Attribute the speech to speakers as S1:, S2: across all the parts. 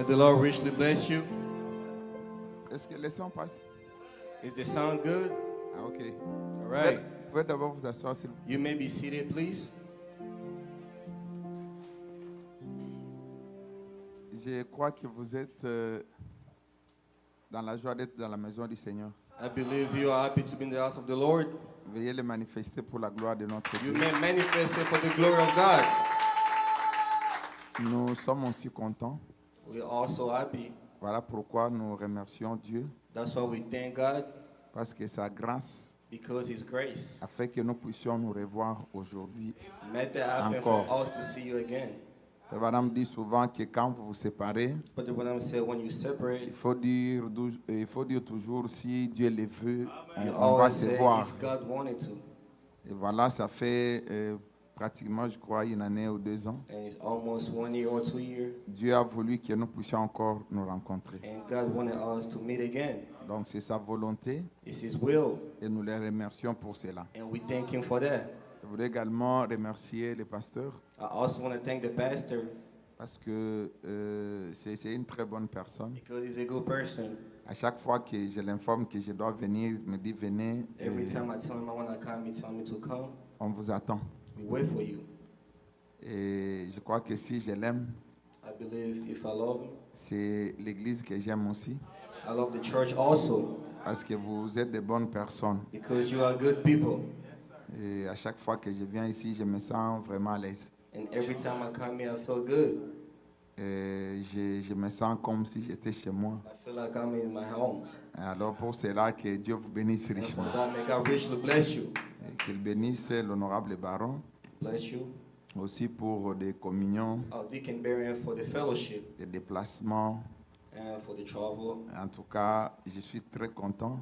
S1: May the Lord richly bless you.
S2: Est-ce que le son passe?
S1: Is the sound good?
S2: Ah, ok.
S1: All right.
S2: Vous pouvez d'abord vous asseoir, s'il vous plaît.
S1: You may be seated, please.
S2: Je crois que vous êtes dans la joie d'être dans la maison du Seigneur.
S1: I believe you are happy to be in the house of the Lord.
S2: Veuillez le manifester pour la gloire de notre
S1: You
S2: Dieu.
S1: may manifest it for the glory of God.
S2: Nous sommes aussi contents.
S1: We are also happy.
S2: Voilà pourquoi nous remercions Dieu,
S1: That's why we thank God,
S2: parce que sa grâce
S1: because His grace
S2: a fait que nous puissions nous revoir aujourd'hui.
S1: made that happen
S2: Encore.
S1: for us to see you again.
S2: Frère Madame dit souvent que quand vous vous séparez,
S1: But the one said, when you separate,
S2: il faut dire toujours si Dieu le veut,
S1: you
S2: on va
S1: always
S2: se
S1: say
S2: voir.
S1: if God wanted to.
S2: Et voilà, ça fait pratiquement, je crois, 1 année ou 2 ans.
S1: And it's almost 1 year or 2 years.
S2: Dieu a voulu que nous puissions encore nous rencontrer.
S1: And God wanted us to meet again.
S2: Donc c'est sa volonté
S1: It's His will.
S2: et nous les remercions pour cela.
S1: And we thank Him for that.
S2: Je voudrais également remercier les pasteurs
S1: I also want to thank the pastor
S2: parce que c'est une très bonne personne.
S1: because he's a good person.
S2: À chaque fois que je l'informe que je dois venir, il me dit venez,
S1: Every time I tell him I want to come, he tells me to come.
S2: on vous attend.
S1: We wait for you.
S2: Et je crois que si je l'aime,
S1: I believe if I love him,
S2: c'est l'église que j'aime aussi
S1: I love the church also
S2: parce que vous êtes de bonnes personnes.
S1: because you are good people.
S2: Et à chaque fois que je viens ici, je me sens vraiment à l'aise.
S1: And every time I come here, I feel good.
S2: Et je me sens comme si j'étais chez moi.
S1: I feel like I'm in my home.
S2: Alors pour cela, que Dieu vous bénisse
S1: And for
S2: richement.
S1: that, may God richly bless you.
S2: Et qu'il bénisse l'honorable baron
S1: Bless you.
S2: aussi pour des communions,
S1: Our Deacon Barian for the fellowship
S2: des déplacements.
S1: and for the travel.
S2: En tout cas, je suis très content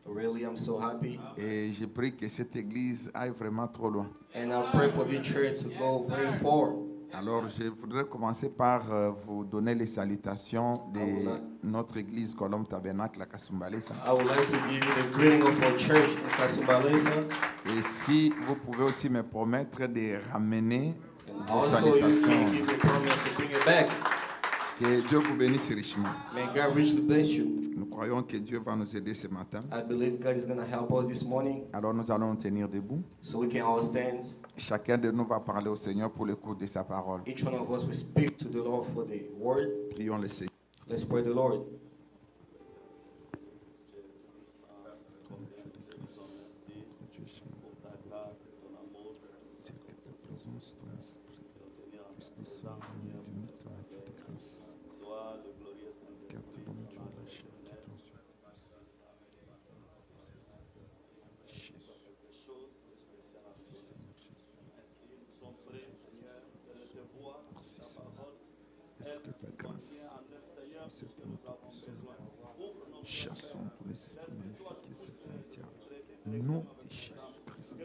S1: Really, I'm so happy.
S2: et je prie que cette église aille vraiment trop loin.
S1: And I pray for the church to go very far.
S2: Alors, je voudrais commencer par vous donner les salutations de notre église Colombe Tabernacle à Kasumbalesa.
S1: I would like to give you the greeting of our church in Kasumbalesa.
S2: Et si vous pouvez aussi me promettre de ramener
S1: And
S2: vos
S1: also, you can
S2: salutations,
S1: give me promise to bring it back.
S2: que Dieu vous bénisse richement.
S1: May God richly bless you.
S2: Nous croyons que Dieu va nous aider ce matin.
S1: I believe God is going to help us this morning,
S2: Alors, nous allons nous tenir debout.
S1: so we can all stand.
S2: Chacun de nous va parler au Seigneur pour l'écoute de sa parole.
S1: Each one of us will speak to the Lord for the word.
S2: Prions le Seigneur.
S1: Let's pray the Lord.
S2: Est-ce que ta grâce, c'est pour nous tous. Chassons tous les esprits maléfiques et sataniques. Nom de Jésus-Christ.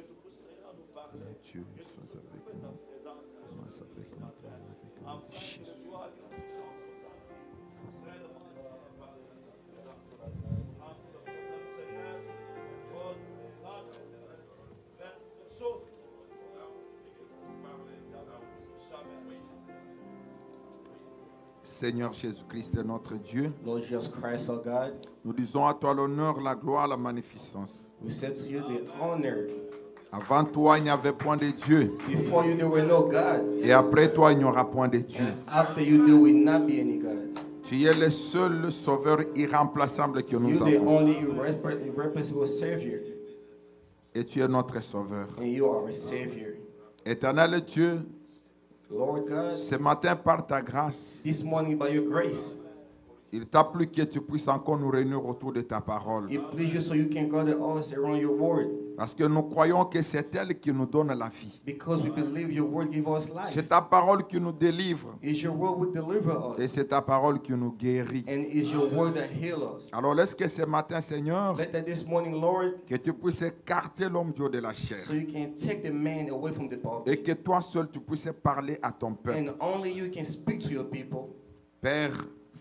S2: Dieu, sois avec nous. Masse avec nous, travaille avec nous. Jésus. Seigneur Jésus-Christ, notre Dieu,
S1: Lord Jesus Christ, our God,
S2: nous disons à toi l'honneur, la gloire, la magnificence.
S1: we said to you the honor.
S2: Avant toi, il n'y avait point de Dieu.
S1: Before you, there were no God.
S2: Et après toi, il n'y aura point de Dieu.
S1: After you, there will not be any God.
S2: Tu es le seul sauveur irremplaçable que nous
S1: You're the
S2: avons.
S1: only irreplaceable Savior.
S2: Et tu es notre sauveur.
S1: And you are a Savior.
S2: Éternel Dieu,
S1: Lord God,
S2: ce matin, par ta grâce,
S1: this morning by your grace,
S2: il t'a plu que tu puisses encore nous réunir autour de ta parole.
S1: it please you so you can gather us around your word.
S2: Parce que nous croyons que c'est elle qui nous donne la vie.
S1: Because we believe your word gives us life.
S2: C'est ta parole qui nous délivre.
S1: It's your word will deliver
S2: Et
S1: us.
S2: c'est ta parole qui nous guérit.
S1: And it's your word that heals us.
S2: Alors laisse que ce matin, Seigneur,
S1: Let that this morning, Lord,
S2: que tu puisses écarter l'homme Dieu de la chair.
S1: so you can take the man away from the body.
S2: Et que toi seul, tu puisses parler à ton peuple.
S1: And only you can speak to your people.
S2: Père,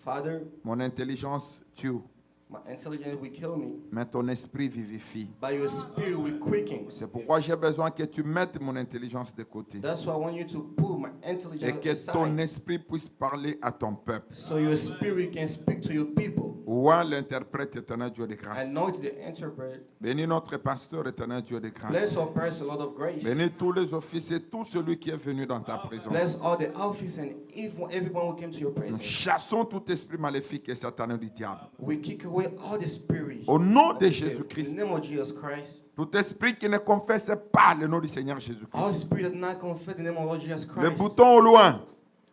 S1: Father,
S2: mon intelligence tue.
S1: My intelligence will kill me,
S2: mais ton esprit vivifie.
S1: but your spirit will quicken.
S2: C'est pourquoi j'ai besoin que tu mettes mon intelligence de côté
S1: That's why I want you to put my
S2: et
S1: intelligence
S2: que ton
S1: aside,
S2: esprit puisse parler à ton peuple.
S1: so your spirit can speak to your people.
S2: Ouah l'interprète, éternel Dieu de grâce.
S1: Anoint the interpret.
S2: Bénis notre pasteur, éternel Dieu de grâce.
S1: Bless our pastor, Lord of grace.
S2: Bénis tous les officiers, tout celui qui est venu dans ta présence.
S1: Bless all the office and everyone who came to your
S2: Nous
S1: presence.
S2: chassons tout esprit maléfique et satané du diable.
S1: We kick away all the spirit.
S2: Au nom
S1: of
S2: de
S1: the devil.
S2: Jésus-Christ.
S1: In the name of Jesus Christ.
S2: Tout esprit qui ne confesse pas le nom du Seigneur
S1: All
S2: Jésus-Christ.
S1: spirit that not confess the name of Lord Jesus
S2: Le
S1: Christ.
S2: bouton au loin.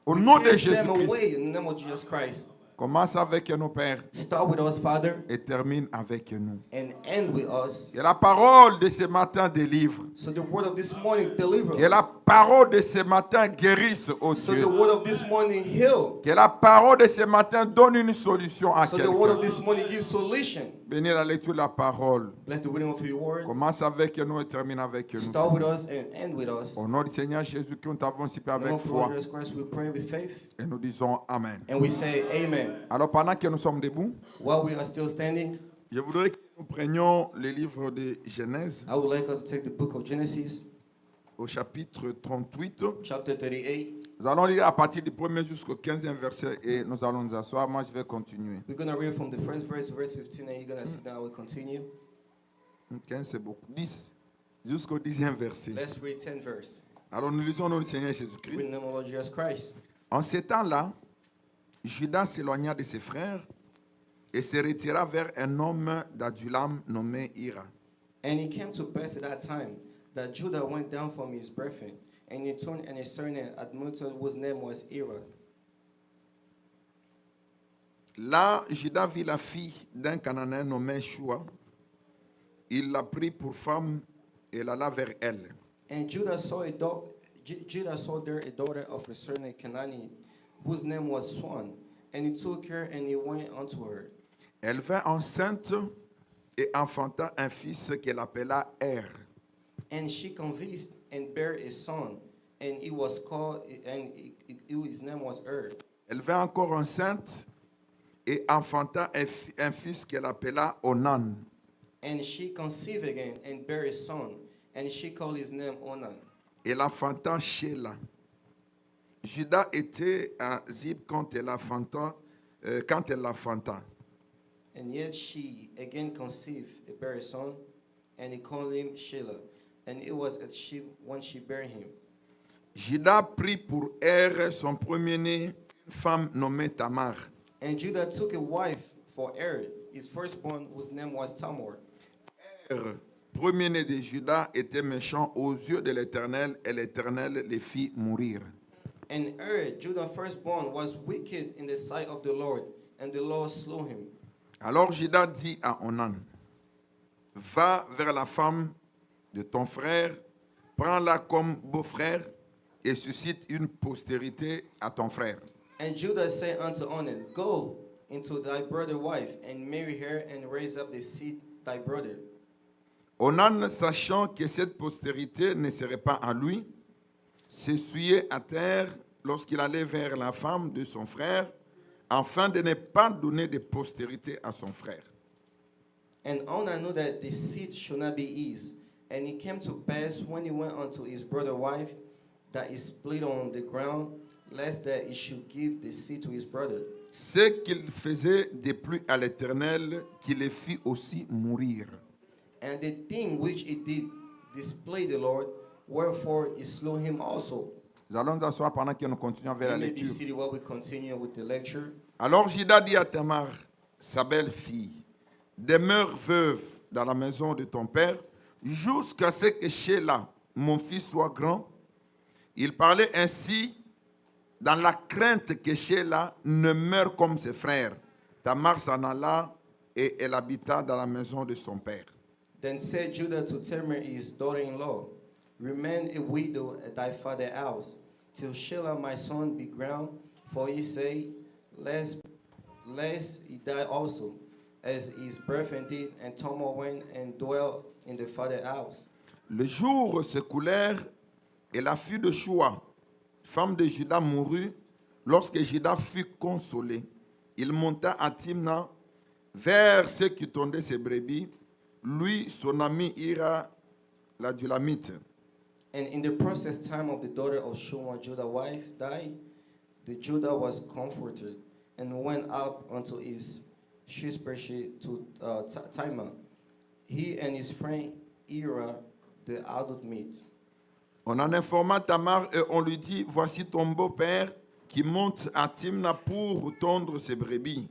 S2: Au nom de
S1: Cast them
S2: Jésus-Christ.
S1: away in the name of Jesus Christ.
S2: Commence avec nous, Père,
S1: Start with us, Father,
S2: et termine avec nous.
S1: and end with us.
S2: Que la parole de ce matin délivre.
S1: So the word of this morning deliver
S2: Que la
S1: us.
S2: parole de ce matin guérisse, oh
S1: So the
S2: Dieu.
S1: word of this morning heal.
S2: Que la parole de ce matin donne une solution à
S1: So the word of
S2: quelqu'un.
S1: this morning give solution.
S2: Bénis la lecture de la parole.
S1: Bless the reading of your word.
S2: Commence avec nous et termine avec nous.
S1: Start with us and end with us.
S2: Au nom du Seigneur Jésus, nous t'avons supplicé
S1: In the name
S2: avec
S1: of
S2: foi
S1: Lord Jesus Christ, we pray with faith,
S2: et nous disons Amen.
S1: and we say Amen.
S2: Alors pendant que nous sommes debout,
S1: While we are still standing,
S2: je voudrais que nous prenions le livre de Genèse
S1: I would like us to take the book of Genesis,
S2: au chapitre 38.
S1: chapter 38.
S2: Nous allons lire à partir du 1er jusqu'au 15e verset et nous allons nous asseoir. Moi, je vais continuer.
S1: We're going to read from the first verse, verse 15, and you're going to sit down. We'll continue.
S2: 15, c'est beaucoup. 10 jusqu'au 10e verset.
S1: Let's read 10 verse.
S2: Alors nous lisons au nom du Seigneur
S1: Read
S2: Jésus-Christ.
S1: in the name of Lord Jesus Christ.
S2: En ces temps-là, Judas s'éloigna de ses frères et se retira vers un homme d'Adulam nommé Ira.
S1: And it came to pass at that time that Judah went down from his brethren, and he turned and a certain Admutal whose name was Ira.
S2: Là, Judas vit la fille d'un Cananéen nommé Shua. Il la prit pour femme et elle alla vers elle.
S1: And Judah saw Judah saw there a daughter of a certain Canaanite, whose name was Swan, and he took her and he went unto her.
S2: Elle vint enceinte et enfanta un fils qu'elle appela Er.
S1: And she conceived and bare a son, and he was called, and his name was
S2: Elle vint encore enceinte et enfanta un fils qu'elle appela Onan.
S1: And she conceived again and bare a son, and she called his name Onan.
S2: Elle enfanta Shelah. Judas était à Zib quand elle l'enfanta.
S1: And yet she again conceived and bare a son, and he called him Shelah. And it was at she when she bare him.
S2: Judas prit pour son premier-né une femme nommée Tamar.
S1: And Judah took a wife for his firstborn, whose name was Tamar.
S2: Premier-né de Judas, était méchant aux yeux de l'Éternel, et l'Éternel les fit mourir.
S1: And Judah firstborn, was wicked in the sight of the Lord, and the Lord slew him.
S2: Alors Judas dit à Onan, va vers la femme de ton frère, prends-la comme beau-frère et suscite une postérité à ton frère.
S1: And Judah said unto Onan, go into thy brother's wife, and marry her, and raise up the seed thy brother.
S2: Onan, sachant que cette postérité ne serait pas à lui, s'essuyait à terre lorsqu'il allait vers la femme de son frère, afin de ne pas donner de postérité à son frère.
S1: And Onan knew that the seed should not be his. And it came to pass when he went unto his brother's wife, that he split on the ground, lest that he should give the seed to his brother.
S2: Ce qu'il faisait déplut à l'Éternel, qui les fit aussi mourir.
S1: And the thing which he did displeased the Lord, wherefore he slew him also.
S2: Nous allons nous asseoir pendant que nous continuons vers la
S1: You may be
S2: lecture.
S1: seated while we continue with the lecture.
S2: Alors Judas dit à Tamar, sa belle-fille, demeure veuve dans la maison de ton père, jusqu'à ce que Shelah, mon fils, soit grand. Il parlait ainsi dans la crainte que Shelah ne meure comme ses frères. Tamar s'en alla et elle habita dans la maison de son père.
S1: Then said Judah to Tamar his daughter-in-law, remain a widow at thy father's house, till Shelah my son be ground, for he say, lest he die also, as his brethren did, and Tamar went and dwelt in the father's house.
S2: Les jours s'écoulèrent et la fille de Shua, femme de Judas, mourut. Lorsque Judas fut consolé, il monta à Timna vers ceux qui tondaient ses brebis, lui, son ami Ira, l'Adulamite.
S1: And in the process time of the daughter of Shua, Judah's wife, died, the Judah was comforted and went up unto his shepherd to Timah, he and his friend Ira, the Adullamite.
S2: On en informa Tamar et on lui dit, voici ton beau-père qui monte à Timna pour tondre ses brebis.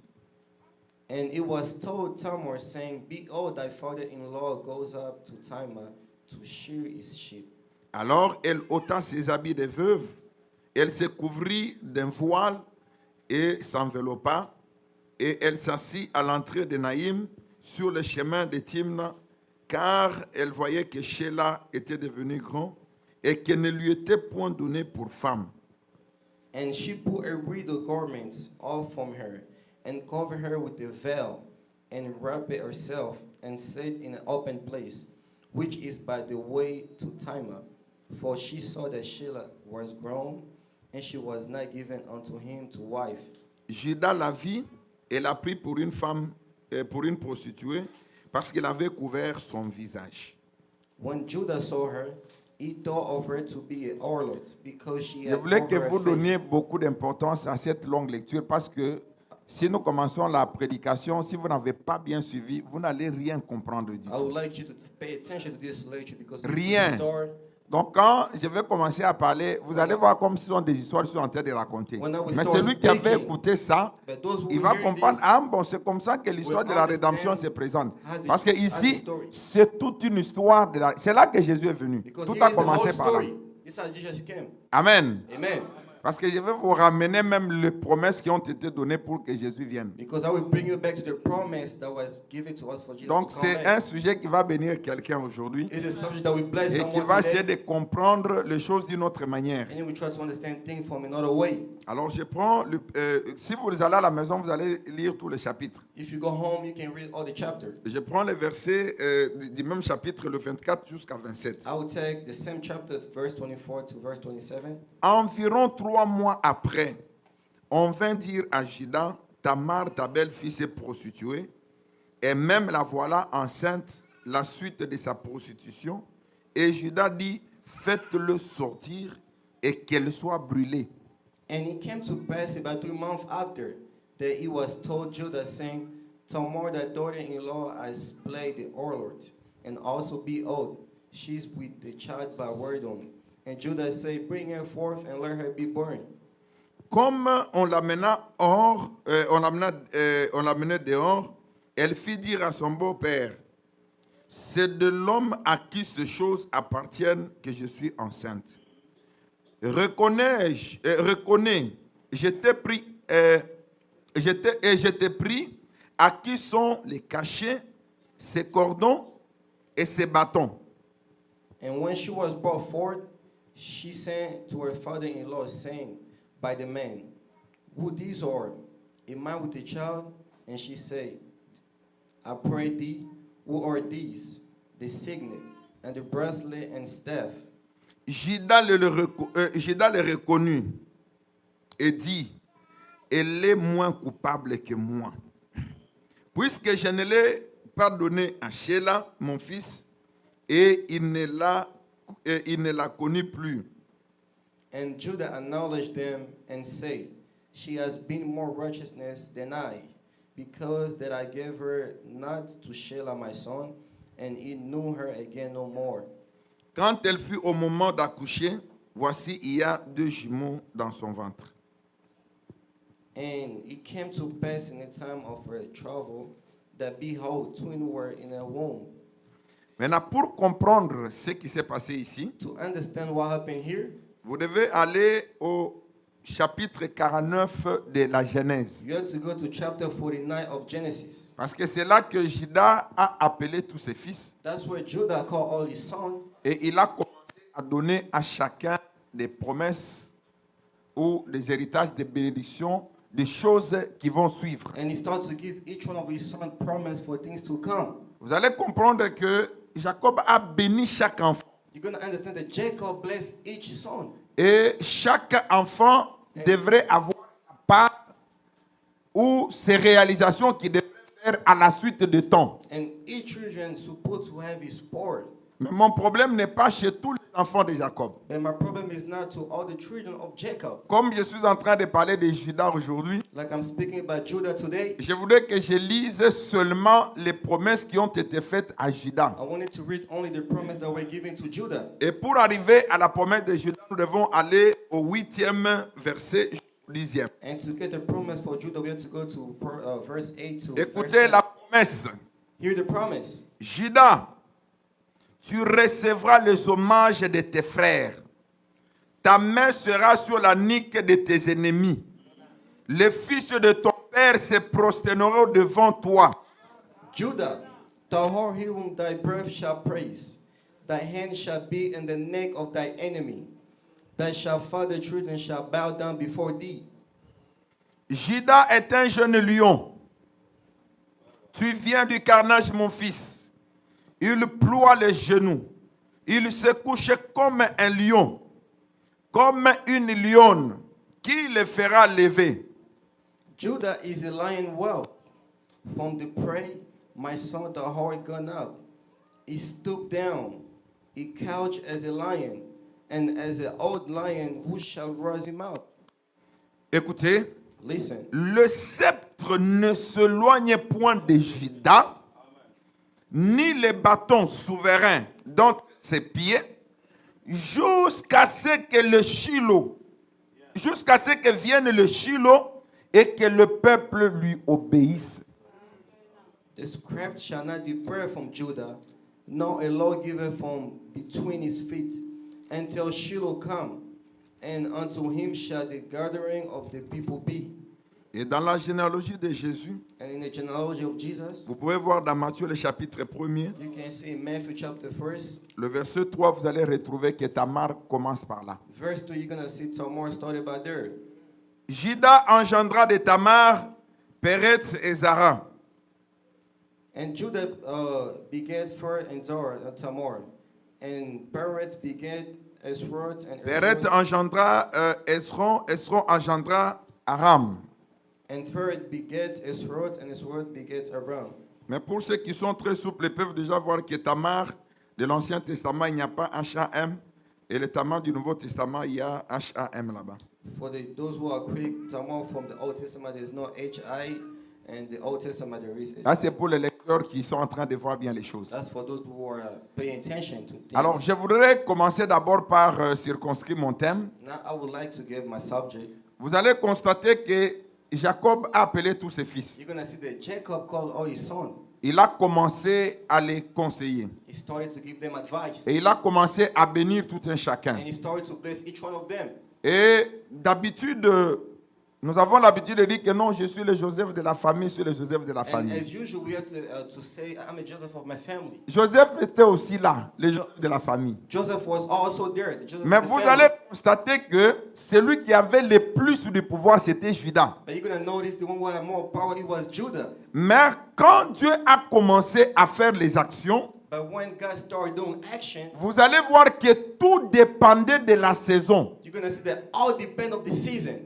S1: And it was told Tamar, saying, behold, thy father-in-law goes up to Timah to shear his sheep.
S2: Alors elle ôta ses habits de veuve, elle se couvrit d'un voile et s'enveloppa, et elle s'assit à l'entrée de Naïm sur le chemin de Timna, car elle voyait que Sheila était devenu grand et qu'elle ne lui était point donnée pour femme.
S1: And she put her widow garments off from her, and covered her with a veil, and wrapped herself, and sat in an open place, which is by the way to Timah. For she saw that Sheila was grown, and she was not given unto him to wife.
S2: Judas la vit et l'a pris pour une femme, pour une prostituée, parce qu'elle avait couvert son visage.
S1: When Judah saw her, he thought of her to be a harlot, because she
S2: Je
S1: had
S2: voulais que
S1: covered
S2: vous
S1: her
S2: donniez
S1: face.
S2: beaucoup d'importance à cette longue lecture parce que si nous commençons la prédication, si vous n'avez pas bien suivi, vous n'allez rien comprendre du
S1: I
S2: tout.
S1: would like you to pay attention to this lecture, because if
S2: Rien.
S1: we start,
S2: Donc quand je vais commencer à parler, vous allez voir comme ce sont des histoires que je suis en train de raconter.
S1: When I will
S2: Mais
S1: start
S2: celui qui avait
S1: speaking,
S2: écouté ça,
S1: but those who
S2: il
S1: will
S2: va
S1: hear
S2: comprendre,
S1: this,
S2: ah bon, c'est comme ça que l'histoire de la rédemption se présente. Parce que ici, c'est toute une histoire. C'est là que Jésus est venu.
S1: because
S2: Tout
S1: here
S2: a
S1: is the whole
S2: commencé par là.
S1: story. This is how Jesus came.
S2: Amen.
S1: Amen.
S2: Parce que je vais vous ramener même les promesses qui ont été données pour que Jésus vienne.
S1: Because I will bring you back to the promise that was given to us for Jesus
S2: Donc
S1: to come
S2: c'est
S1: back.
S2: un sujet qui va bénir quelqu'un aujourd'hui
S1: It's a subject that will bless
S2: et qui
S1: someone
S2: va essayer
S1: today,
S2: de comprendre les choses d'une autre manière.
S1: and then we try to understand things from another way.
S2: Alors je prends, si vous allez à la maison, vous allez lire tous les chapitres.
S1: If you go home, you can read all the chapters.
S2: Je prends les versets du même chapitre, le 24 jusqu'à 27.
S1: I will take the same chapter, verse 24 to verse 27.
S2: Environ 3 mois après, on vint dire à Judas, Tamar, ta belle-fille, s'est prostituée, et même la voilà enceinte, la suite de sa prostitution. Et Judas dit, faites-le sortir et qu'elle soit brûlée.
S1: And it came to pass about 3 months after that he was told Judah, saying, Tamar, thy daughter-in-law, has played the harlot, and also behold, she's with the child by word only. And Judah said, bring her forth and let her be burned.
S2: Comme on l'amena hors, on l'amenait dehors, elle fit dire à son beau-père, c'est de l'homme à qui ces choses appartiennent que je suis enceinte. Reconnais, je t'ai pris, je t'ai pris, à qui sont les cachets, ces cordons et ces bâtons.
S1: And when she was brought forth, she sent to her father-in-law, saying, by the man, who these are, a man with a child? And she said, I pray thee, who are these? The signet, and the bracelet and staff.
S2: Judas le reconnut et dit, elle est moins coupable que moi. Puisque je ne l'ai pas donné à Sheila, mon fils, et il ne la connut plus.
S1: And Judah acknowledged them and said, she has been more righteousness than I, because that I gave her not to Shelah my son, and he knew her again no more.
S2: Quand elle fut au moment d'accoucher, voici, il y a 2 jumeaux dans son ventre.
S1: And it came to pass in the time of her travel, that behold, twin were in her womb.
S2: Maintenant, pour comprendre ce qui s'est passé ici,
S1: To understand what happened here,
S2: vous devez aller au chapitre 49 de la Genèse.
S1: you have to go to chapter 49 of Genesis.
S2: Parce que c'est là que Judas a appelé tous ses fils
S1: That's where Judah called all his sons,
S2: et il a commencé à donner à chacun des promesses ou des héritages, des bénédictions, des choses qui vont suivre.
S1: and he started to give each one of his sons promise for things to come.
S2: Vous allez comprendre que Jacob a béni chaque enfant.
S1: You're going to understand that Jacob blessed each son.
S2: Et chaque enfant devrait avoir sa part ou ses réalisations qu'il devrait faire à la suite de temps.
S1: And each children supposed to have his part.
S2: Mais mon problème n'est pas chez tous les enfants de Jacob.
S1: But my problem is not to all the children of Jacob.
S2: Comme je suis en train de parler de Judas aujourd'hui,
S1: Like I'm speaking about Judah today,
S2: je voudrais que je lise seulement les promesses qui ont été faites à Judas.
S1: I wanted to read only the promise that were given to Judah.
S2: Et pour arriver à la promesse de Judas, nous devons aller au 8e verset jusqu'au 10e.
S1: And to get the promise for Judah, we have to go to verse 8 to verse
S2: Écoutez
S1: 10.
S2: la promesse.
S1: Hear the promise.
S2: Judas, tu recevras les hommages de tes frères. Ta main sera sur la nuque de tes ennemis. Les fils de ton père se prosterneront devant toi.
S1: Judah, the whole whom thy birth shall praise. Thy hand shall be in the neck of thy enemy. Thy shall father children shall bow down before thee.
S2: Judas est un jeune lion. Tu viens du carnage, mon fils. Il ploie les genoux. Il se couche comme un lion, comme une lionne. Qui le fera lever?
S1: Judah is a lion well. From the prey, my son the heart gone up. He stooped down. He couched as a lion. And as an old lion, who shall rouse him out?
S2: Écoutez,
S1: Listen.
S2: le sceptre ne s'éloigne point de Judas, ni les bâtons souverains d'entre ses pieds, jusqu'à ce que le Shiloh, jusqu'à ce que vienne le Shiloh et que le peuple lui obéisse.
S1: The script shall not depart from Judah, nor a lawgiver from between his feet, until Shiloh come, and unto him shall the gathering of the people be.
S2: Et dans la généalogie de Jésus,
S1: And in the genealogy of Jesus,
S2: vous pouvez voir dans Matthieu le chapitre 1er,
S1: you can see in Matthew chapter 1,
S2: le verset 3, vous allez retrouver que Tamar commence par là.
S1: verse 2, you're going to see Tamar started by there.
S2: Judas engendra de Tamar, Péretz et Zara.
S1: And Judah begat Fer and Zara, Tamar. And Peretz begat Esrod and
S2: Péretz
S1: Esron.
S2: engendra Esron, Esron engendra Aram.
S1: And Fer begat Esrod, and Esrod begat Abram.
S2: Mais pour ceux qui sont très souples, ils peuvent déjà voir que Tamar, de l'Ancien Testament, il n'y a pas H-A-M. Et le Tamar du Nouveau Testament, il y a H-A-M là-bas.
S1: For those who are quick, Tamar from the Old Testament, there's no H-I, and the Old Testament there is H.
S2: Là, c'est pour les lecteurs qui sont en train de voir bien les choses.
S1: That's for those who are paying attention to things.
S2: Alors, je voudrais commencer d'abord par circonscrire mon thème.
S1: Now I would like to give my subject.
S2: Vous allez constater que Jacob a appelé tous ses fils.
S1: You're going to see that Jacob called all his sons.
S2: Il a commencé à les conseiller.
S1: He started to give them advice.
S2: Et il a commencé à bénir tout un chacun.
S1: And he started to bless each one of them.
S2: Et d'habitude, nous avons l'habitude de dire que non, je suis le Joseph de la famille, je suis le Joseph de la
S1: And
S2: famille.
S1: as usual, we have to say, I'm a Joseph of my family.
S2: Joseph était aussi là, le Joseph de la famille.
S1: Joseph was also there. The Joseph
S2: Mais
S1: of the
S2: vous
S1: family.
S2: allez constater que celui qui avait le plus de pouvoir, c'était Judas.
S1: But you're going to notice the one who had more power, it was Judah.
S2: Mais quand Dieu a commencé à faire les actions,
S1: But when God started doing action,
S2: vous allez voir que tout dépendait de la saison.
S1: you're going to see that all depend of the season.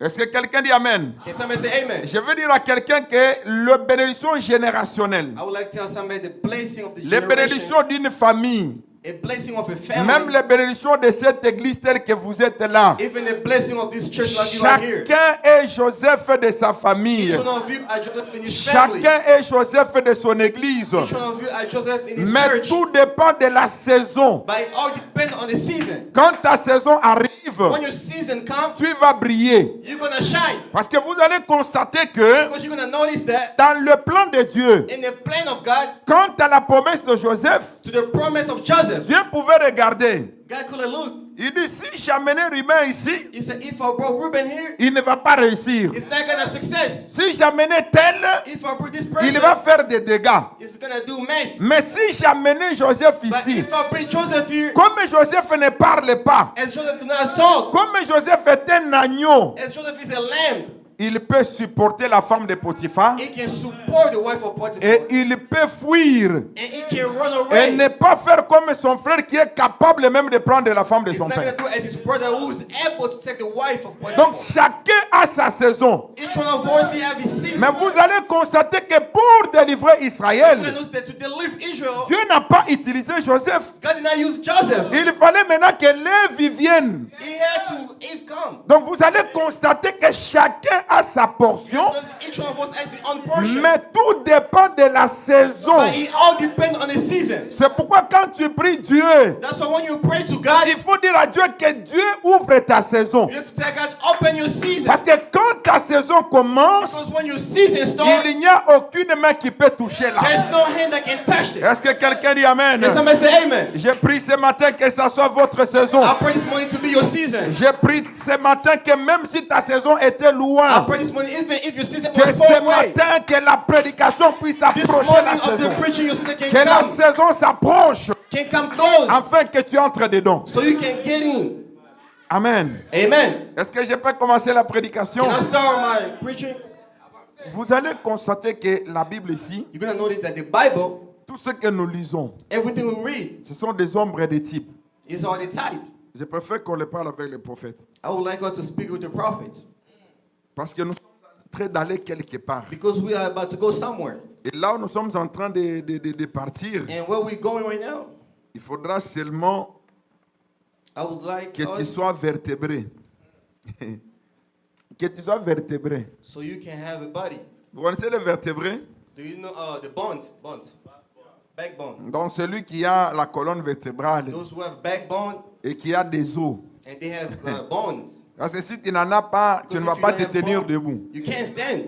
S2: Est-ce que quelqu'un dit Amen?
S1: Can somebody say amen?
S2: Je veux dire à quelqu'un que la bénédiction générationnelle,
S1: I would like to tell somebody the blessing of the
S2: les
S1: generation,
S2: bénédictions d'une famille,
S1: a blessing of a family,
S2: même les bénédictions de cette église telle que vous êtes là,
S1: even a blessing of this church like you are here.
S2: chacun est Joseph de sa famille.
S1: Each one of you are Joseph in his family.
S2: Chacun est Joseph de son église.
S1: Each one of you are Joseph in his
S2: Mais
S1: church.
S2: tout dépend de la saison.
S1: But it all depends on the season.
S2: Quand ta saison arrive,
S1: When your season comes,
S2: tu vas briller.
S1: you're going to shine.
S2: Parce que vous allez constater que
S1: Because you're going to notice that
S2: dans le plan de Dieu,
S1: in the plan of God,
S2: quant à la promesse de Joseph,
S1: to the promise of Joseph,
S2: Dieu pouvait regarder.
S1: God could have looked.
S2: Il dit, si j'amène Ruben ici,
S1: He said, if I brought Reuben here,
S2: il ne va pas réussir.
S1: it's not going to have success.
S2: Si j'amenais tel,
S1: If I bring this
S2: il va
S1: person,
S2: faire des dégâts.
S1: it's going to do mess.
S2: Mais si j'amenais Joseph
S1: But
S2: ici,
S1: if I bring Joseph here,
S2: comme Joseph ne parle pas,
S1: as Joseph did not talk,
S2: comme Joseph est un agneau,
S1: as Joseph is a lamb,
S2: il peut supporter la femme de Potiphar.
S1: He can support the wife of Potiphar.
S2: Et il peut fuir.
S1: And he can run
S2: Et
S1: away.
S2: ne pas faire comme son frère qui est capable même de prendre la femme de
S1: He's
S2: son
S1: not
S2: père.
S1: going to do as his brother who is able to take the wife of
S2: Donc
S1: Potiphar.
S2: chacun a sa saison.
S1: Each one of us have his season.
S2: Mais vous allez constater que pour délivrer
S1: God
S2: Israël,
S1: knows that to deliver Israel,
S2: Dieu n'a pas utilisé Joseph.
S1: God did not use Joseph.
S2: Il fallait maintenant que Lévi vienne.
S1: He had to Eve come.
S2: Donc vous allez constater que chacun a sa portion,
S1: Each one of us has his own portion.
S2: mais tout dépend de la saison.
S1: But it all depends on the season.
S2: C'est pourquoi quand tu pries Dieu,
S1: That's why when you pray to God,
S2: il faut dire à Dieu que Dieu ouvre ta saison.
S1: you have to tell God, open your season.
S2: Parce que quand ta saison commence,
S1: Because when your season starts,
S2: il n'y a aucune main qui peut toucher là.
S1: there's no hand that can touch it.
S2: Est-ce que quelqu'un dit Amen?
S1: Can somebody say amen?
S2: J'ai prié ce matin que ça soit votre saison.
S1: I pray this morning to be your season.
S2: J'ai prié ce matin que même si ta saison était
S1: I
S2: loin,
S1: pray this morning, even if your season
S2: que
S1: was far
S2: ce
S1: away,
S2: matin que la prédication puisse
S1: this
S2: approcher
S1: morning
S2: la
S1: of the
S2: saison.
S1: preaching, your season
S2: Que la saison s'approche
S1: can come close,
S2: afin que tu entres dedans.
S1: so you can get in.
S2: Amen.
S1: Amen.
S2: Est-ce que je peux commencer la prédication?
S1: Can I start my preaching?
S2: Vous allez constater que la Bible ici,
S1: You're going to notice that the Bible,
S2: tout ce que nous lisons,
S1: everything we read,
S2: ce sont des ombres et des types.
S1: is all the type.
S2: Je préfère qu'on le parle avec les prophètes.
S1: I would like us to speak with the prophets
S2: Parce que nous sommes en train d'aller quelque part.
S1: because we are about to go somewhere.
S2: Et là où nous sommes en train de partir,
S1: And where we're going right now,
S2: il faudra seulement
S1: I would like
S2: que tu
S1: us
S2: sois vertébré. Que tu sois vertébré.
S1: so you can have a body.
S2: Vous connaissez les vertébrés?
S1: Do you know the bones, backbone?
S2: Donc celui qui a la colonne vertébrale
S1: Those who have backbone
S2: et qui a des os.
S1: and they have bones.
S2: Parce que si tu n'en as pas, tu ne vas
S1: Because if
S2: pas
S1: you
S2: te
S1: don't have
S2: tenir
S1: bone,
S2: debout.
S1: You can't stand.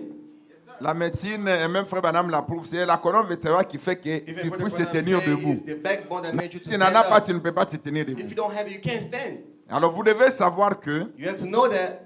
S2: La médecine, et même Frère Banham l'approuve, c'est la colonne vertébrale qui fait que
S1: Even
S2: tu
S1: Brother
S2: puisses te
S1: Branham
S2: tenir
S1: say
S2: debout.
S1: it's the backbone that made you to
S2: Si tu n'en
S1: stand
S2: as pas,
S1: up.
S2: tu ne peux pas te tenir
S1: If
S2: debout.
S1: you don't have it, you can't stand.
S2: Alors vous devez savoir que
S1: You have to know that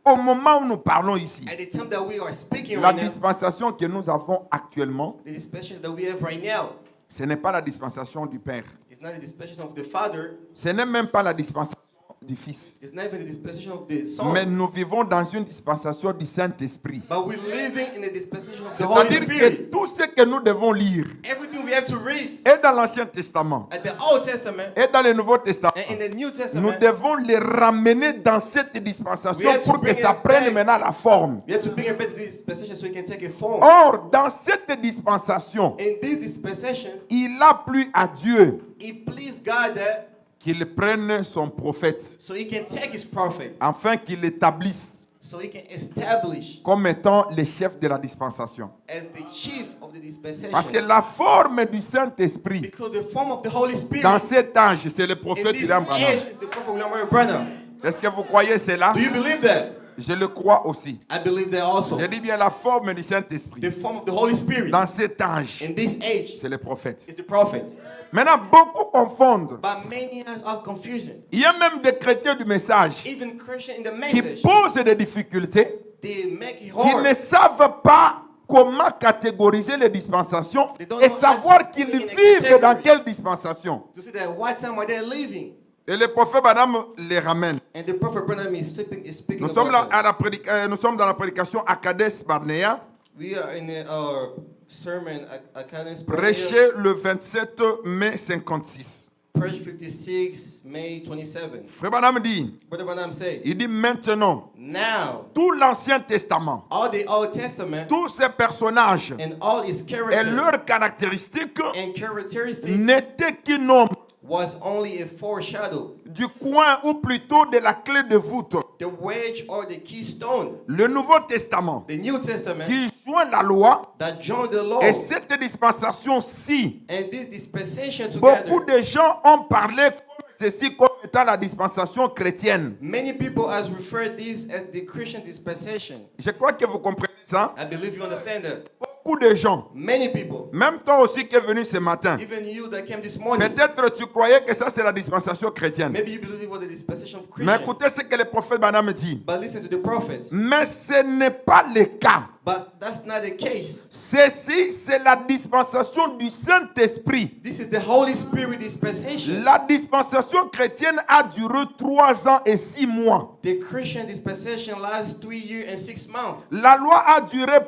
S2: au moment où nous parlons ici,
S1: at the time that we are speaking
S2: la
S1: right now,
S2: dispensation que nous avons actuellement,
S1: the dispensation that we have right now,
S2: ce n'est pas la dispensation du Père.
S1: it's not the dispensation of the Father,
S2: Ce n'est même pas la dispensation du Fils.
S1: it's not even the dispensation of the Son,
S2: Mais nous vivons dans une dispensation du Saint-Esprit.
S1: but we're living in the dispensation of the Holy
S2: C'est-à-dire que
S1: Spirit.
S2: tout ce que nous devons lire
S1: Everything we have to read
S2: est dans l'Ancien Testament
S1: at the Old Testament
S2: et dans le Nouveau Testament.
S1: and in the New
S2: Nous
S1: Testament,
S2: devons les ramener dans cette dispensation
S1: We have to
S2: pour que
S1: bring
S2: ça
S1: it
S2: prenne
S1: back.
S2: maintenant la forme.
S1: we have to bring it back to this dispensation so it can take a form.
S2: Or, dans cette dispensation,
S1: In this dispensation,
S2: il a plu à Dieu
S1: it pleased God that
S2: qu'il prenne son prophète
S1: so he can take his prophet,
S2: afin qu'il l'établisse
S1: so he can establish
S2: comme étant le chef de la dispensation.
S1: as the chief of the dispensation.
S2: Parce que la forme du Saint-Esprit
S1: Because the form of the Holy Spirit
S2: dans cet âge, c'est le
S1: in
S2: prophète
S1: this
S2: William Branham.
S1: age is the prophet William Murray Branham.
S2: Est-ce que vous croyez cela?
S1: Do you believe that?
S2: Je le crois aussi.
S1: I believe that also.
S2: Je dis bien la forme du Saint-Esprit
S1: The form of the Holy Spirit
S2: dans cet âge,
S1: in this age
S2: c'est le prophète.
S1: is the prophet.
S2: Maintenant, beaucoup confondent.
S1: But many are confusion.
S2: Il y a même des chrétiens du message
S1: Even Christians in the
S2: qui
S1: message,
S2: posent des difficultés,
S1: they make it
S2: qui
S1: hard.
S2: ne savent pas comment catégoriser les dispensations
S1: They don't
S2: et
S1: know how
S2: savoir
S1: to
S2: qu'ils
S1: put in a
S2: vivent
S1: category.
S2: dans quelle dispensation.
S1: To see that what time are they living?
S2: Et le prophète Branham les ramène.
S1: And the prophet Branham is speaking
S2: Nous sommes,
S1: about that.
S2: nous sommes dans la prédication à Kadesh Barnea,
S1: We are in a sermon at Cadence
S2: prêché le 27 mai 56.
S1: Page 56, May 27.
S2: Frère Branham dit,
S1: Brother Branham said,
S2: il dit maintenant,
S1: now
S2: tout l'Ancien Testament,
S1: all the Old Testament
S2: tous ces personnages
S1: and all its
S2: et
S1: character
S2: leurs caractéristiques
S1: and characteristic
S2: n'étaient qu'une ombre
S1: was only a foreshadow.
S2: du coin ou plutôt de la clé de voûte.
S1: The wedge or the keystone,
S2: Le Nouveau Testament
S1: the New Testament
S2: qui joint la loi
S1: that joined the law
S2: et cette dispensation-ci.
S1: and this dispensation
S2: Beaucoup
S1: together.
S2: de gens ont parlé comme ceci comme étant la dispensation chrétienne.
S1: Many people has referred this as the Christian dispensation.
S2: Je crois que vous comprenez ça.
S1: I believe you understand that.
S2: Beaucoup de gens,
S1: Many people,
S2: même toi aussi qui es venu ce matin,
S1: even you that came this morning,
S2: peut-être tu croyais que ça c'est la dispensation chrétienne.
S1: maybe you believe it was the dispensation of
S2: Mais
S1: Christian.
S2: écoutez ce que le prophète Branham dit.
S1: But listen to the prophets.
S2: Mais ce n'est pas le cas.
S1: But that's not the case.
S2: Ceci, c'est la dispensation du Saint-Esprit.
S1: This is the Holy Spirit dispensation.
S2: La dispensation chrétienne a duré 3 ans et 6 mois.
S1: The Christian dispensation lasts 3 years and 6 months.
S2: La loi a duré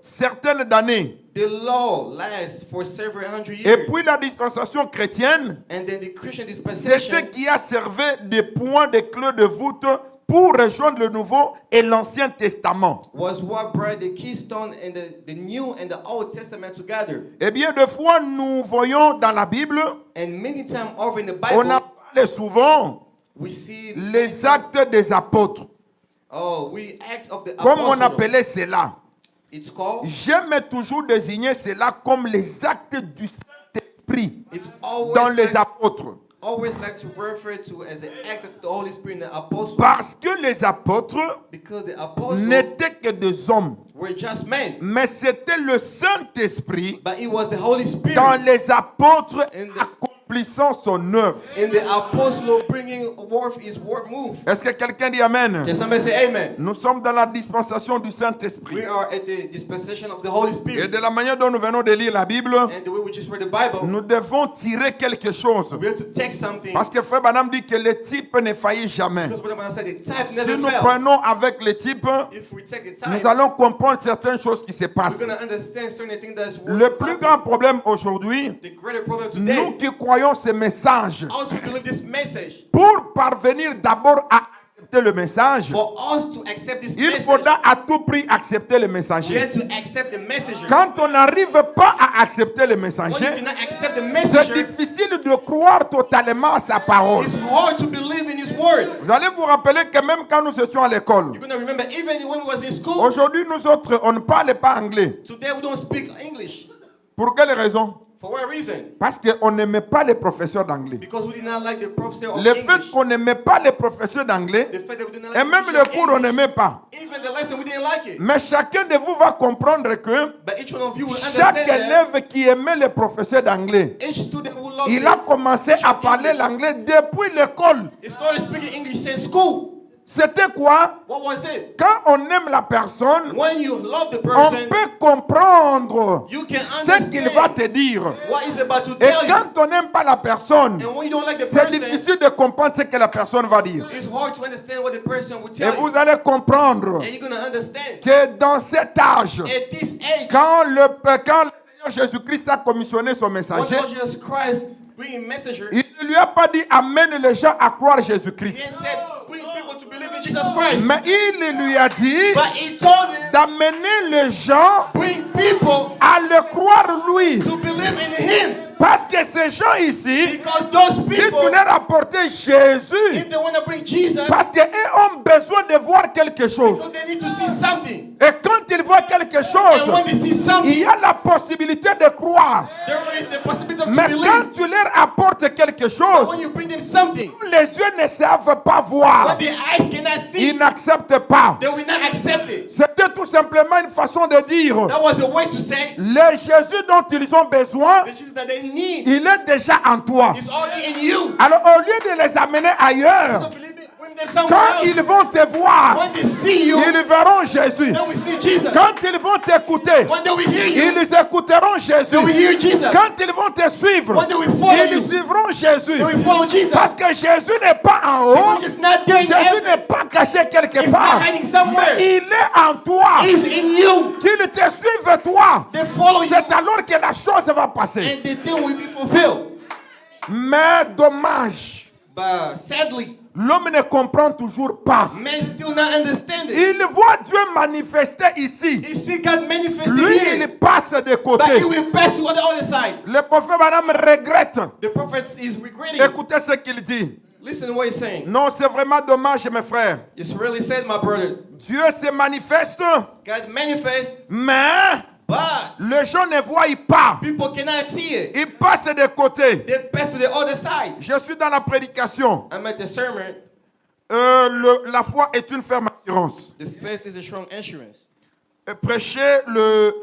S2: certaines d'années.
S1: The law lasts for several hundred
S2: Et
S1: years.
S2: puis la dispensation chrétienne,
S1: And then the Christian
S2: c'est ce
S1: dispensation
S2: qui a servi de point de clé de voûte pour rejoindre le Nouveau et l'Ancien Testament.
S1: was what brought the keystone and the New and the Old Testament together.
S2: Et bien de fois, nous voyons dans la Bible,
S1: And many times over in the
S2: on
S1: Bible,
S2: a parlé souvent
S1: we see
S2: les actes des apôtres.
S1: we Acts of the
S2: Comme on
S1: Apostles.
S2: appelait cela.
S1: It's called.
S2: J'aime toujours désigner cela comme les actes du Saint-Esprit
S1: It's always
S2: dans les
S1: like,
S2: apôtres.
S1: always like to refer to as an act of the Holy Spirit in the Apostles.
S2: Parce que les apôtres
S1: Because the Apostles
S2: n'étaient que des hommes.
S1: were just men.
S2: Mais c'était le Saint-Esprit
S1: But it was the Holy Spirit
S2: dans les apôtres
S1: In the-
S2: accomplissant son œuvre.
S1: in the Apostle bringing forth his word move.
S2: Est-ce que quelqu'un dit Amen?
S1: Can somebody say amen?
S2: Nous sommes dans la dispensation du Saint-Esprit.
S1: We are at the dispensation of the Holy
S2: Et
S1: Spirit.
S2: de la manière dont nous venons de lire la Bible,
S1: And the way we just read the Bible,
S2: nous devons tirer quelque chose.
S1: we have to take something.
S2: Parce que Frère Branham dit que le type ne faillit jamais.
S1: Because what I'm going to say, the type
S2: Si
S1: never
S2: nous
S1: fail.
S2: prenons avec le type,
S1: If we take the
S2: nous
S1: type,
S2: allons comprendre certaines choses qui se
S1: we're
S2: passent.
S1: going to understand certain things that's
S2: Le plus grand problème aujourd'hui,
S1: the greater problem
S2: nous
S1: today.
S2: qui croyons ce message,
S1: Also, we believe this message.
S2: pour parvenir d'abord à accepter le message,
S1: For us to accept this
S2: il
S1: message,
S2: faudra à tout prix accepter le
S1: we
S2: messager.
S1: have to accept the messenger.
S2: Quand on n'arrive pas à accepter le
S1: When you
S2: messager,
S1: cannot accept the
S2: c'est
S1: messenger,
S2: difficile de croire totalement à sa parole.
S1: it's hard to believe in his word.
S2: Vous allez vous rappeler que même quand nous étions à l'école,
S1: You're going to remember, even when we was in school,
S2: aujourd'hui nous autres, on ne parle pas anglais.
S1: today we don't speak English.
S2: Pour quelle raison?
S1: For what reason?
S2: Parce qu'on n'aimait pas les professeurs d'anglais.
S1: Because we did not like the professor of
S2: Le
S1: English.
S2: fait qu'on n'aimait pas les professeurs d'anglais,
S1: The fact that we did not
S2: et
S1: like
S2: même
S1: the
S2: le
S1: teacher
S2: cours
S1: of
S2: on n'aimait pas.
S1: English, even the lesson we didn't like it.
S2: Mais chacun de vous va comprendre que
S1: But each one of you will
S2: chaque
S1: understand that
S2: élève qui aimait les professeurs d'anglais,
S1: each student who loves
S2: il a commencé à parler l'anglais depuis l'école.
S1: he started speaking English since school.
S2: C'était quoi?
S1: What was it?
S2: Quand on aime la personne,
S1: When you love the
S2: on
S1: person,
S2: peut comprendre
S1: you can
S2: ce qu'il va te dire.
S1: what he's about to
S2: Et
S1: tell you.
S2: quand on n'aime pas la personne,
S1: And when you don't like the
S2: c'est
S1: person,
S2: difficile de comprendre ce que la personne va dire.
S1: it's hard to understand what the person will
S2: Et
S1: tell
S2: vous
S1: you.
S2: allez comprendre
S1: And you're going to understand.
S2: que dans cet âge,
S1: At this age,
S2: quand le Seigneur Jésus-Christ a commissionné son
S1: when
S2: messager,
S1: Lord Jesus Christ bringing messenger,
S2: il ne lui a pas dit amène les gens à croire
S1: he
S2: Jésus-Christ.
S1: didn't say bring people to believe in Jesus Christ.
S2: Mais il lui a dit
S1: But he told him
S2: d'amener les gens
S1: bring people
S2: à le croire lui.
S1: to believe in him.
S2: Parce que ces gens ici,
S1: Because those
S2: si tu
S1: people,
S2: leur apportais Jésus,
S1: if they want to bring Jesus,
S2: parce qu'ils ont besoin de voir quelque chose.
S1: because they need to see something.
S2: Et quand ils voient quelque chose,
S1: And when they see
S2: il
S1: something,
S2: y a la possibilité de croire.
S1: there is the possibility of
S2: Mais
S1: to
S2: quand
S1: believe.
S2: tu leur apportes quelque
S1: But
S2: chose,
S1: when you bring them something,
S2: les yeux ne savent pas voir.
S1: what their eyes cannot see,
S2: Ils n'acceptent pas.
S1: they will not accept it.
S2: C'était tout simplement une façon de dire,
S1: That was a way to say
S2: le Jésus dont ils ont besoin,
S1: the Jesus that they need
S2: il est déjà en toi.
S1: is already in you.
S2: Alors au lieu de les amener ailleurs,
S1: So believe it, bring them somewhere
S2: quand
S1: else.
S2: ils vont te voir,
S1: When they see you,
S2: ils verront Jésus.
S1: then we see Jesus.
S2: Quand ils vont t'écouter,
S1: When they will hear you,
S2: ils écouteront
S1: they will
S2: Jésus.
S1: hear Jesus.
S2: Quand ils vont te suivre,
S1: When they will follow
S2: ils
S1: you,
S2: suivront Jésus.
S1: they will follow Jesus.
S2: Parce que Jésus n'est pas en haut,
S1: Because it's not there in
S2: Jésus
S1: heaven.
S2: n'est pas caché quelque
S1: It's
S2: part.
S1: not hiding somewhere.
S2: Il est en toi.
S1: It's in you.
S2: Qu'il te suive toi.
S1: They follow you,
S2: C'est alors que la chose va passer.
S1: and the thing will be fulfilled.
S2: Mais dommage,
S1: But sadly,
S2: l'homme ne comprend toujours pas.
S1: men still not understand it.
S2: Il voit Dieu manifester ici.
S1: You see God manifesting
S2: Lui,
S1: here,
S2: il passe de
S1: but
S2: côté.
S1: he will pass to the other side.
S2: Le prophète Madame regrette.
S1: The prophet is regretting.
S2: Écoutez ce qu'il dit.
S1: Listen to what he's saying.
S2: Non, c'est vraiment dommage, mes frères.
S1: It's really sad, my brother.
S2: Dieu se manifeste,
S1: God manifests,
S2: mais
S1: but
S2: les gens ne voient pas.
S1: people cannot see it.
S2: Ils passent de côté.
S1: They pass to the other side.
S2: Je suis dans la prédication.
S1: I'm at the sermon.
S2: La foi est une ferme assurance.
S1: The faith is a strong insurance.
S2: Prêché le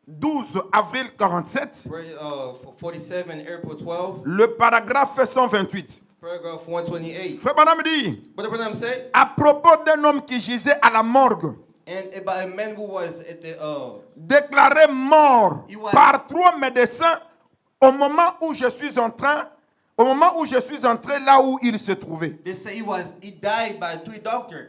S2: 12 avril 47,
S1: For 47, April 12,
S2: le paragraphe 128.
S1: paragraph 128.
S2: Frère Branham dit,
S1: What did Branham say?
S2: à propos d'un homme qui gisait à la morgue,
S1: And about a man who was at the
S2: déclaré mort
S1: He was-
S2: par 3 médecins au moment où je suis entré là où il se trouvait.
S1: they say he died by 3 doctors.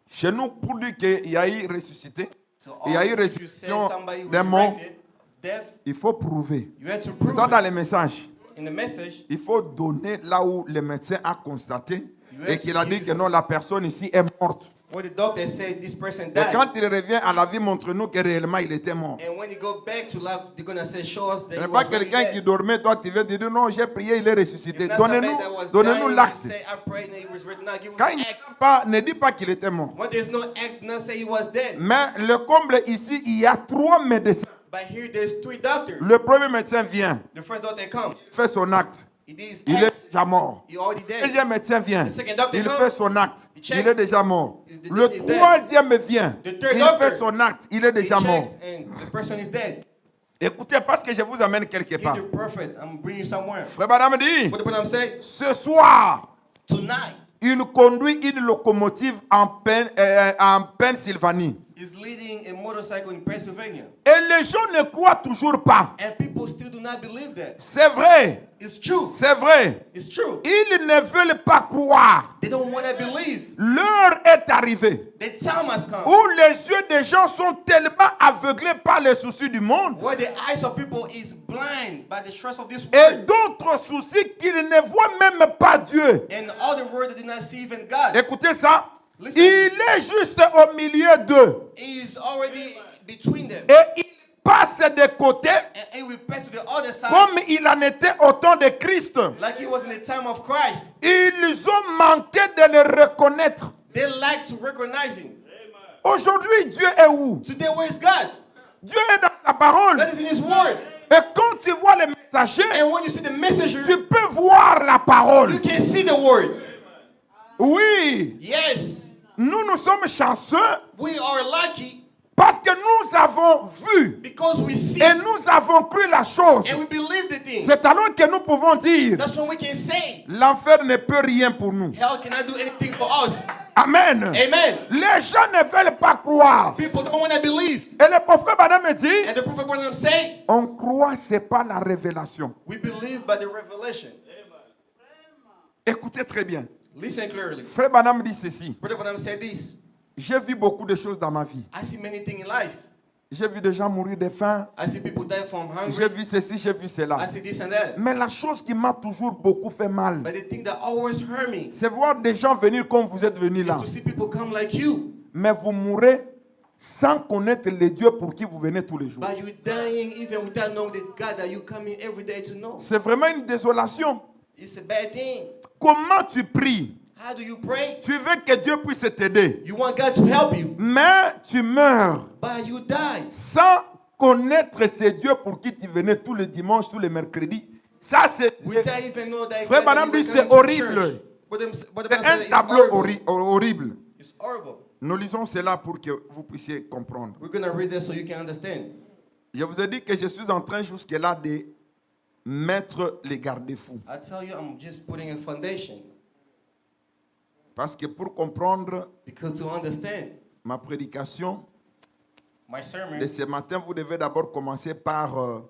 S2: Chez nous, pour dire qu'il y a eu ressuscité,
S1: So
S2: il y a eu
S1: also, if you say
S2: résurrection
S1: somebody
S2: des morts,
S1: resurrected, death,
S2: il faut prouver.
S1: you had to prove
S2: Ça, dans
S1: it.
S2: les messages,
S1: In the message,
S2: il faut donner là où le médecin a constaté
S1: have
S2: et qu'il a
S1: to
S2: dit
S1: give-
S2: que non, la personne ici est morte.
S1: where the doctor said this person
S2: Et
S1: died.
S2: quand il revient à la vie, montre-nous que réellement il était mort.
S1: And when he go back to life, they're gonna say, show us
S2: Ce
S1: that
S2: n'est
S1: he
S2: pas
S1: was really
S2: quelqu'un qui
S1: dead.
S2: dormait, toi tu viens de dire non, j'ai prié, il est ressuscité.
S1: It's not somebody
S2: Donnez-nous
S1: that was
S2: donnez-nous
S1: dying,
S2: l'acte.
S1: say, I prayed and he was written. Now give
S2: Quand
S1: us
S2: il
S1: the
S2: n'y
S1: act.
S2: a pas, ne dis pas qu'il était mort.
S1: When there's no act, none say he was dead.
S2: Mais le comble ici, il y a 3 médecins.
S1: But here there's 3 doctors.
S2: Le premier médecin vient,
S1: The first doctor come.
S2: fait son acte.
S1: He did his
S2: Il est
S1: act.
S2: déjà mort.
S1: He already
S2: Le
S1: dead.
S2: deuxième médecin vient,
S1: The second doctor
S2: il
S1: comes.
S2: fait son acte.
S1: He check.
S2: Il est déjà mort.
S1: He's
S2: Le
S1: dead.
S2: troisième vient,
S1: The third
S2: il
S1: doctor.
S2: fait son acte. Il est
S1: He
S2: déjà mort.
S1: checked and the person is dead.
S2: Écoutez, parce que je vous amène quelque
S1: He's
S2: part.
S1: the prophet. I'm bringing you somewhere.
S2: Frère Madame dit,
S1: What the I'm saying?
S2: ce soir,
S1: Tonight
S2: il conduit une locomotive en Pennsylvanie.
S1: is leading a motorcycle in Pennsylvania.
S2: Et les gens ne croient toujours pas.
S1: And people still do not believe that.
S2: C'est vrai,
S1: It's true.
S2: c'est vrai.
S1: It's true.
S2: Ils ne veulent pas croire.
S1: They don't want to believe.
S2: L'heure est arrivée
S1: The time has come
S2: où les yeux des gens sont tellement aveuglés par les soucis du monde
S1: where the eyes of people is blind by the stress of this
S2: et
S1: world
S2: d'autres soucis qu'ils ne voient même pas Dieu.
S1: and all the world that do not see even God.
S2: Écoutez ça.
S1: Listen.
S2: Il est juste au milieu d'eux
S1: He is already between them.
S2: et il passe de côté
S1: And he will pass to the other side
S2: comme il en était au temps de Christ.
S1: like he was in the time of Christ.
S2: Ils ont manqué de le reconnaître.
S1: They like to recognize him.
S2: Aujourd'hui, Dieu est où?
S1: Today, where is God?
S2: Dieu est dans sa parole.
S1: That is in his word.
S2: Et quand tu vois les messagers,
S1: And when you see the messenger,
S2: tu peux voir la parole.
S1: you can see the word.
S2: Oui,
S1: Yes,
S2: nous sommes chanceux
S1: we are lucky
S2: parce que nous avons vu
S1: because we see
S2: et nous avons cru la chose.
S1: and we believe the thing.
S2: C'est alors que nous pouvons dire,
S1: That's when we can say,
S2: l'enfer ne peut rien pour nous.
S1: hell cannot do anything for us.
S2: Amen.
S1: Amen.
S2: Les gens ne veulent pas croire.
S1: People don't want to believe.
S2: Et le prophète Madame dit,
S1: And the prophet Branham say,
S2: on croit, c'est pas la révélation.
S1: we believe by the revelation.
S2: Écoutez très bien.
S1: Listen clearly.
S2: Frère Branham dit ceci.
S1: Brother Branham said this.
S2: J'ai vu beaucoup de choses dans ma vie.
S1: I see many things in life.
S2: J'ai vu des gens mourir de faim.
S1: I see people die from
S2: J'ai
S1: hunger.
S2: vu ceci, j'ai vu cela.
S1: I see this and that.
S2: Mais la chose qui m'a toujours beaucoup fait mal,
S1: But the thing that always hurt me
S2: c'est voir des gens venir comme vous êtes venus
S1: is
S2: là.
S1: to see people come like you.
S2: Mais vous mourrez sans connaître le Dieu pour qui vous venez tous les jours.
S1: But you dying even without knowing the God that you come in every day to know.
S2: C'est vraiment une désolation.
S1: It's a bad thing.
S2: Comment tu pries?
S1: How do you pray?
S2: Tu veux que Dieu puisse t'aider.
S1: You want God to help you,
S2: Mais tu meurs
S1: but you die.
S2: sans connaître ce Dieu pour qui tu venais tous les dimanches, tous les mercredis. Ça, c'est
S1: Without even know that
S2: Frère
S1: God that
S2: Branham
S1: you
S2: dit,
S1: were
S2: c'est
S1: coming to
S2: horrible.
S1: church. Brother Branham
S2: un
S1: said it's
S2: tableau
S1: horrible.
S2: horrible.
S1: It's horrible.
S2: Nous lisons cela pour que vous puissiez comprendre.
S1: We're going to read this so you can understand.
S2: Je vous ai dit que je suis en train jusque-là de mettre les garde-fous.
S1: I tell you, I'm just putting a foundation.
S2: Parce que pour comprendre
S1: Because to understand
S2: ma prédication
S1: my sermon
S2: de ce matin, vous devez d'abord commencer par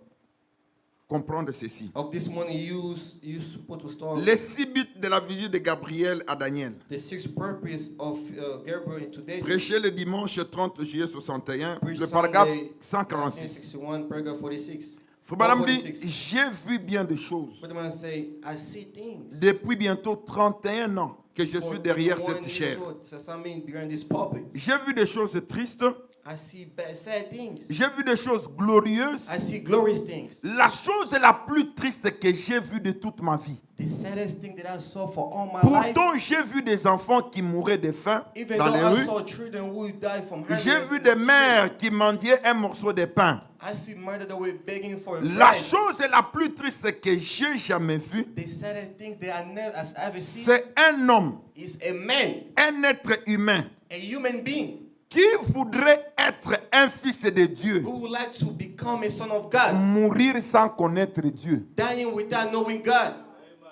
S2: comprendre ceci.
S1: of this morning, you supposed to start
S2: Les 6 buts de la visite de Gabriel à Daniel.
S1: the sixth purpose of Gabriel in today.
S2: Prêché le dimanche 30 juillet 61,
S1: Preach
S2: le paragraphe
S1: Sunday,
S2: 146.
S1: 1961, paragraph 46.
S2: Frère Branham dit,
S1: 46.
S2: j'ai vu bien des choses.
S1: But the man say, I see things.
S2: Depuis bientôt 31 ans que je suis derrière cette chair.
S1: Says, I mean, behind this pulpit.
S2: J'ai vu des choses tristes.
S1: I see bad, sad things.
S2: J'ai vu des choses glorieuses.
S1: I see glorious things.
S2: La chose la plus triste que j'ai vue de toute ma vie.
S1: The saddest thing that I saw for all my life,
S2: Pourtant, j'ai vu des enfants qui mouraient de faim
S1: even
S2: dans
S1: though
S2: les
S1: I
S2: rues.
S1: saw children who died from hunger.
S2: J'ai vu des mères qui mendiaient un morceau de pain.
S1: I see mother that were begging for
S2: La
S1: bread.
S2: chose la plus triste que j'ai jamais vue,
S1: The saddest thing that I ever seen
S2: c'est un homme,
S1: is a man,
S2: un être humain,
S1: a human being,
S2: qui voudrait être un fils de Dieu,
S1: who would like to become a son of God,
S2: mourir sans connaître Dieu.
S1: dying without knowing God.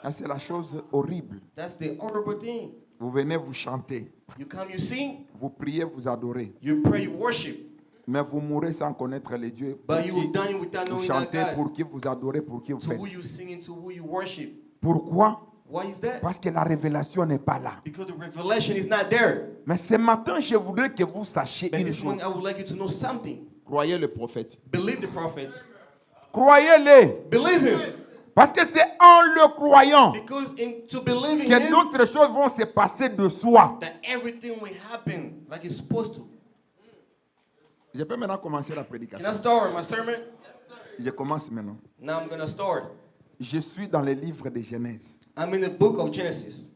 S2: Ça, c'est la chose horrible.
S1: That's the horrible thing.
S2: Vous venez, vous chantez.
S1: You come, you sing,
S2: Vous priez, vous adorez.
S1: you pray, you worship.
S2: Mais vous mourrez sans connaître les dieux. Pour
S1: But you will
S2: qui
S1: die without
S2: vous
S1: knowing that
S2: chantez,
S1: God.
S2: pour qui vous adorez, pour qui vous
S1: To
S2: faites.
S1: who you singing, to who you worship.
S2: Pourquoi?
S1: Why is that?
S2: Parce que la révélation n'est pas là.
S1: Because the revelation is not there.
S2: Mais ce matin, je voudrais que vous sachiez
S1: But
S2: une
S1: this
S2: chose.
S1: morning, I would like you to know something.
S2: Croyez le prophète.
S1: Believe the prophet.
S2: Croyez-le.
S1: Believe him.
S2: Parce que c'est en le croyant
S1: Because to believe in
S2: que
S1: him,
S2: d'autres choses vont se passer de soi.
S1: that everything will happen like it's supposed to.
S2: Je peux maintenant commencer la
S1: Can I
S2: prédication.
S1: start my sermon?
S2: Je commence maintenant.
S1: Now I'm going to start.
S2: Je suis dans le livre de Genèse.
S1: I'm in the book of Genesis.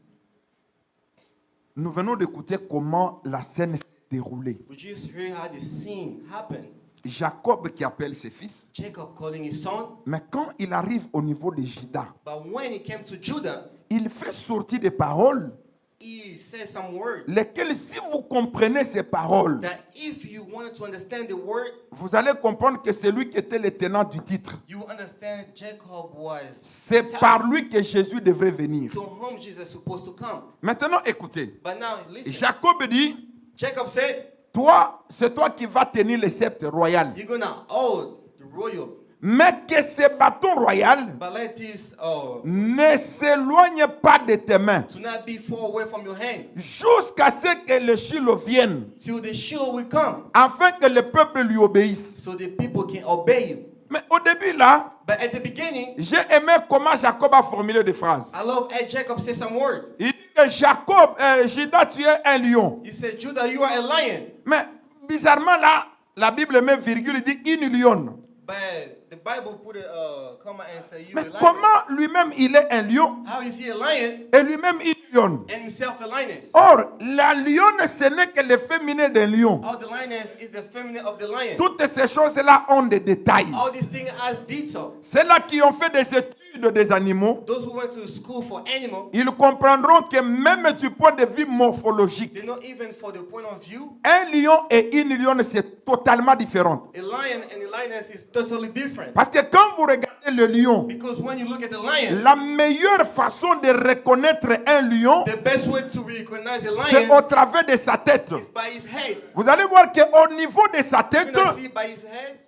S2: Nous venons d'écouter comment la scène s'est déroulée.
S1: We just hear how the scene happened.
S2: Jacob qui appelle ses fils.
S1: Jacob calling his son.
S2: Mais quand il arrive au niveau de Juda,
S1: But when he came to Judah,
S2: il fait sortir des paroles,
S1: he said some word
S2: lesquelles, si vous comprenez ces paroles,
S1: that if you wanted to understand the word,
S2: vous allez comprendre que c'est lui qui était le tenant du titre.
S1: you understand Jacob was
S2: C'est par lui que Jésus devrait venir.
S1: to whom Jesus is supposed to come.
S2: Maintenant, écoutez.
S1: But now listen,
S2: Jacob dit,
S1: Jacob said,
S2: toi, c'est toi qui vas tenir le sceptre royal.
S1: you're going to hold the royal,
S2: Mais que ce bâton royal
S1: but let this
S2: ne s'éloigne pas de tes mains
S1: to not be far away from your hand
S2: jusqu'à ce que le Shiloh vienne,
S1: till the shield will come,
S2: afin que le peuple lui obéisse.
S1: so the people can obey you.
S2: Mais au début là,
S1: But at the beginning,
S2: j'ai aimé comment Jacob a formulé des phrases.
S1: I love how Jacob said some word.
S2: Il dit que Jacob, Juda, tu es un lion.
S1: He said, Judah, you are a lion.
S2: Mais bizarrement là, la Bible met virgule, il dit une lionne.
S1: But the Bible put a comma and say, you
S2: Mais
S1: a lion.
S2: comment lui-même il est un lion
S1: How is he a lion
S2: et lui-même une lionne?
S1: and himself a lioness?
S2: Or, la lionne, ce n'est que le féminin d'un lion.
S1: Oh, the lioness is the feminine of the lion.
S2: Toutes ces choses-là ont des détails.
S1: All these things has detail.
S2: Ceux-là qui ont fait des études des animaux,
S1: Those who went to school for animal,
S2: ils comprendront que même du point de vue morphologique,
S1: they know even for the point of view,
S2: un lion et une lionne, c'est totalement différent.
S1: a lion and a lioness is totally different.
S2: Parce que quand vous regardez le lion,
S1: Because when you look at the lion,
S2: la meilleure façon de reconnaître un lion,
S1: the best way to recognize a
S2: c'est
S1: lion
S2: au travers de sa tête.
S1: is by his head.
S2: Vous allez voir qu'au niveau de sa
S1: You're
S2: tête,
S1: gonna see by his head,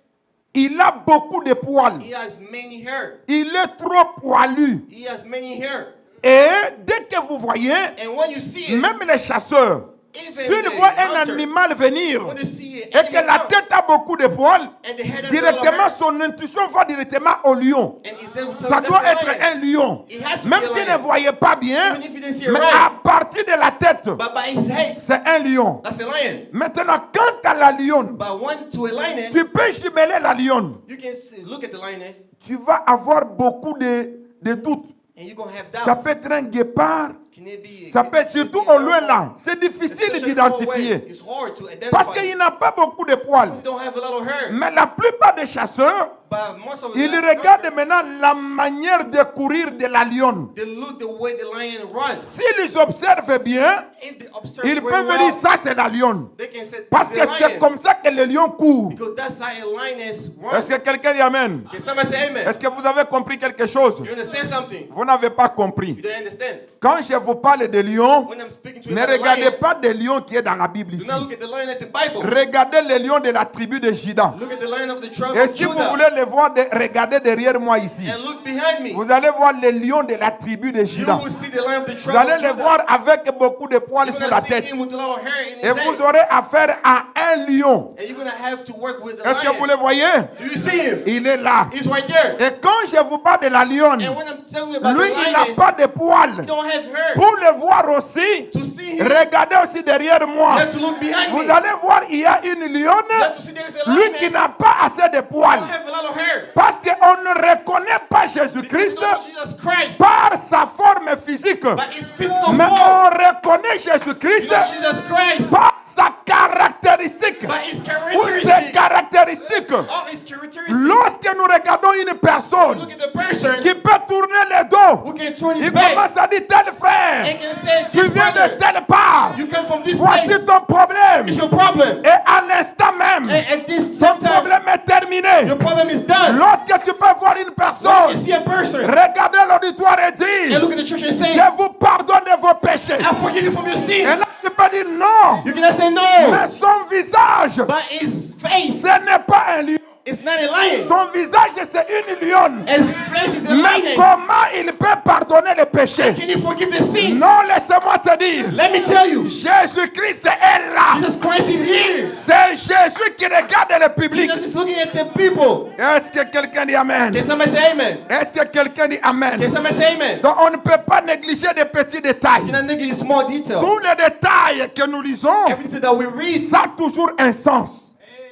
S2: il a beaucoup de poils.
S1: he has many hair.
S2: Il est trop poilu.
S1: He has many hair.
S2: Et dès que vous voyez,
S1: And when you see it,
S2: même les chasseurs,
S1: even
S2: s'ils
S1: the
S2: voient un
S1: hunter,
S2: animal venir
S1: when you see it,
S2: et que la tête a beaucoup de poils,
S1: and the head has a lot of
S2: directement
S1: hair,
S2: son intuition va directement au lion.
S1: and he's able to
S2: Ça
S1: tell
S2: doit
S1: that's
S2: être
S1: a lion.
S2: un lion.
S1: It has to
S2: Même
S1: be a
S2: s'il ne
S1: lion.
S2: voyait pas bien,
S1: Even if you didn't see it
S2: mais
S1: right,
S2: à partir de la tête,
S1: but by his head,
S2: c'est un lion.
S1: that's a lion.
S2: Maintenant, quant à la lionne,
S1: But one to a lioness,
S2: tu peux jumeler la lionne.
S1: you can see, look at the lioness,
S2: Tu vas avoir beaucoup de doutes.
S1: and you're gonna have
S2: Ça
S1: doubts.
S2: peut être un guépard.
S1: Can it be?
S2: Ça peut être surtout au loin là. C'est difficile
S1: Especially far away,
S2: d'identifier.
S1: it's hard to identify.
S2: Parce qu'il n'a pas beaucoup de poils.
S1: Because you don't have a lot of hair.
S2: Mais la plupart des chasseurs,
S1: But most of
S2: ils
S1: the
S2: regardent maintenant la manière de courir de la lionne.
S1: they look the way the lion runs.
S2: S'ils observent bien,
S1: If they observe
S2: ils
S1: very
S2: peuvent
S1: well,
S2: dire ça c'est la lionne.
S1: they can say
S2: Parce
S1: this
S2: que
S1: is a
S2: c'est
S1: lion.
S2: comme ça que le lion court.
S1: Because that's how a lioness
S2: Est-ce
S1: runs.
S2: que quelqu'un dit amen?
S1: Can somebody say amen?
S2: Est-ce que vous avez compris quelque chose?
S1: You understand something?
S2: Vous n'avez pas compris.
S1: You don't understand.
S2: Quand je vous parle de lion,
S1: When I'm speaking to you
S2: ne
S1: about the
S2: regardez
S1: lion,
S2: pas des lions qui est dans la Bible
S1: do
S2: ici.
S1: not look at the lion at the Bible.
S2: Regardez les lions de la tribu de Juda.
S1: Look at the lion of the tribe
S2: Et
S1: of
S2: si vous
S1: Judah.
S2: voulez les voir, regardez derrière moi ici.
S1: And look behind me.
S2: Vous allez voir les lions de la tribu de
S1: You
S2: Juda.
S1: will see the lion of the
S2: Vous
S1: tribe
S2: allez
S1: of
S2: les
S1: Judah.
S2: voir avec beaucoup de poils
S1: You're
S2: sur
S1: going
S2: la
S1: to
S2: tête.
S1: see him with a lot of hair in
S2: Et
S1: his
S2: vous
S1: head.
S2: aurez affaire à un lion.
S1: And you're going to have to work with the
S2: Est-ce que vous le
S1: lion.
S2: voyez?
S1: Do you see him?
S2: Il est là.
S1: He's right there.
S2: Et quand je vous parle de la lionne,
S1: And when I'm telling you about
S2: lui,
S1: the
S2: il n'a
S1: lion,
S2: pas de poils.
S1: you don't have hair.
S2: Pour le voir aussi,
S1: To see him,
S2: regardez aussi derrière
S1: you
S2: moi.
S1: have to look behind
S2: Vous
S1: me.
S2: allez voir, il y a une
S1: You
S2: lionne,
S1: have to see there's a
S2: lui
S1: lioness.
S2: qui n'a pas assez de
S1: You
S2: poils.
S1: don't have a lot of hair.
S2: Parce qu'on ne reconnaît pas
S1: Because you
S2: Jésus-Christ
S1: don't know Jesus Christ.
S2: par sa forme physique.
S1: By his physical
S2: Mais
S1: form.
S2: on reconnaît
S1: You
S2: Jésus-Christ
S1: know Jesus Christ.
S2: par sa caractéristique
S1: By his
S2: ou ses
S1: characteristics.
S2: caractéristiques.
S1: All his characteristics.
S2: Lorsque nous regardons une personne
S1: Look at the person
S2: qui peut tourner le dos,
S1: who can turn his
S2: il
S1: back
S2: commence à dire tel frère,
S1: and can say,
S2: tu
S1: this
S2: viens de
S1: brother,
S2: telle part,
S1: you come from this
S2: voici
S1: place.
S2: ton problème.
S1: It's your problem.
S2: Et à l'instant même,
S1: And at this
S2: ton
S1: same time,
S2: problème est terminé. terminé.
S1: Your problem is done.
S2: Lorsque tu peux voir une
S1: When you
S2: personne,
S1: see a person
S2: regarder l'auditoire et
S1: and
S2: dire,
S1: look at the church and say,
S2: je vous pardonne de vos péchés.
S1: I forgive you from your
S2: Et
S1: sin.
S2: là, tu peux dire non.
S1: You cannot say no.
S2: Mais son visage,
S1: But his face
S2: ce n'est pas un lion.
S1: is not a lion.
S2: Son visage, c'est une lionne.
S1: His flesh is a
S2: Mais
S1: lioness.
S2: comment il peut pardonner les péchés?
S1: Can you forgive the sin?
S2: Non, laisse-moi te dire.
S1: Let me tell you,
S2: Jésus-Christ est là.
S1: Jesus Christ is here.
S2: C'est Jésus qui regarde le public.
S1: Jesus is looking at the people.
S2: Est-ce que quelqu'un dit Amen?
S1: Can somebody say amen?
S2: Est-ce que quelqu'un dit Amen?
S1: Can somebody say amen?
S2: Donc on ne peut pas négliger des petits détails.
S1: You cannot neglect small detail.
S2: Tous les détails que nous lisons,
S1: Everything that we read
S2: ça a toujours un sens.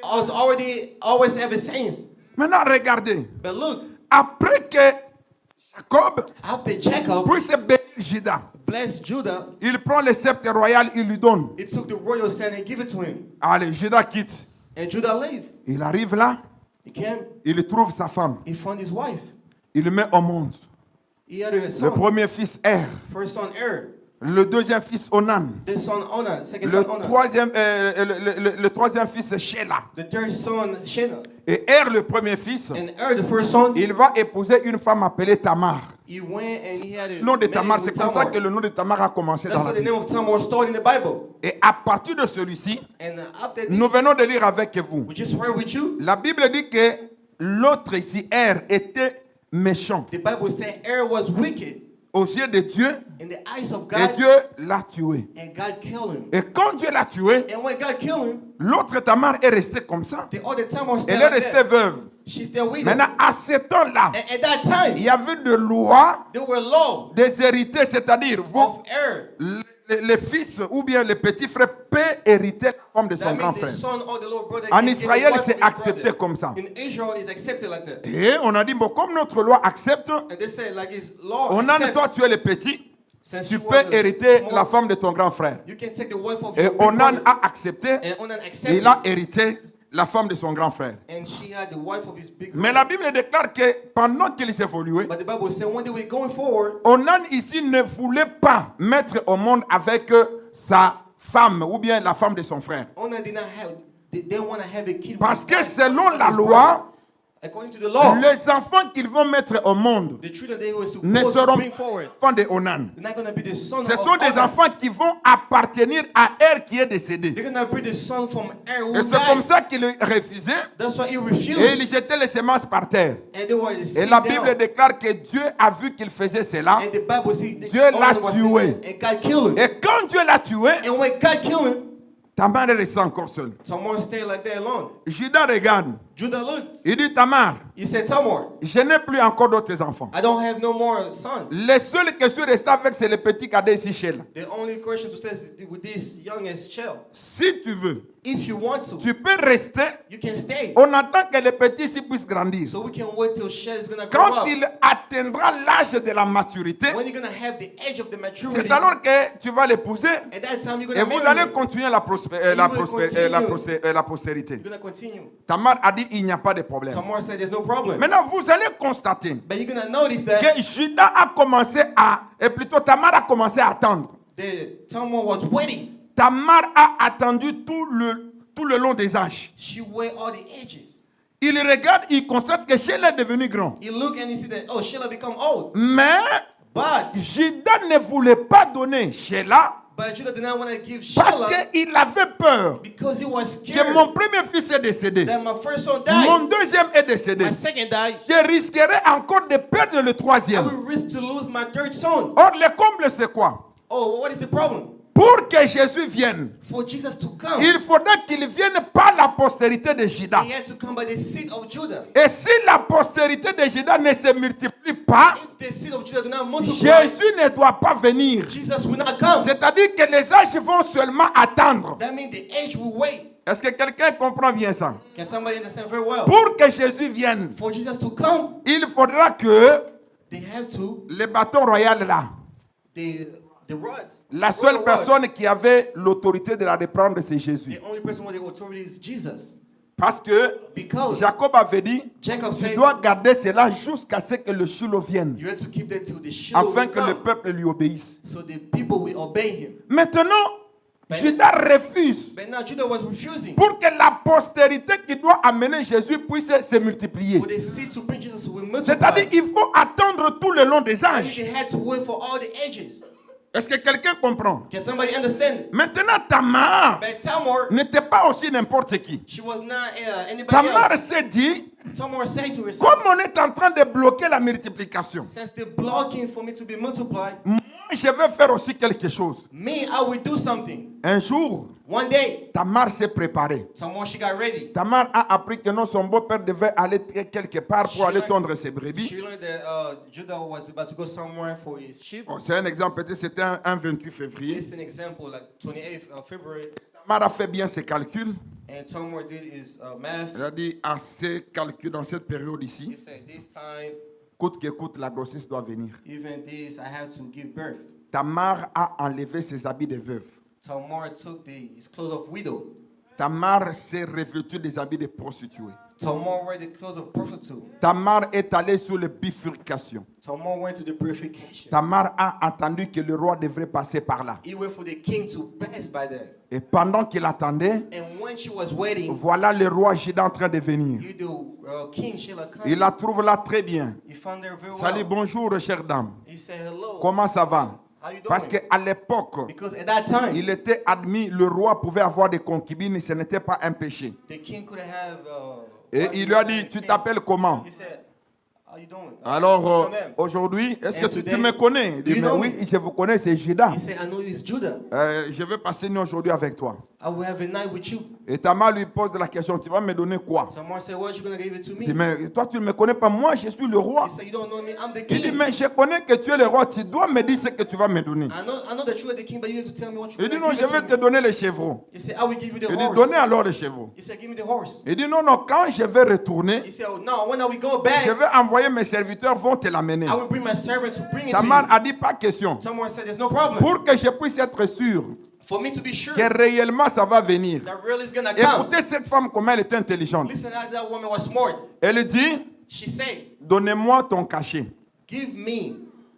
S1: always have a sense.
S2: Maintenant, regardez.
S1: But look,
S2: Après que Jacob
S1: after Jacob
S2: puisse bénir Juda,
S1: blessed Judah,
S2: il prend le sceptre royal, il lui donne.
S1: he took the royal sand and gave it to him.
S2: Allez, Juda quitte.
S1: And Judah left.
S2: Il arrive là,
S1: He came,
S2: il trouve sa femme.
S1: he found his wife.
S2: Il le met au monde.
S1: He had a
S2: Le
S1: son.
S2: premier fils Er,
S1: First son Er.
S2: le deuxième fils Onan,
S1: The son Onan. Second
S2: le
S1: son Onan.
S2: troisième fils Sheila.
S1: The third son Shena.
S2: Et Er, le premier fils,
S1: And Er, the first son,
S2: il va épouser une femme appelée Tamar.
S1: he went and he had a
S2: Le nom de
S1: married
S2: Tamar,
S1: with
S2: c'est comme ça
S1: Tamar.
S2: que le nom de Tamar a commencé dans
S1: That's
S2: la
S1: how the
S2: Bible.
S1: name of Tamar started in the Bible.
S2: Et à partir de celui-ci,
S1: And after
S2: nous
S1: this,
S2: venons de lire avec vous.
S1: we just read with you.
S2: La Bible dit que l'autre ici, Er, était méchant
S1: The Bible said Er was wicked
S2: aux yeux de Dieu
S1: in the eyes of
S2: et
S1: God,
S2: Dieu l'a tué.
S1: and God killed him.
S2: Et quand Dieu l'a tué,
S1: And when God killed him,
S2: l'autre Tamar est restée comme ça.
S1: the other Tamar
S2: Elle
S1: stayed
S2: est
S1: like
S2: restée
S1: that.
S2: veuve.
S1: She's still widow.
S2: Maintenant, à ce temps-là,
S1: And at that time,
S2: il y avait de lois
S1: there were laws
S2: des héritiers, c'est-à-dire vous,
S1: of Er.
S2: les fils ou bien les petits frères peuvent hériter la femme de son
S1: That
S2: grand
S1: means the
S2: frère.
S1: son or the little brother
S2: En
S1: can get the
S2: Israël,
S1: wife
S2: c'est
S1: of his
S2: accepté
S1: brother.
S2: comme ça.
S1: In Israel, it's accepted like that.
S2: Et on a dit, bon, comme notre loi accepte,
S1: And they say, like his law
S2: Onan,
S1: accepts,
S2: toi tu es le petit,
S1: since
S2: tu
S1: you
S2: peux
S1: are the
S2: hériter
S1: small,
S2: la femme de ton grand frère.
S1: you can take the wife of
S2: Et
S1: your big
S2: Onan
S1: brother.
S2: a accepté,
S1: And Onan
S2: et
S1: accepted,
S2: il a hérité la femme de son grand frère.
S1: and she had the wife of his big
S2: Mais
S1: brother.
S2: la Bible déclare que pendant qu'il s'évoluait,
S1: But the Bible said when they were going forward,
S2: Onan ici ne voulait pas mettre au monde avec sa femme ou bien la femme de son frère.
S1: Onan did not have, they didn't want to have a kid
S2: Parce
S1: with
S2: que
S1: his wife
S2: selon
S1: of
S2: la
S1: his
S2: loi,
S1: brother. According to the law,
S2: les enfants qu'ils vont mettre au monde
S1: the children they were
S2: ne
S1: supposed to
S2: seront
S1: bring
S2: pas
S1: forward,
S2: enfants de Onan.
S1: they're not going to be the son
S2: Ce
S1: of
S2: sont des
S1: Onan.
S2: enfants qui vont appartenir à Er qui est décédé.
S1: They're going to be the son from Er who
S2: Et c'est comme
S1: died.
S2: ça qu'il refusait
S1: That's why he
S2: et
S1: refused.
S2: il jetait les semences par terre.
S1: And they were
S2: Et la Bible déclare que Dieu a vu qu'il faisait cela.
S1: And the Bible says that
S2: Dieu l'a
S1: Onan was
S2: tué.
S1: dead, and God killed him.
S2: Et quand Dieu l'a tué,
S1: And when God killed him,
S2: Tamar est restée encore seule.
S1: Tamar stayed like that alone.
S2: Judas regarde.
S1: Judah looked.
S2: Il dit, Tamar,
S1: He said, Tamar,
S2: je n'ai plus encore d'autres enfants.
S1: I don't have no more sons.
S2: Les seuls que je suis resté avec, c'est le petit cadet ici, Sheila.
S1: The only question to stay with this youngest child.
S2: Si tu veux,
S1: If you want to,
S2: tu peux rester.
S1: you can stay.
S2: On attend que le petit ici puisse grandir.
S1: So we can wait till Shell is going to grow
S2: Quand
S1: up.
S2: il atteindra l'âge de la maturité,
S1: When you're going to have the age of the maturity,
S2: c'est alors que tu vas l'épouser
S1: at that time you're
S2: et
S1: going to
S2: vous
S1: marry
S2: allez
S1: him.
S2: continuer la postérité.
S1: You're going to continue.
S2: Tamar a dit, il n'y a pas de problème.
S1: Tamar said, there's no problem.
S2: Maintenant, vous allez constater
S1: But you're going to notice that
S2: que Judas a commencé et plutôt Tamar a commencé à attendre.
S1: Tamar was waiting.
S2: Tamar a attendu tout le long des âges.
S1: She waited all the ages.
S2: Il regarde, il constate que Sheila est devenu grand.
S1: He looked and he see that, oh, Sheila become old.
S2: Mais
S1: But
S2: Judas ne voulait pas donner Sheila
S1: Judah did not want to give
S2: parce
S1: Sheila
S2: qu'il avait peur
S1: because he was
S2: que
S1: scared
S2: mon premier fils est décédé.
S1: that my first son died,
S2: Mon deuxième est décédé.
S1: my second died.
S2: Je risquerais encore de perdre le
S1: I
S2: troisième.
S1: will risk to lose my third son.
S2: Or, le comble, c'est quoi?
S1: Oh, what is the problem?
S2: Pour que Jésus vienne,
S1: For Jesus to come,
S2: il faudrait qu'il vienne par la postérité de Judas.
S1: he had to come by the seed of Judah.
S2: Et si la postérité de Judas ne se multiplie pas,
S1: If the seed of Judah do not multiply,
S2: Jésus ne doit pas venir.
S1: Jesus will not come.
S2: C'est-à-dire que les âges vont seulement attendre.
S1: That means the age will wait.
S2: Est-ce que quelqu'un comprend bien ça?
S1: Can somebody understand very well?
S2: Pour que Jésus vienne,
S1: For Jesus to come,
S2: il faudra que
S1: they have to,
S2: le bâton royal là,
S1: the rods.
S2: la seule
S1: royal rods,
S2: personne qui avait l'autorité de la reprendre, c'est Jésus.
S1: the only person with the authority is Jesus.
S2: Parce que
S1: Because
S2: Jacob avait dit,
S1: Jacob
S2: tu
S1: said,
S2: dois garder cela jusqu'à ce que le Shiloh vienne,
S1: you have to keep that till the Shiloh
S2: afin
S1: will
S2: que le
S1: come,
S2: peuple lui obéisse.
S1: so the people will obey him.
S2: Maintenant, Judas refuse
S1: But now Judah was refusing
S2: pour que la postérité qui doit amener Jésus puisse se multiplier.
S1: for the seed to bring Jesus will multiply.
S2: C'est-à-dire qu'il faut attendre tout le long des
S1: And
S2: âges.
S1: they had to wait for all the ages.
S2: Est-ce que quelqu'un comprend?
S1: Can somebody understand?
S2: Maintenant, Tamar
S1: But Tamar,
S2: n'était pas aussi n'importe qui.
S1: she was not anybody
S2: Tamar
S1: else.
S2: s'est dit,
S1: Tamar said to herself,
S2: comme on est en train de bloquer la multiplication,
S1: since they're blocking for me to be multiplied,
S2: moi, je vais faire aussi quelque chose.
S1: me, I will do something.
S2: Un jour,
S1: One day,
S2: Tamar s'est préparée.
S1: Tamar, she got ready.
S2: Tamar a appris que non, son beau-père devait aller quelque part pour aller
S1: She
S2: tondre ses brebis.
S1: She learned that Judah was about to go somewhere for his sheep.
S2: Bon, c'est un exemple, peut-être c'était un 28 février.
S1: This is an example, like 28th of February,
S2: Tamar a fait bien ses calculs.
S1: and Tamar did his math.
S2: Elle a dit, à ces calculs, dans cette période
S1: He
S2: ici,
S1: said, this time,
S2: coûte que coûte, la grossesse doit venir.
S1: even this, I have to give birth.
S2: Tamar a enlevé ses habits de veuve.
S1: Tamar took his clothes of widow.
S2: Tamar s'est revêtue des habits de prostituée.
S1: Tamar wore the clothes of prostitute.
S2: Tamar est allée sur la bifurcation.
S1: Tamar went to the purification.
S2: Tamar a entendu que le roi devrait passer par là.
S1: He wait for the king to pass by there.
S2: Et pendant qu'il attendait,
S1: And when she was waiting,
S2: voilà le roi Juda en train de venir.
S1: the king Sheila come.
S2: Il la trouve là très bien.
S1: He found her very
S2: Salut,
S1: well.
S2: bonjour, chère dame.
S1: He said, hello.
S2: Comment ça va?
S1: How you doing?
S2: Parce qu'à l'époque,
S1: Because at that time,
S2: il était admis, le roi pouvait avoir des concubines, ce n'était pas un péché.
S1: the king could have.
S2: Et il lui a dit, tu t'appelles comment?
S1: He said, how you doing?
S2: Alors,
S1: What's your name?
S2: aujourd'hui, est-ce que
S1: And
S2: tu
S1: today,
S2: me connais? Il
S1: do
S2: dit,
S1: you
S2: mais
S1: know
S2: oui,
S1: me?
S2: je vous connais, c'est Judas.
S1: He said, I know you is Judah.
S2: Je vais passer une nuit aujourd'hui avec toi.
S1: I will have a night with you.
S2: Et Tamar lui pose la question, tu vas me donner quoi?
S1: Tamar said, what you gonna give it to
S2: Il dit,
S1: me?
S2: mais toi, tu ne me connais pas, moi, je suis le roi.
S1: He said, you don't know me, I'm the
S2: Il dit,
S1: king.
S2: mais je connais que tu es le roi, tu dois me dire ce que tu vas me donner.
S1: I know that you are the king, but you have to tell me what you're
S2: Il dit,
S1: gonna
S2: non,
S1: give
S2: je vais
S1: it
S2: te
S1: to me.
S2: donner les chevreaux.
S1: He said, I will give you the
S2: Il dit,
S1: horse.
S2: donnez alors les chevaux.
S1: He said, give me the horse.
S2: Il dit, non, non, quand je vais retourner,
S1: He said, oh, no, when we go back,
S2: je vais envoyer mes serviteurs, vont te l'amener.
S1: I will bring my servant to bring it
S2: Tamar
S1: to you.
S2: a dit, pas question.
S1: Tamar said, there's no problem.
S2: Pour que je puisse être sûr
S1: For me to be sure
S2: que réellement ça va venir.
S1: that really is gonna come.
S2: Écoutez cette femme, comment elle est intelligente.
S1: Listen how that woman was smart.
S2: Elle dit,
S1: She said,
S2: donnez-moi ton cachet.
S1: give me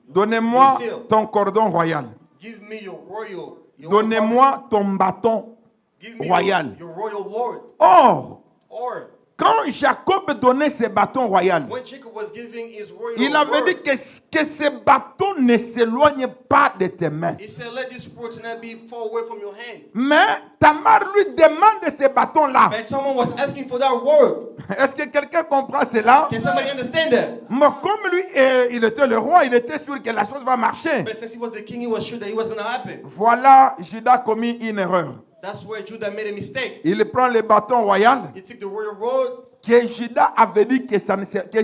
S2: Donnez-moi
S1: Le seal.
S2: ton cordon royal.
S1: Give me your royal.
S2: Donnez-moi ton bâton
S1: Give me
S2: royal.
S1: your royal word.
S2: Or,
S1: Or
S2: quand Jacob donnait ses bâtons royaux,
S1: when Jacob was giving his royal
S2: il avait
S1: word,
S2: dit que ces bâtons ne s'éloignent pas de tes mains.
S1: he said, let this word not be far away from your hand.
S2: Mais Tamar lui demande ces bâtons-là.
S1: But someone was asking for that word.
S2: Est-ce que quelqu'un comprend cela?
S1: Can somebody understand that?
S2: Mais comme lui, il était le roi, il était sûr que la chose va marcher.
S1: But since he was the king, he was sure that it was going to happen.
S2: Voilà, Judas a commis une erreur.
S1: That's where Judah made a mistake.
S2: Il prend le bâton royal
S1: He took the royal road
S2: que Judas avait dit que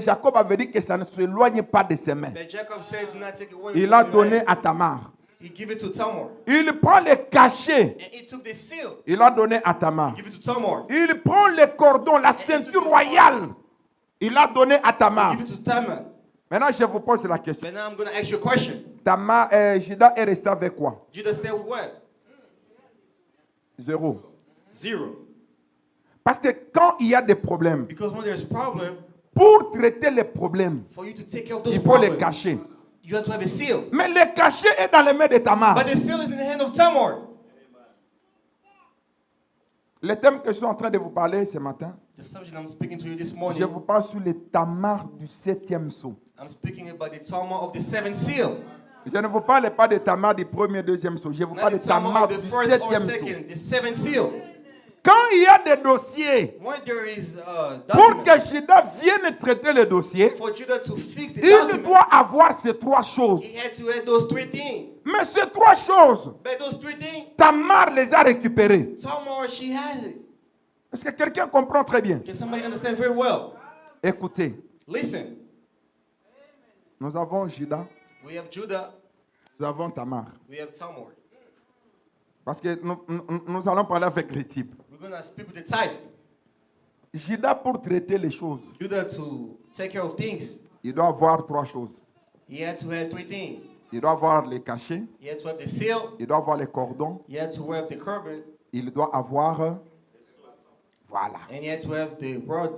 S2: Jacob avait dit que ça ne s'éloigne pas de ses mains.
S1: that Jacob said, do not take away
S2: Il
S1: from
S2: a
S1: your
S2: donné
S1: hand.
S2: à Tamar.
S1: He gave it to Tamar.
S2: Il prend le cachet.
S1: And he took the seal.
S2: Il a donné à Tamar.
S1: Give it to Tamar.
S2: Il prend le cordon, la ceinture royale. Il a donné à Tamar.
S1: Give it to Tamar.
S2: Maintenant, je vous pose la question.
S1: But now I'm going to ask you a question.
S2: Judas est resté avec quoi?
S1: Judah stayed with what?
S2: 0.
S1: 0.
S2: Parce que quand il y a des problèmes,
S1: Because when there's a problem,
S2: pour traiter les problèmes,
S1: for you to take care of those
S2: il faut les
S1: problems,
S2: cacher.
S1: you have to have a seal.
S2: Mais le cachet est dans les mains de Tamar.
S1: But the seal is in the hand of Tamar.
S2: Le thème que je suis en train de vous parler ce matin,
S1: The subject I'm speaking to you this
S2: je
S1: morning,
S2: vous parle sur le Tamar du 7e sceau.
S1: I'm speaking about the Tamar of the seventh seal.
S2: Je ne vous parle pas de Tamar du 1er, 2e sceau. Je vous
S1: Not
S2: parle de
S1: the Tamar
S2: Tamar
S1: of
S2: du
S1: the first or
S2: 7e sceau.
S1: second, the seventh seal.
S2: Quand il y a des dossiers,
S1: When there is
S2: pour
S1: document,
S2: que Judas vienne traiter le dossier,
S1: for Judah to fix the
S2: il
S1: document,
S2: doit avoir ces trois choses.
S1: he had to add those three things.
S2: Mais ces trois choses,
S1: But those three things,
S2: Tamar les a récupérées.
S1: Tamar, she has it.
S2: Est-ce que quelqu'un comprend très bien?
S1: Can somebody understand very well?
S2: Écoutez,
S1: Listen,
S2: nous avons Judas,
S1: we have Judah,
S2: nous avons Tamar.
S1: we have Tamar.
S2: Parce que nous allons parler avec les types.
S1: We're going to speak with the type.
S2: Judas, pour traiter les choses,
S1: Judah, to take care of things,
S2: il doit avoir trois choses.
S1: he had to have three things.
S2: Il doit avoir les cachets,
S1: He had to have the seal,
S2: il doit avoir les cordons,
S1: he had to have the curtain,
S2: il doit avoir... Voilà.
S1: and he had to have the rod.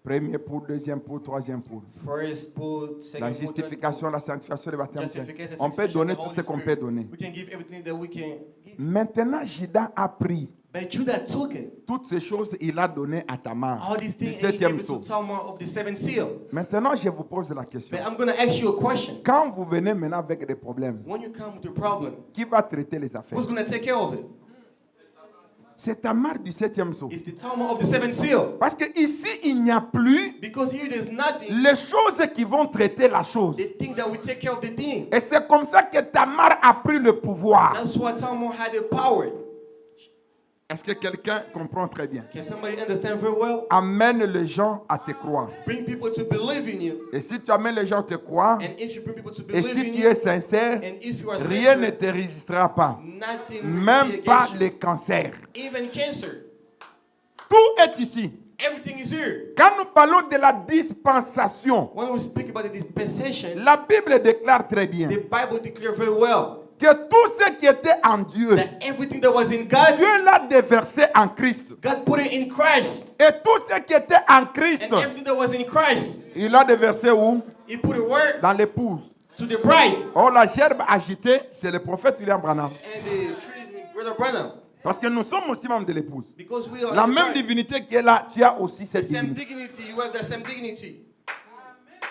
S2: Premier pour, deuxième pour, troisième pour.
S1: First pool,
S2: La
S1: second pool, third
S2: justification,
S1: pool.
S2: la sanctification, le baptême.
S1: Justification,
S2: On peut
S1: sanctification,
S2: donner
S1: the
S2: tout
S1: Holy
S2: ce qu'on
S1: Spirit.
S2: peut donner.
S1: We can give everything that we can give.
S2: Maintenant, Judas a pris
S1: But Judah took it.
S2: toutes ces choses, il a donné à Tamar.
S1: All these
S2: Du
S1: things and he gave
S2: septième
S1: it to
S2: sceau.
S1: Tamar of the seventh seal.
S2: Maintenant, je vous pose la question.
S1: But I'm going to ask you a question.
S2: Quand vous venez maintenant avec des problèmes,
S1: When you come with a problem,
S2: qui va traiter les affaires?
S1: who's going to take care of it?
S2: C'est Tamar du septième sceau.
S1: It's the Tamar of the seventh seal.
S2: Parce que ici, il n'y a plus
S1: Because here there's nothing.
S2: les choses qui vont traiter la chose.
S1: They think that we take care of the thing.
S2: Et c'est comme ça que Tamar a pris le pouvoir.
S1: That's why Tamar had the power.
S2: Est-ce que quelqu'un comprend très bien?
S1: Can somebody understand very well?
S2: Amène les gens à te croire.
S1: Bring people to believe in you.
S2: Et si tu amènes les gens à te croire,
S1: And if you bring people to
S2: et
S1: believe
S2: si
S1: in
S2: tu
S1: you,
S2: es sincère,
S1: and if you are
S2: rien ne
S1: sincere,
S2: te résistera pas.
S1: nothing will
S2: Même
S1: be
S2: pas
S1: against you.
S2: les cancers.
S1: Even cancer.
S2: Tout est ici.
S1: Everything is here.
S2: Quand nous parlons de la dispensation,
S1: When we speak about the dispensation,
S2: la Bible déclare très bien
S1: the Bible declares very well
S2: que tout ce qui était en Dieu,
S1: that everything that was in God,
S2: Dieu l'a déversé en Christ.
S1: God put it in Christ.
S2: Et tout ce qui était en Christ,
S1: And everything that was in Christ,
S2: il l'a déversé où?
S1: He put it where?
S2: Dans l'épouse.
S1: To the bride.
S2: Or, la gerbe agitée, c'est le prophète William Branham.
S1: And the trees in Brother Branham.
S2: Parce que nous sommes aussi membres de l'épouse.
S1: Because we are
S2: La
S1: in
S2: même
S1: Christ.
S2: divinité qui est là, tu as aussi
S1: The
S2: cette
S1: same
S2: divinité.
S1: dignity, you have the same dignity.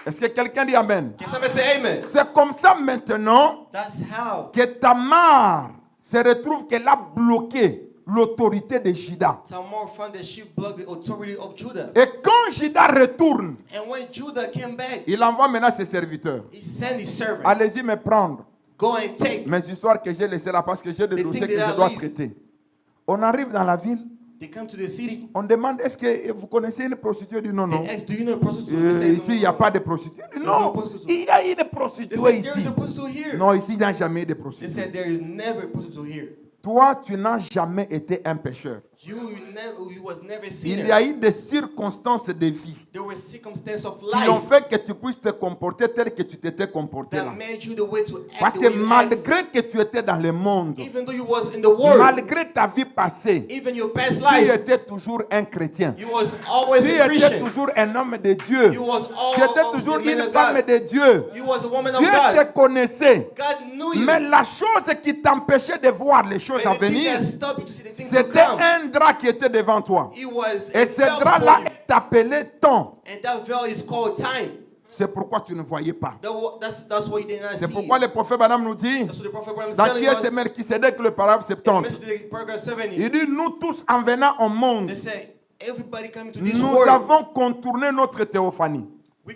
S2: Est-ce que quelqu'un dit Amen?
S1: Can somebody say amen?
S2: C'est comme ça maintenant
S1: That's how
S2: que Tamar se retrouve qu'elle a bloqué l'autorité de Judas.
S1: Tamar found that she blocked the authority of Judah.
S2: Et quand Judas retourne,
S1: And when Judah came back,
S2: il envoie maintenant ses serviteurs.
S1: he sent his servants.
S2: Allez-y me prendre
S1: Go and take.
S2: mes histoires que j'ai laissées là parce que j'ai des
S1: They
S2: dossiers
S1: think
S2: que
S1: they
S2: je
S1: are
S2: dois
S1: leaving.
S2: traiter. On arrive dans la ville,
S1: They come to the city.
S2: on demande est-ce que vous connaissez une prostituée? Il dit non, non.
S1: They ask, do you know a prostitute? They say,
S2: Ici, il n'y a pas de prostituée. Il dit,
S1: There's no
S2: non,
S1: prostitute.
S2: il y a une
S1: They
S2: prostituée
S1: said, there is
S2: ici.
S1: a prostitute here.
S2: Non, ici, il n'y a jamais de
S1: They
S2: prostituée.
S1: said, there is never a prostitute here.
S2: Toi, tu n'as jamais été un pécheur.
S1: You was never
S2: Il
S1: seen.
S2: y a eu des circonstances de vie
S1: There were circumstances of
S2: qui ont
S1: life
S2: fait que tu puisses te comporter tel que tu t'étais comporté là.
S1: that made you the way to act.
S2: Parce
S1: the
S2: que
S1: way you act.
S2: malgré que tu étais dans le monde,
S1: Even though you was in the world,
S2: malgré ta vie passée,
S1: even your past
S2: tu
S1: life,
S2: étais toujours un chrétien.
S1: you was always
S2: Tu
S1: a
S2: étais
S1: Christian.
S2: toujours un homme de Dieu.
S1: You was
S2: Tu étais
S1: always
S2: toujours
S1: a man
S2: une
S1: of
S2: femme
S1: God.
S2: de Dieu.
S1: You was a woman of
S2: Dieu
S1: God.
S2: te connaissait.
S1: God knew you.
S2: Mais la chose qui t'empêchait de voir les choses à
S1: But the thing
S2: venir,
S1: that stopped you to see the things to
S2: c'était
S1: come,
S2: un drap qui était devant toi.
S1: it was
S2: Et
S1: a
S2: ce
S1: veil
S2: drap-là
S1: before you.
S2: est appelé temps.
S1: And that veil is called time.
S2: C'est pourquoi tu ne voyais pas.
S1: That's why you did not
S2: C'est
S1: see
S2: pourquoi
S1: it.
S2: le prophète Branham nous dit,
S1: That's what the prophet Abraham is
S2: dans
S1: telling
S2: qui est ce
S1: us.
S2: Melchisédek, le paragraphe
S1: In
S2: 70,
S1: the paragraph 70,
S2: il dit, nous tous en venant au monde,
S1: they say, everybody coming to this
S2: nous
S1: world,
S2: avons contourné notre théophanie.
S1: we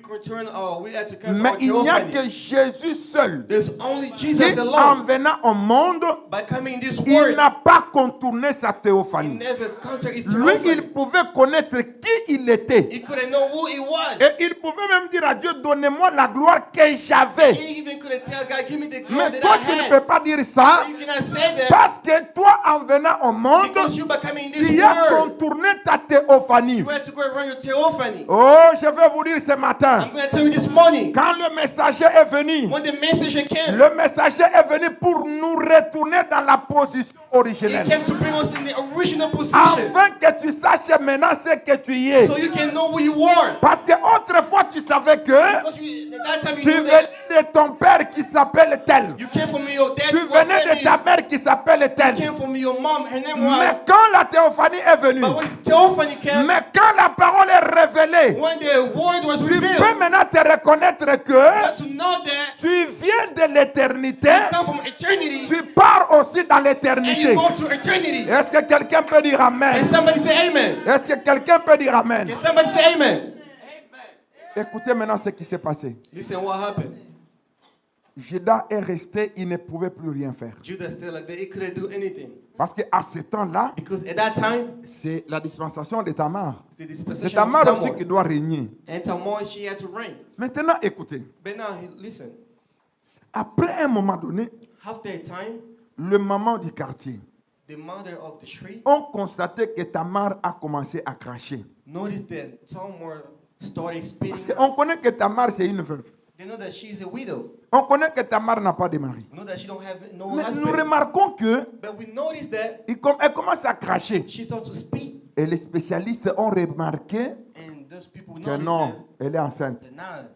S1: had to come to
S2: Mais
S1: our
S2: il n'y a
S1: theophany.
S2: que Jésus seul
S1: There's only
S2: qui,
S1: Jesus
S2: en
S1: alone.
S2: venant au monde,
S1: By coming in this
S2: il
S1: world,
S2: n'a pas contourné sa
S1: he
S2: théophanie.
S1: never counted his
S2: Lui,
S1: theophany.
S2: il pouvait connaître qui il était.
S1: He couldn't know who he was.
S2: Et il pouvait même dire à Dieu, donnez-moi la gloire que j'avais.
S1: He even couldn't tell God, give me the
S2: Mais
S1: glory
S2: toi,
S1: that
S2: tu
S1: I
S2: ne
S1: had.
S2: peux pas dire ça
S1: You cannot say that
S2: parce que toi, en venant au monde,
S1: because you by coming in this
S2: tu as
S1: world,
S2: contourné ta théophanie.
S1: you had to go around your theophany.
S2: Oh, je vais vous dire ce matin,
S1: I'm going to tell you this morning,
S2: quand le messager est venu,
S1: when the messenger came,
S2: le messager est venu pour nous retourner dans la position
S1: he
S2: originelle.
S1: came to bring us in the original position
S2: Afin que tu saches maintenant ce que tu es.
S1: so you can know who you are.
S2: Parce que autrefois tu savais que
S1: Because at that time
S2: tu
S1: you knew
S2: venais
S1: that
S2: de ton père qui s'appelle tel.
S1: you came from your dad,
S2: Tu
S1: whose name
S2: venais de ta
S1: is,
S2: mère qui s'appelle tel.
S1: came from your mom, her name
S2: Mais
S1: was.
S2: quand la théophanie est venue,
S1: But when the theophany came,
S2: mais quand la parole est révélée,
S1: when the word was
S2: tu
S1: revealed,
S2: peux maintenant te reconnaître
S1: you
S2: que
S1: had to know that
S2: tu viens de l'éternité,
S1: you come from eternity
S2: tu pars aussi dans
S1: and
S2: l'éternité.
S1: you go to eternity.
S2: Est-ce que quelqu'un peut dire Amen?
S1: Can somebody say amen?
S2: Est-ce que quelqu'un peut dire Amen?
S1: Can somebody say amen?
S2: Écoutez maintenant ce qui s'est passé.
S1: Listen, what happened?
S2: Judas est resté, il ne pouvait plus rien faire.
S1: Judah stayed like that. He couldn't do anything.
S2: Parce qu'à ce temps-là,
S1: Because at that time,
S2: c'est la dispensation de Tamar.
S1: it's the
S2: C'est
S1: dispensation
S2: Tamar
S1: of
S2: aussi
S1: Tamar.
S2: qui doit régner.
S1: And Tamar, she had to reign.
S2: Maintenant, écoutez.
S1: But now, listen.
S2: Après un moment donné,
S1: After a time,
S2: le maman du quartier
S1: the mother of the street
S2: ont constaté que Tamar a commencé à cracher.
S1: noticed that Tamar started
S2: Parce
S1: spitting.
S2: qu'on connaît que Tamar, c'est une veuve.
S1: They know that she's a widow.
S2: On connaît que Tamar n'a pas de mari.
S1: Know that she don't have no
S2: Mais nous
S1: husband.
S2: remarquons que
S1: But we noticed that
S2: elle commence à cracher.
S1: she started to speak.
S2: Et les spécialistes ont remarqué
S1: And those people
S2: Que
S1: notice
S2: non, elle est enceinte.
S1: that now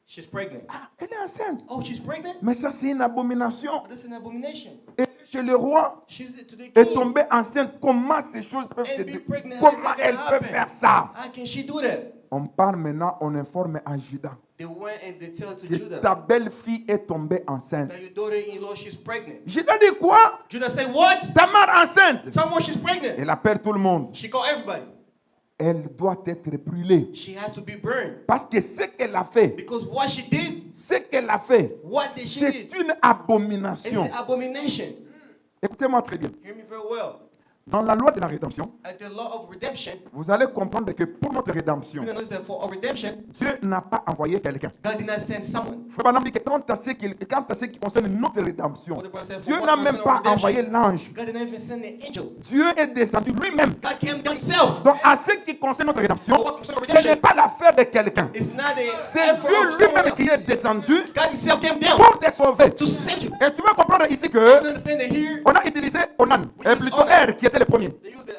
S1: she's pregnant.
S2: Ah, elle est enceinte.
S1: Oh, she's pregnant?
S2: Mais ça, c'est une abomination.
S1: But that's an abomination.
S2: Et chez le roi,
S1: She's to the
S2: est
S1: king.
S2: tombée enceinte. Comment ces choses peuvent se
S1: And be
S2: dérouler?
S1: pregnant,
S2: Comment
S1: how's that
S2: elle
S1: gonna
S2: peut
S1: happen?
S2: faire ça?
S1: How can she do that?
S2: On part maintenant, on informe à Judas
S1: They went and they tell to
S2: que
S1: Judah
S2: ta belle-fille est tombée enceinte.
S1: that your daughter-in-law, she's pregnant.
S2: Judas dit quoi?
S1: Judah say, what?
S2: Tamar enceinte.
S1: Tell me she's pregnant.
S2: Elle appelle tout le monde.
S1: She called everybody.
S2: Elle doit être brûlée.
S1: She has to be burned.
S2: Parce que ce qu'elle a fait,
S1: Because what she did,
S2: ce qu'elle a fait,
S1: what did she
S2: c'est
S1: did?
S2: une
S1: It's
S2: abomination.
S1: an abomination.
S2: Écoutez-moi très bien.
S1: Hear me very well.
S2: Dans la loi de la rédemption,
S1: At the law of redemption,
S2: vous allez comprendre que pour notre rédemption,
S1: you're going to notice that for our redemption,
S2: Dieu n'a pas envoyé quelqu'un.
S1: God did not send someone.
S2: Frère Branham dit que quant à ce qui concerne notre rédemption,
S1: What the Bible says, for
S2: Dieu
S1: what
S2: n'a
S1: concerns
S2: même
S1: our
S2: pas
S1: redemption,
S2: envoyé l'ange.
S1: God did not even send an angel.
S2: Dieu est descendu lui-même.
S1: God came down himself.
S2: Donc, à ce qui concerne notre rédemption,
S1: For what concerns our
S2: ce n'est
S1: redemption,
S2: pas l'affaire de quelqu'un.
S1: it's not
S2: C'est
S1: a effort
S2: Dieu
S1: of someone
S2: lui-même
S1: else.
S2: qui est descendu
S1: God himself came down
S2: pour te sauver.
S1: to save you.
S2: Et tu vas comprendre ici
S1: You
S2: que
S1: understand that here,
S2: on a utilisé Onan,
S1: We use
S2: plutôt
S1: Onan.
S2: Er, qui était le premier.
S1: they used the,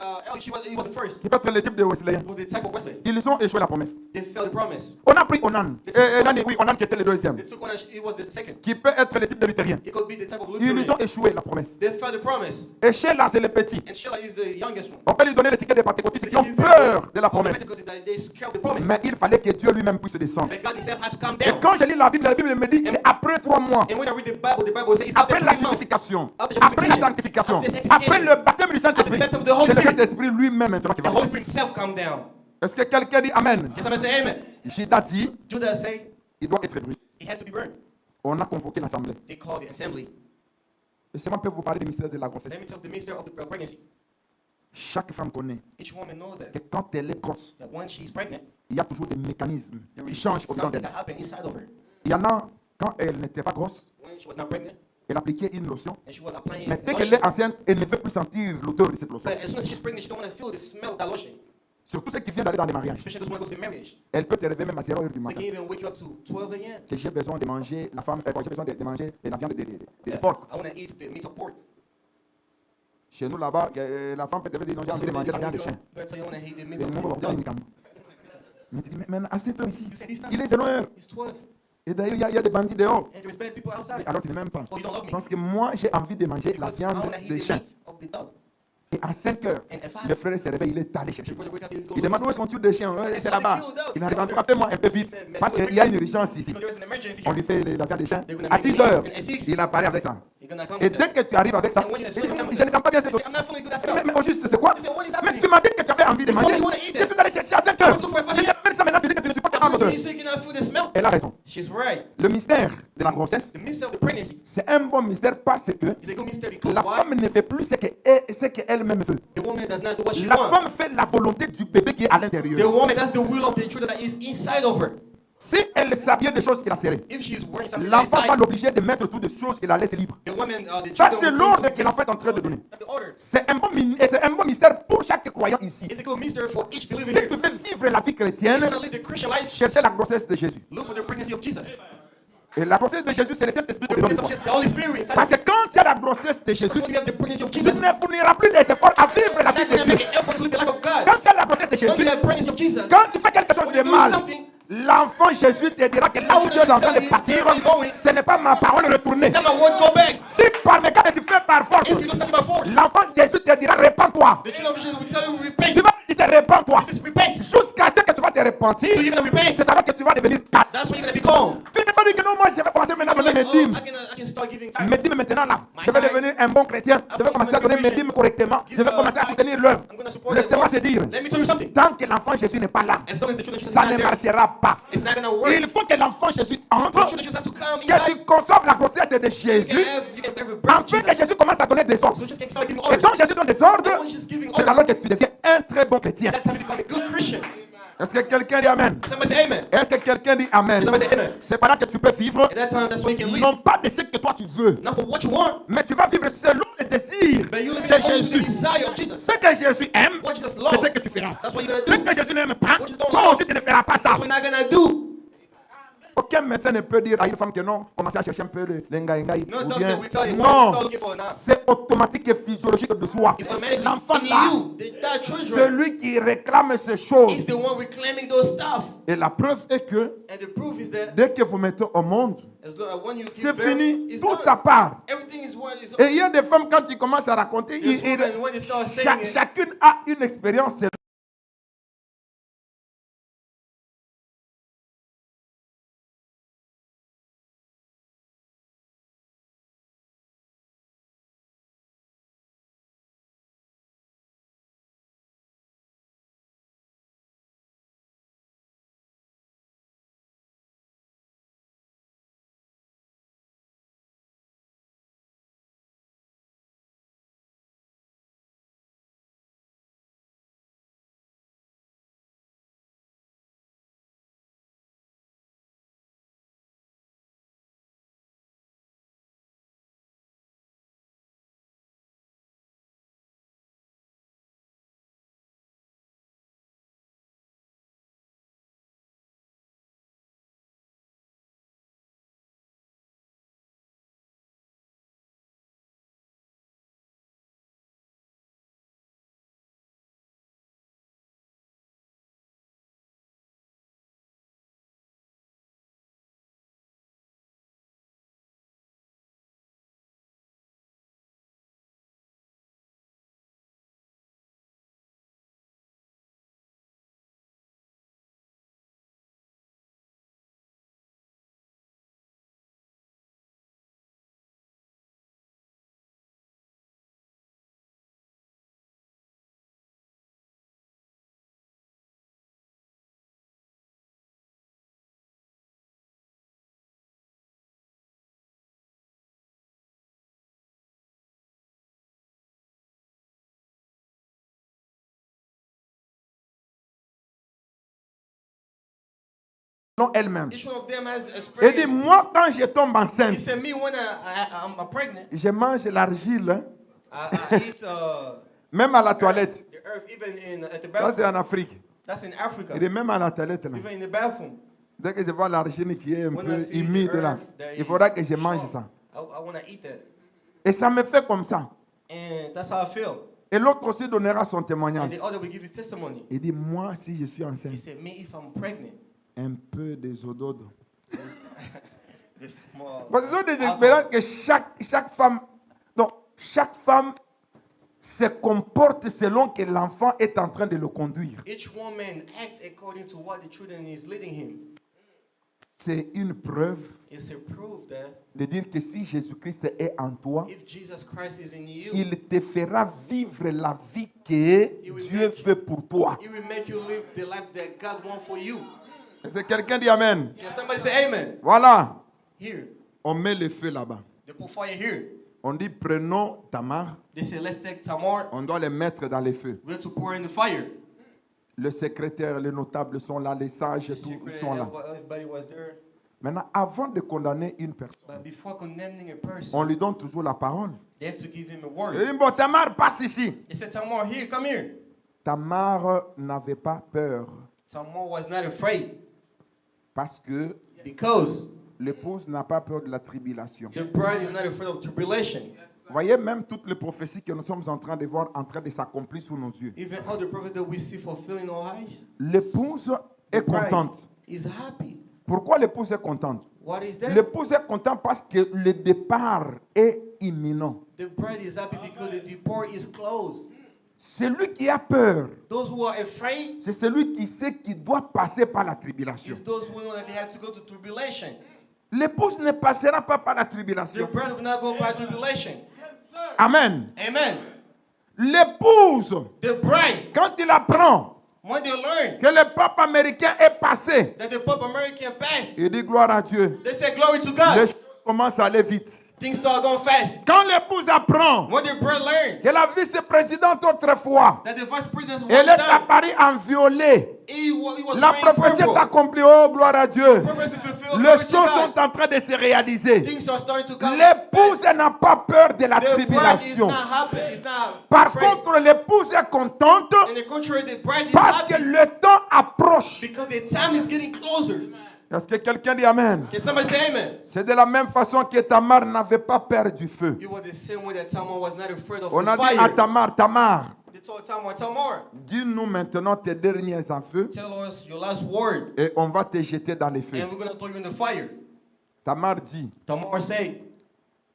S1: he was the first.
S2: Qui peut être le type de Wesley.
S1: He was the type of Wesley.
S2: Ils ont échoué la promesse.
S1: They failed the promise.
S2: On a pris Onan. Oui, Onan qui était le deuxième.
S1: They took one, he was the second.
S2: Qui peut être le type de luthérien.
S1: He could be the type of
S2: Ils ont
S1: Lutheran.
S2: échoué la promesse.
S1: They failed the promise.
S2: Et Sheila, c'est le petit.
S1: And Sheila is the youngest one.
S2: On peut lui donner le ticket des pentecôtistes qui ont
S1: They-
S2: peur de la
S1: all the
S2: promesse.
S1: Pentecostals, they scared of the promise.
S2: Mais il fallait que Dieu lui-même puisse descendre.
S1: But God himself had to come
S2: Et
S1: down.
S2: quand je lis la Bible me dit c'est après 3 mois,
S1: And when I read the Bible says it's
S2: après
S1: after
S2: la
S1: 3 months.
S2: sanctification,
S1: After the
S2: après la
S1: sanctification,
S2: sanctification,
S1: after the sanctification,
S2: après le baptême du Saint-Esprit,
S1: after the baptism of the Holy
S2: c'est le
S1: Spirit,
S2: Saint-Esprit lui-même maintenant qui
S1: The
S2: va
S1: Holy
S2: descendre.
S1: Spirit himself come down.
S2: Est-ce que quelqu'un dit Amen?
S1: Can somebody say amen?
S2: Judas dit,
S1: Judah say
S2: il doit être brûlé.
S1: he had to be burned.
S2: On a convoqué l'assemblée.
S1: They called the assembly.
S2: Et seulement peut vous parler du mystère de la grossesse.
S1: Let me tell the minister of the pregnancy.
S2: Chaque femme connaît
S1: Each woman knows
S2: que
S1: that
S2: quand elle est grosse,
S1: that when she's pregnant,
S2: il y a toujours des mécanismes
S1: there
S2: qui
S1: is
S2: changent au dedans
S1: something
S2: d'elle.
S1: that happened inside of her.
S2: Il y en a, quand elle n'était pas grosse,
S1: When she was not pregnant
S2: elle appliquait une lotion.
S1: and she was applying
S2: Mais dès
S1: lotion,
S2: qu'elle est enceinte, elle ne veut plus sentir l'odeur de cette lotion.
S1: but as soon as she's pregnant, she don't want to feel the smell of that lotion.
S2: Surtout ceux qui viennent d'aller dans les mariages.
S1: Especially those who want to go to the marriage.
S2: Elle peut te réveiller même à 0h du
S1: They
S2: matin.
S1: can even wake you up to 12 a.m.
S2: Que j'ai besoin de manger la femme, j'ai besoin de manger de la viande de
S1: Yeah,
S2: porc.
S1: I want to eat the meat of pork.
S2: Chez nous là-bas, la femme peut te dire non, j'ai envie de manger la viande de chien.
S1: But so you want to eat the meat
S2: Et
S1: of
S2: le monde va
S1: dog.
S2: dire Nikambo. Mais tu dis, mais à cette heure ici,
S1: You say this time,
S2: il est 0h.
S1: it's 12,
S2: Et d'ailleurs, il y a des bandits dehors.
S1: and there's bad people outside.
S2: Alors tu ne m'aimes pas.
S1: Oh, you don't love me.
S2: Parce que moi, j'ai envie de manger la
S1: Because I
S2: viande
S1: want to eat
S2: de
S1: the
S2: chien.
S1: meat of the dog.
S2: Et à 5 heures,
S1: And at
S2: le
S1: 5,
S2: frère se réveille, il est allé chercher.
S1: your brother wake up, he's
S2: Il demande où est son tube de chien. Ouais, c'est là-bas. Il n'arrive pas. En tout cas, fais-moi un peu vite.
S1: going
S2: Parce qu'il y a une urgence ici.
S1: because there is an emergency.
S2: On lui fait la viande de chien.
S1: They're gonna
S2: À
S1: make
S2: 6
S1: it
S2: heures,
S1: at 6.
S2: il apparaît avec ça.
S1: You're gonna come
S2: Et
S1: with
S2: dès
S1: that.
S2: que tu arrives avec ça,
S1: And when you're
S2: il dit,
S1: sleeping,
S2: je ne sens pas bien
S1: They
S2: cette
S1: say, I'm not feeling good. That's
S2: mais,
S1: not.
S2: mais au juste, c'est quoi?
S1: They say, what is
S2: Mais
S1: happening?
S2: tu m'as dit que tu avais envie de
S1: You told
S2: manger.
S1: me you wanna eat
S2: Et
S1: it.
S2: tu dois aller chercher à 5 heures.
S1: I want to look for a
S2: Je
S1: fire.
S2: t'appelle ça maintenant, tu dis que tu ne supportes pas votre.
S1: You say you cannot feel the smell.
S2: Elle a raison.
S1: She's right.
S2: Le mystère de la grossesse,
S1: The mystery of the pregnancy
S2: c'est un bon mystère parce que
S1: is a good mystery because
S2: la
S1: why?
S2: femme ne fait plus ce qu'elle-même veut.
S1: The woman does not do what she
S2: La
S1: wants.
S2: femme fait la volonté du bébé qui est à
S1: The
S2: l'intérieur.
S1: woman does the will of the children that is inside of her.
S2: Si elle s'habille des choses qu'il a serrées,
S1: If she's wearing something
S2: l'enfant va
S1: inside,
S2: l'obliger de mettre toutes les choses qu'il la laisse libre.
S1: the woman, the
S2: Ça,
S1: children
S2: c'est
S1: will
S2: l'ordre
S1: turn
S2: que l'enfant est en train de donner.
S1: That's the order.
S2: C'est un bon mystère pour chaque croyant ici.
S1: It's a good mystery for each
S2: Si
S1: believer
S2: tu
S1: here.
S2: veux vivre la vie
S1: If
S2: chrétienne,
S1: you want to live the Christian life,
S2: cherchez la grossesse de Jésus.
S1: look for the pregnancy of Jesus.
S2: Et la grossesse de Jésus, c'est le Saint-Esprit
S1: The
S2: qui donne
S1: pregnancy of
S2: foi.
S1: Jesus, the Holy Spirit inside
S2: Parce
S1: of
S2: que quand tu as la grossesse de
S1: you.
S2: Jésus,
S1: When you have the pregnancy of
S2: tu
S1: Jesus,
S2: ne fourniras plus des efforts à vivre la
S1: you're
S2: vie
S1: not
S2: de
S1: going to make
S2: Dieu.
S1: an effort to live the life of God.
S2: Quand tu as la grossesse de
S1: When you
S2: Jésus,
S1: have the pregnancy of Jesus,
S2: quand tu fais quelque chose
S1: when
S2: de
S1: you do
S2: mal,
S1: something,
S2: l'enfant Jésus te dira que là où tu es en train de partir, ce n'est pas ma parole retournée.
S1: let my word go back.
S2: Si par mécanique tu fais par force,
S1: If you do something by force,
S2: l'enfant Jésus te dira répands-toi.
S1: the children of Jesus will tell you
S2: Tu
S1: repent.
S2: vas dire répands-toi.
S1: Just repent.
S2: Jusqu'à ce que tu vas te repentir,
S1: So you're going to repent.
S2: c'est alors que tu vas devenir calme.
S1: That's what you're going to become.
S2: Tu n'es pas dit que non, moi je vais commencer maintenant à donner mes
S1: Oh,
S2: dîmes.
S1: I can start giving time.
S2: Mes dîmes maintenant là. Je vais devenir un bon chrétien. Je vais commencer à donner mes dîmes correctement. Je vais commencer à soutenir l'œuvre.
S1: I'm going to support it.
S2: Laissez-moi te dire,
S1: Let me tell you something.
S2: tant que l'enfant Jésus n'est pas là,
S1: As long as the children of Jesus is
S2: ça
S1: not
S2: ne
S1: there,
S2: marchera pas.
S1: it's not going to work.
S2: Il faut que l'enfant Jésus
S1: The
S2: entre,
S1: children of Jesus has to come
S2: que
S1: inside.
S2: tu consommes la grossesse de
S1: You can
S2: Jésus,
S1: have every birth of
S2: afin que
S1: Jesus.
S2: Jésus commence à donner des ordres.
S1: So just can start giving
S2: Et
S1: orders.
S2: quand Jésus donne des ordres,
S1: And when she's giving
S2: c'est
S1: orders,
S2: alors que tu deviens un très bon chrétien.
S1: that's time you become a good Christian.
S2: Est-ce que quelqu'un dit Amen?
S1: Somebody say amen.
S2: Est-ce que quelqu'un dit Amen?
S1: Somebody say amen.
S2: C'est pendant que tu peux vivre,
S1: At that time, that's why you can live.
S2: non pas de ce que toi tu veux,
S1: Not for what you want,
S2: mais tu vas vivre selon les désirs
S1: but you live
S2: de
S1: according to the
S2: Jésus.
S1: desire of Jesus.
S2: Ce que Jésus aime,
S1: What Jesus
S2: c'est
S1: loves,
S2: ce que tu feras.
S1: that's what you're
S2: Ce
S1: going to
S2: que
S1: do.
S2: Jésus n'aime pas,
S1: What you don't
S2: toi
S1: love,
S2: aussi tu ne feras pas ça.
S1: That's what you're not going to do.
S2: Aucun médecin ne peut dire à une femme que non, commencez à chercher un peu le ngai.
S1: No
S2: Ou
S1: doctor
S2: bien,
S1: will tell you what you
S2: non,
S1: start looking for now.
S2: c'est automatique et physiologique de soi.
S1: It's automatically
S2: L'enfant
S1: in
S2: là,
S1: you. That children
S2: celui qui réclame ces choses.
S1: is the one reclaiming those stuff.
S2: Et la preuve est que
S1: And the proof is that
S2: dès que vous mettez au monde,
S1: when you
S2: c'est
S1: give birth,
S2: fini,
S1: it's
S2: tout
S1: done.
S2: ça part.
S1: Everything is one. Is
S2: Et il y a des femmes, quand ils commencent à raconter,
S1: There's women, when they start saying it,
S2: chacune a une expérience. Elle-même.
S1: each one of them has
S2: Elle dit,
S1: experience.
S2: moi, quand je tombe
S1: He
S2: enceinte,
S1: said, me when I'm pregnant,
S2: je mange l'argile, hein,
S1: I eat
S2: même à la toilette.
S1: the earth, even at the
S2: Ça, c'est
S1: bathroom.
S2: en Afrique.
S1: That's in Africa.
S2: Il est même à la toilette, là.
S1: Even in the bathroom.
S2: Dès que je vois l'argile qui est un
S1: When
S2: peu
S1: I see the
S2: humide, là,
S1: earth that
S2: il faudra
S1: is
S2: que je mange
S1: sharp,
S2: ça.
S1: I want to eat that.
S2: Et ça me fait comme ça.
S1: And that's how I feel.
S2: Et l'autre aussi donnera son
S1: And
S2: témoignage.
S1: the other will give his testimony.
S2: Il dit, moi, si je suis
S1: He
S2: enceinte,
S1: said, me if I'm pregnant,
S2: un peu des ododo.
S1: this small.
S2: Parce que ce sont des
S1: alcohol.
S2: expériences que chaque femme, donc chaque femme se comporte selon que l'enfant est en train de le conduire.
S1: Each woman acts according to what the children is leading him.
S2: C'est une preuve
S1: It's a proof that
S2: de dire que si Jésus-Christ est en toi,
S1: if Jesus Christ is in you,
S2: il te fera vivre la vie que Dieu veut pour toi.
S1: He will make you live the life that God wants for you.
S2: Est-ce que quelqu'un dit Amen?
S1: Can somebody say amen?
S2: Voilà,
S1: Here.
S2: on met le feu là-bas.
S1: They put fire here.
S2: On dit prenons Tamar,
S1: They say, let's take Tamar.
S2: on doit les mettre dans le feu.
S1: We have to pour in the fire.
S2: Le secrétaire, les notables sont là, les sages,
S1: The
S2: tous
S1: secret,
S2: sont là.
S1: everybody was there.
S2: Maintenant, avant de condamner une personne,
S1: But before condemning a
S2: on
S1: person,
S2: lui donne toujours la parole.
S1: they had to give him a
S2: Il
S1: word.
S2: dit, bon, Tamar, passe ici.
S1: They said, Tamar, here, come here.
S2: Tamar n'avait pas peur
S1: Tamar was not afraid
S2: parce que
S1: because
S2: l'épouse n'a pas peur de la tribulation.
S1: the bride is not afraid of tribulation.
S2: Voyez, même toutes les prophéties que nous sommes en train de voir en train de s'accomplir sous nos yeux.
S1: Even all the prophets that we see fulfilling our eyes,
S2: L'épouse est
S1: the bride
S2: contente.
S1: is happy.
S2: Pourquoi l'épouse est contente?
S1: What is that?
S2: L'épouse est contente parce que le départ est imminent.
S1: The bride is happy because the door is closed.
S2: Celui qui a peur,
S1: Those who are afraid
S2: c'est celui qui sait qu'il doit passer par la tribulation.
S1: is those who know that they have to go to tribulation.
S2: L'épouse ne passera pas par la
S1: The
S2: tribulation.
S1: bride will not go by tribulation.
S2: Amen.
S1: Amen.
S2: L'épouse,
S1: The bride,
S2: quand il apprend
S1: when they learn
S2: que le pape américain est passé,
S1: that the Pope American passed,
S2: il dit gloire à Dieu.
S1: they say glory to
S2: Les
S1: God.
S2: choses commencent à aller vite.
S1: Things start going fast.
S2: Quand l'épouse apprend
S1: When the bride learned
S2: que la vice-présidente autrefois,
S1: that the vice president
S2: elle
S1: one
S2: est
S1: time,
S2: apparue en violet,
S1: he was
S2: la
S1: wearing
S2: prophétie est
S1: purple.
S2: accomplie. Oh, gloire à Dieu.
S1: Prophecy fulfilled.
S2: Les
S1: Glory to
S2: choses
S1: God.
S2: sont en train de se réaliser.
S1: Things are starting to come.
S2: L'épouse n'a pas peur de la
S1: The bride is
S2: tribulation.
S1: not happy. Is not
S2: Par
S1: afraid.
S2: contre, l'épouse est contente
S1: In the contrary, the bride is
S2: parce que
S1: happy
S2: le temps approche.
S1: because the time is getting closer.
S2: Est-ce que quelqu'un dit Amen?
S1: Can somebody say amen?
S2: C'est de la même façon que Tamar n'avait pas peur du feu.
S1: It was the same way that Tamar was not afraid of
S2: On
S1: the
S2: a dit à
S1: fire.
S2: Tamar, Tamar,
S1: They told Tamar,
S2: dis-nous maintenant tes derniers feux
S1: tell us your last word,
S2: et on va te jeter dans les feux.
S1: and we're going to throw you in the fire.
S2: Tamar dit,
S1: Tamar said,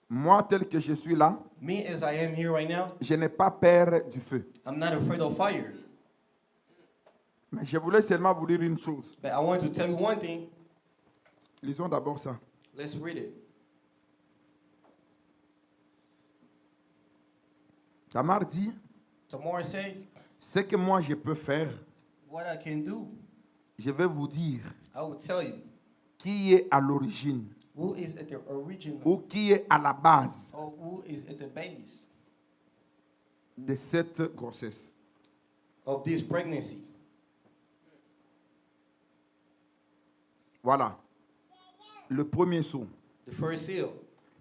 S2: moi tel que je suis là,
S1: me as I am here right now,
S2: je n'ai pas peur du feu.
S1: I'm not afraid of fire.
S2: Mais je voulais seulement vous dire une chose.
S1: But I want to tell you one thing.
S2: Lisons d'abord ça.
S1: Let's read it.
S2: Tamar dit,
S1: Tamar said,
S2: ce que moi je peux faire,
S1: what I can do,
S2: je vais vous dire
S1: I will tell you.
S2: qui est à l'origine
S1: Who is at the original,
S2: ou qui est à la base
S1: or who is at the base
S2: de cette grossesse.
S1: of this pregnancy.
S2: Voilà. Le premier saut,
S1: The first seal,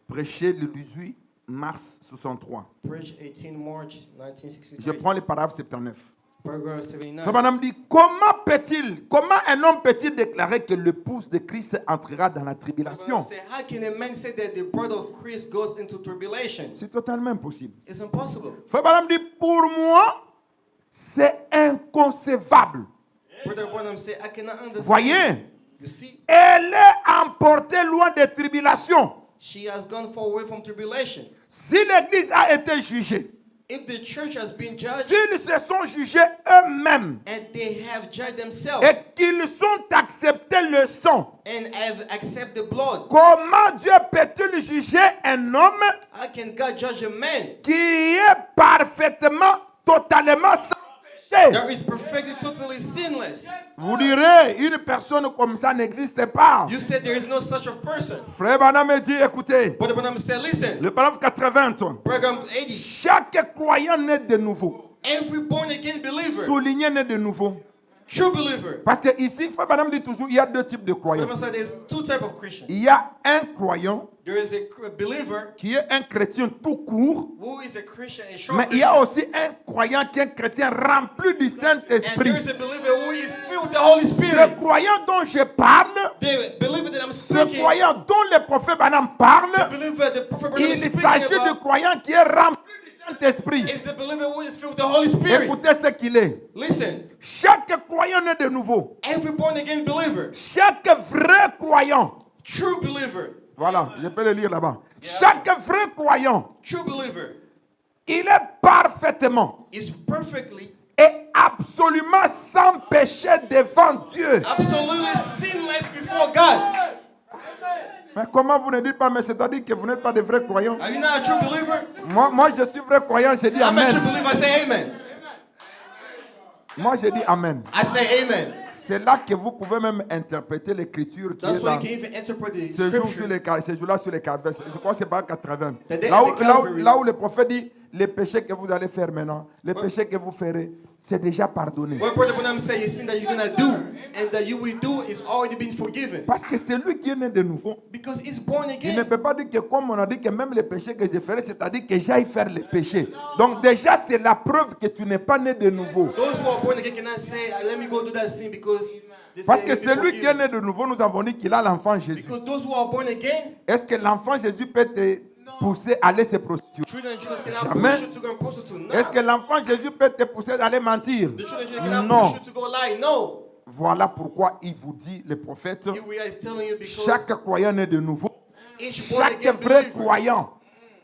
S2: prêché le 18 mars 63.
S1: preached 18 March
S2: Je
S1: 1963,
S2: prends le paragraphe 79.
S1: paragraph 79.
S2: Frère Branham dit, comment un homme peut-il déclarer que l'épouse de Christ entrera dans la tribulation?
S1: Say, how can a man say that the brother of Christ goes into tribulation?
S2: C'est totalement impossible.
S1: It's impossible.
S2: Frère Branham dit, pour moi, c'est inconcevable.
S1: Brother Branham said, I cannot understand.
S2: Voyez,
S1: You see,
S2: elle est emportée loin des tribulations.
S1: she has gone far away from tribulation.
S2: Si l'église a été jugée,
S1: If the church has been judged
S2: s'ils se sont jugés eux-mêmes
S1: and they have judged themselves
S2: et qu'ils ont accepté le sang,
S1: and have accepted the blood,
S2: comment Dieu peut-il juger un homme
S1: how can God judge a man
S2: qui est parfaitement, totalement sans péché?
S1: that is perfectly, totally sinless?
S2: Vous direz, une personne comme ça n'existe pas.
S1: You said there is no such of person.
S2: Frère Branham me dit, écoutez,
S1: Brother Branham said, listen,
S2: le paragraphe 80,
S1: paragraph 80,
S2: chaque croyant naît de nouveau.
S1: every born again believer,
S2: Souligné naît de nouveau.
S1: true believer.
S2: Parce que ici, Frère Branham dit toujours, il y a deux types de croyants.
S1: Brother Branham said there's two types of Christians.
S2: Il y a un croyant
S1: There is a believer
S2: qui est un chrétien tout court,
S1: who is a Christian, a short
S2: mais il y a
S1: Christian.
S2: aussi un croyant qui est un chrétien rempli du
S1: And
S2: Saint-Esprit.
S1: there is a believer who is filled with the Holy
S2: Le
S1: Spirit.
S2: croyant dont je parle,
S1: The believer that I'm
S2: ce
S1: speaking,
S2: croyant dont le prophète Branham
S1: the
S2: parle,
S1: believer the prophet Branham is
S2: il
S1: speaking
S2: s'agit du
S1: about,
S2: croyant qui est rempli du Saint-Esprit.
S1: is the believer who is filled with the Holy Spirit.
S2: Écoutez ce qu'il est.
S1: Listen,
S2: Chaque croyant naît de nouveau.
S1: every born again believer,
S2: Chaque vrai croyant.
S1: true believer,
S2: Voilà, je peux le lire là-bas. Chaque vrai croyant,
S1: true believer
S2: il est parfaitement
S1: is perfectly,
S2: et absolument sans péché devant Dieu.
S1: absolutely sinless before God.
S2: Mais comment vous ne dites pas, mais c'est-à-dire que vous n'êtes pas de vrais croyants?
S1: Are you not a true believer?
S2: Moi, je suis vrai croyant, je dis
S1: I'm a true
S2: Amen.
S1: believer. I say amen.
S2: Moi, je dis Amen.
S1: I say amen.
S2: C'est là que vous pouvez même interpréter l'écriture qui
S1: That's
S2: est
S1: why
S2: dans
S1: you can even interpret the
S2: ce jour sur
S1: scripture.
S2: ce jour-là sur les Calvaires. Je crois que c'est pas 80.
S1: The day
S2: Là
S1: of
S2: où,
S1: the Calvary.
S2: là où le prophète dit, les péchés que vous allez faire maintenant, les péchés que vous ferez, c'est déjà pardonné.
S1: What Brother Branham say is sin that you're gonna do and that you will do is already been forgiven.
S2: Parce que c'est lui qui est né de nouveau.
S1: Because he's born
S2: Il ne
S1: again.
S2: peut pas dire que comme on a dit que même les péchés que je ferai, c'est-à-dire que j'aille faire les péchés. Donc déjà, c'est la preuve que tu n'es pas né de nouveau.
S1: Those who are born again cannot say, let me go do that sin because they
S2: Parce
S1: say
S2: que
S1: you'll be
S2: celui qui est
S1: forgiven.
S2: né de nouveau, nous avons dit qu'il a l'enfant Jésus.
S1: Because those who are born again,
S2: Est-ce que l'enfant Jésus peut te pousser à aller se prostituer?
S1: children of Jesus cannot
S2: Jamais.
S1: push you to go and prostitute. No.
S2: Est-ce que l'enfant Jésus peut te pousser d'aller mentir?
S1: The children of Jesus cannot
S2: Non.
S1: push you to go lie. No.
S2: Voilà pourquoi il vous dit, le prophète,
S1: Here we are is telling you because
S2: chaque croyant né de nouveau,
S1: each born
S2: chaque
S1: again
S2: vrai
S1: believer,
S2: croyant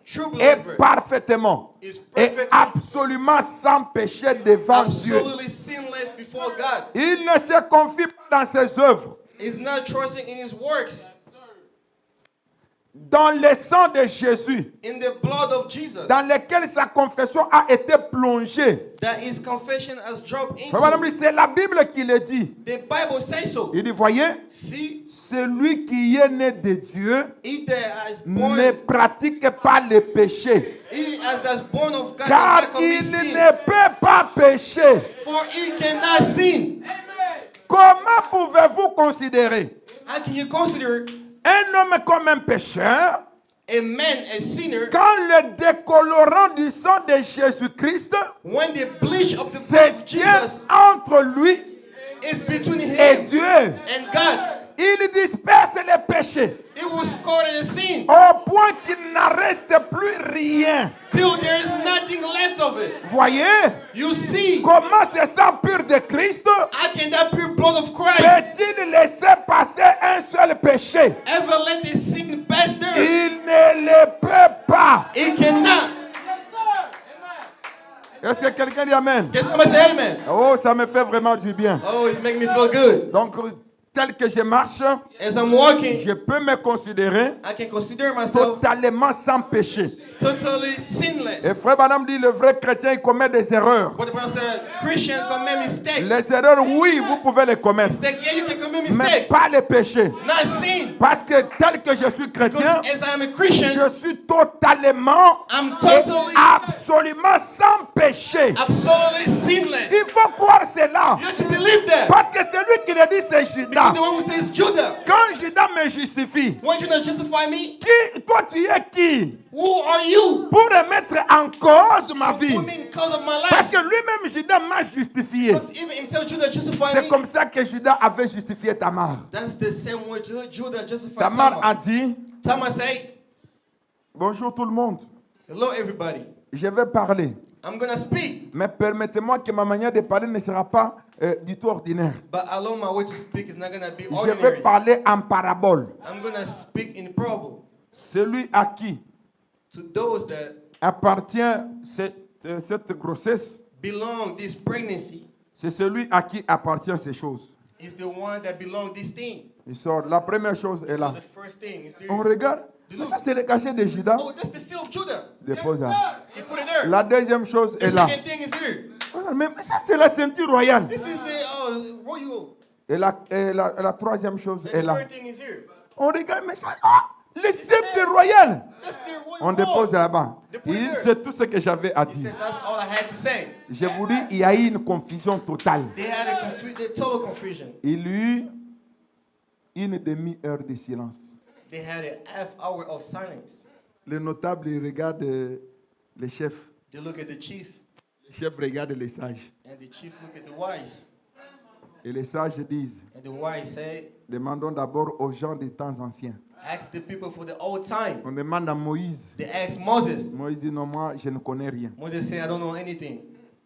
S1: true
S2: est
S1: believer,
S2: parfaitement
S1: is
S2: et
S1: perfectly,
S2: absolument sans péché devant Dieu.
S1: absolutely sinless before God.
S2: Il ne se confie pas dans ses œuvres.
S1: Is not trusting in his works.
S2: Dans le sang de Jésus,
S1: In the blood of Jesus,
S2: dans lequel sa confession a été plongée.
S1: that his confession has dropped
S2: Madame
S1: into.
S2: dit, c'est la Bible qui le dit.
S1: The Bible says so.
S2: Il dit, voyez,
S1: See,
S2: celui qui est né de Dieu
S1: he that has born,
S2: ne pratique pas le péché,
S1: he that's born of God
S2: car
S1: does not commit
S2: il
S1: sin.
S2: ne peut pas pécher.
S1: For he cannot sin.
S2: Comment pouvez-vous considérer
S1: How can you consider
S2: un homme comme un pécheur
S1: a man a sinner
S2: quand le décolorant du sang de Jésus-Christ
S1: when the bleach of the blood
S2: se
S1: of
S2: tient
S1: Jesus
S2: entre lui
S1: is between
S2: et
S1: him
S2: Dieu?
S1: and God?
S2: Il disperse les péchés
S1: It will scatter the sin
S2: au point qu'il n'en reste plus rien.
S1: till there is nothing left of it.
S2: Voyez
S1: You see,
S2: comment ce sang pur de Christ
S1: how can that pure blood of Christ
S2: peut-il laisser passer un seul péché?
S1: ever let the sin pass there?
S2: Il ne le peut pas.
S1: It cannot.
S2: Est-ce que quelqu'un dit Amen?
S1: Can somebody say amen?
S2: Oh, ça me fait vraiment du bien.
S1: Oh, it's making me feel good.
S2: Donc, tel que je marche,
S1: As I'm walking,
S2: je peux me considérer
S1: I can consider myself
S2: totalement sans péché.
S1: totally
S2: Et
S1: sinless.
S2: frère Madame dit, le vrai chrétien, il commet des erreurs.
S1: But the brother said, Christian commit mistake.
S2: Les erreurs, oui, vous pouvez les commettre,
S1: Mistake, yeah, you can commit
S2: mais
S1: mistake.
S2: pas les péchés.
S1: Not sin.
S2: Parce que tel que je suis chrétien,
S1: Because as I am a Christian,
S2: je suis totalement
S1: I'm
S2: et
S1: totally,
S2: absolument sans péché.
S1: absolutely sinless.
S2: Il faut croire cela.
S1: You have to believe that.
S2: Parce que celui qui le dit, c'est Judas.
S1: Because the one who says Judah,
S2: Quand Judas me justifie,
S1: want you to justify me?
S2: toi tu es qui
S1: Who are you?
S2: pour remettre en cause ma
S1: To
S2: vie?
S1: put me in cause of my
S2: Parce
S1: life.
S2: que lui-même, Judas m'a justifié.
S1: Because even himself, Judah justified
S2: C'est
S1: me.
S2: comme ça que Judas avait justifié Tamar.
S1: That's the same way Judah justified
S2: Tamar a
S1: Tamar.
S2: dit,
S1: Tamar say,
S2: bonjour tout le monde,
S1: hello everybody.
S2: je vais parler.
S1: I'm gonna speak,
S2: Mais permettez-moi que ma manière de parler ne sera pas du tout ordinaire.
S1: but allow my way to speak is not gonna be
S2: Je vais
S1: ordinary.
S2: parler en parabole.
S1: I'm gonna speak in parable
S2: Celui à qui
S1: to those that
S2: appartient cette grossesse,
S1: belong this pregnancy.
S2: c'est celui à qui appartient ces choses.
S1: Is the one that belong this thing.
S2: Il sort. La première chose est
S1: So
S2: là.
S1: the first thing is
S2: On
S1: there.
S2: regarde. Mais ça, c'est le cachet de Judas.
S1: Oh, that's the seal of Judah.
S2: Dépose là.
S1: He put it there.
S2: La deuxième chose
S1: The
S2: est là.
S1: second thing is here.
S2: Mais ça, c'est la ceinture royale.
S1: This is the royal.
S2: Et la troisième chose
S1: And
S2: est
S1: the
S2: là.
S1: third thing is here.
S2: On regarde, mais ça, le sceptre royal.
S1: That's the royal.
S2: On dépose
S1: robe.
S2: là-bas.
S1: They put it
S2: Il dit,
S1: there.
S2: c'est tout ce que j'avais à
S1: He
S2: dire.
S1: said, that's all I had to say.
S2: Je vous dis, il y a eu une confusion totale.
S1: They had a total confusion.
S2: Il y eut une demi-heure de silence.
S1: They had a half hour of silence.
S2: Les notables ils regardent les chefs.
S1: They look at the chief,
S2: Les chefs regardent les sages.
S1: and the chief look at the wise.
S2: Et les sages disent,
S1: And the wise say,
S2: demandons d'abord aux gens des temps anciens.
S1: ask the people for the old time.
S2: On demande à Moïse.
S1: They ask Moses.
S2: Moïse dit, non, moi, je ne connais rien.
S1: Moses say, I don't know anything.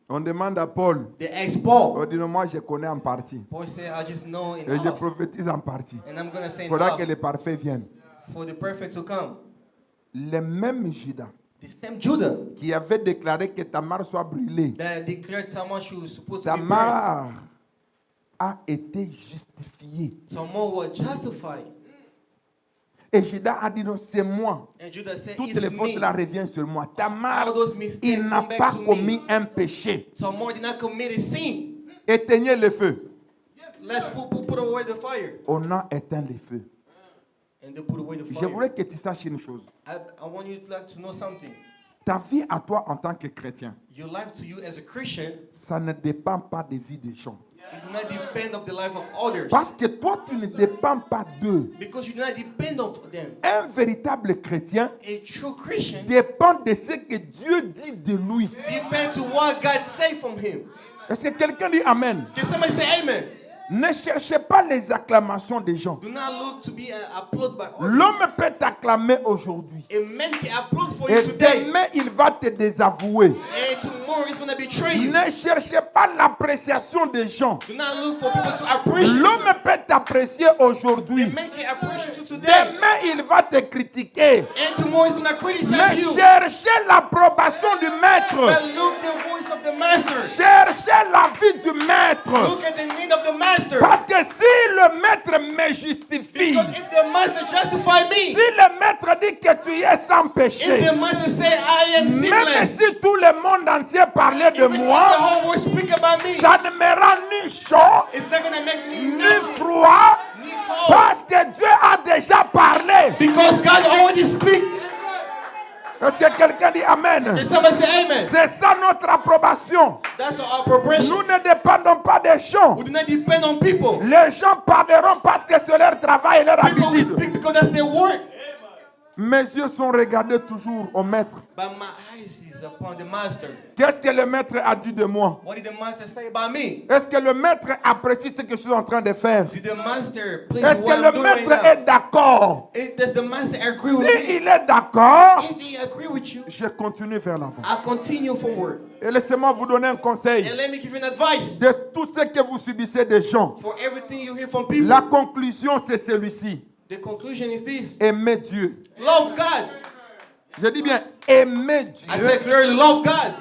S2: On demande à Paul.
S1: They ask Paul.
S2: On dit, non, moi, je connais en partie.
S1: Paul say, I just know in
S2: Et je
S1: half.
S2: prophétise en partie.
S1: And I'm going to say
S2: Il
S1: in
S2: faudra
S1: half
S2: que les parfaits viennent.
S1: for the perfect to come.
S2: Le même Judas
S1: The same Judah
S2: qui avait déclaré que Tamar soit brûlée.
S1: that declared Tamar she was supposed to be burned.
S2: Tamar a été justifié.
S1: Tamar was justified.
S2: Et Judas a dit, non, c'est moi.
S1: And Judah said,
S2: Toutes
S1: it's
S2: les fautes
S1: me.
S2: là reviennent sur moi. Tamar,
S1: All those mistakes
S2: il n'a
S1: come back
S2: pas
S1: to
S2: commis
S1: me.
S2: un péché.
S1: Tamar did not commit a sin.
S2: Éteignez le feu.
S1: Let's put away the fire.
S2: On a éteint le feu.
S1: And they put away the
S2: Je
S1: fire.
S2: voudrais que tu saches une chose.
S1: I want you to, like, to know something.
S2: Ta vie à toi en tant que chrétien,
S1: Your life to you as a Christian,
S2: ça ne dépend pas des vies des gens.
S1: it do not depend on the life of others.
S2: Parce que toi, tu ne dépends pas d'eux.
S1: Because you do not depend on them.
S2: Un véritable chrétien
S1: A true Christian
S2: dépend de ce que Dieu dit de lui.
S1: depends to what God say from him.
S2: Est-ce que quelqu'un dit Amen?
S1: Can somebody say amen?
S2: Ne cherchez pas les acclamations des gens.
S1: Do not look to be applauded by others.
S2: L'homme peut t'acclamer aujourd'hui.
S1: A man can applaud for you
S2: Et
S1: today.
S2: demain, il va te désavouer.
S1: And tomorrow he's going to betray you.
S2: Ne cherchez pas l'appréciation des gens.
S1: Do not look for people to appreciate you.
S2: L'homme peut t'apprécier aujourd'hui.
S1: A man can appreciate you today.
S2: Demain, il va te critiquer.
S1: And tomorrow he's going to criticize
S2: Mais
S1: you.
S2: cherchez l'approbation du maître.
S1: But look the voice of the master.
S2: Cherchez la vie du maître.
S1: Look at the need of the master.
S2: Parce que si le maître me justifie,
S1: Because if the master justify
S2: si
S1: me,
S2: le maître dit que tu es sans
S1: if
S2: péché,
S1: the master say I am
S2: même
S1: sinless,
S2: si tout le monde entier parlait de
S1: even if the
S2: moi,
S1: whole world speak about me,
S2: ça ne me rend ni chaud,
S1: it's not going to make me
S2: ni
S1: numb,
S2: froid,
S1: ni cold.
S2: parce que Dieu a déjà parlé.
S1: Because God already speak.
S2: Est-ce que quelqu'un dit Amen?
S1: Can somebody say amen?
S2: C'est ça notre approbation.
S1: That's our approbation.
S2: Nous ne dépendons pas des gens.
S1: We do not depend on people.
S2: Les gens parleront parce que c'est leur travail et leur
S1: People will
S2: habitude.
S1: speak because that's their work.
S2: Mes yeux sont regardés toujours au maître.
S1: but my eyes is upon the master.
S2: Qu'est-ce que le maître a dit de moi?
S1: What did the master say about me?
S2: Est-ce que le maître apprécie ce que je suis en train de faire?
S1: Did the master please
S2: Est-ce
S1: what
S2: que
S1: I'm
S2: le
S1: doing
S2: maître
S1: right
S2: est d'accord?
S1: now? Does the master agree with me?
S2: S'il est d'accord,
S1: If he agree with you,
S2: je continue vers l'avant.
S1: I continue forward.
S2: Et laissez-moi vous donner un conseil.
S1: And let me give you an advice.
S2: De tout ce que vous subissez des gens,
S1: For everything you hear from people,
S2: la conclusion c'est celui-ci.
S1: the conclusion is this.
S2: Aimer Dieu.
S1: Love God.
S2: Je dis bien aimer
S1: I
S2: Dieu
S1: said clearly, love God.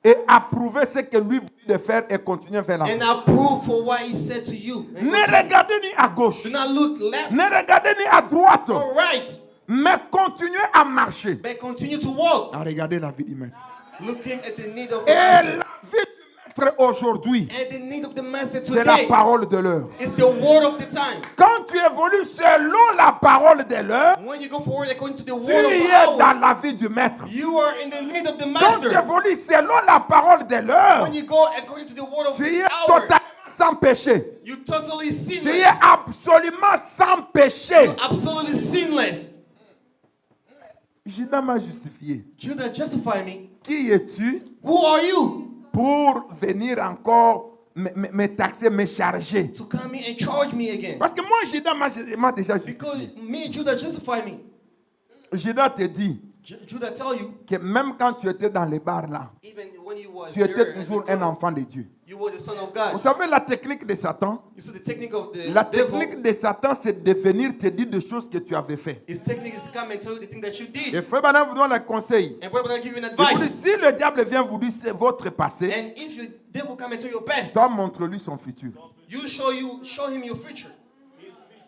S2: et approuver ce que lui vous dit de faire et continuer vers l'avant.
S1: And approve for what he said to you. And
S2: Ne
S1: continue.
S2: regardez ni à gauche,
S1: Do not look left
S2: ne regardez ni à droite,
S1: or right,
S2: mais continuez à marcher.
S1: but continue to walk,
S2: À regarder la vie du maître.
S1: looking at the need of the
S2: Et
S1: master.
S2: la vie du maître aujourd'hui,
S1: And the need of the master
S2: c'est la
S1: today
S2: parole de l'heure.
S1: is the word of the time.
S2: Quand tu évolues selon la parole de l'heure,
S1: When you go forward according to the
S2: tu
S1: word of the
S2: es
S1: hour,
S2: dans la vie du maître.
S1: you are in the need of the
S2: Quand tu
S1: master.
S2: évolues selon la parole de l'heure,
S1: When you go according to the word of
S2: tu
S1: the
S2: es
S1: hour,
S2: totalement sans péché.
S1: you totally
S2: Tu es
S1: sinless.
S2: absolument sans péché.
S1: Absolutely sinless.
S2: Judas m'a justifié.
S1: Judah, justify me.
S2: Qui es-tu
S1: Who are you
S2: pour venir encore me taxer, me charger?
S1: to come in and charge me again?
S2: Parce que moi, Judas m'a déjà
S1: Because
S2: justifié.
S1: me, Judah, justify me.
S2: Judas te dit
S1: Judah, tell you,
S2: que même quand tu étais dans les bars là,
S1: even when you was
S2: tu
S1: there,
S2: étais
S1: at the
S2: toujours
S1: club,
S2: un enfant de Dieu.
S1: you were the son of
S2: Vous
S1: God.
S2: savez la technique de Satan?
S1: You see the technique of the
S2: La
S1: devil.
S2: technique de Satan, c'est de venir te dire des choses que tu avais fait.
S1: His technique is to come and tell you the thing that you did.
S2: Et Frère Branham vous donne un conseil.
S1: And we're going to give you an
S2: Il vous dit,
S1: advice.
S2: si le diable vient vous dire c'est votre passé,
S1: And if your devil come and tell you your past,
S2: toi montre-lui son futur.
S1: you show him your future.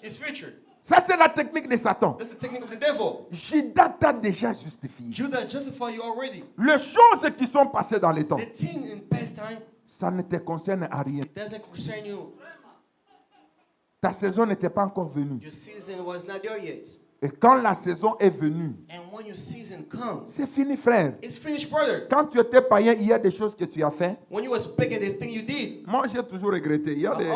S1: His future.
S2: Ça, c'est la technique de Satan.
S1: That's the technique of the devil.
S2: Judas t'a déjà justifié.
S1: Judah, justify you already.
S2: Les choses qui sont passées dans les temps,
S1: The thing in past time,
S2: ça ne te concerne à rien.
S1: it doesn't concern you.
S2: Ta saison n'était pas encore venue.
S1: Your season was not there yet.
S2: Et quand la saison est venue,
S1: And when your season comes,
S2: c'est fini, frère.
S1: it's finished, brother.
S2: Quand tu étais païen, il y a des choses que tu as fait.
S1: When you was picking this thing you did,
S2: Moi, j'ai toujours regretté. Il y a
S1: I
S2: des...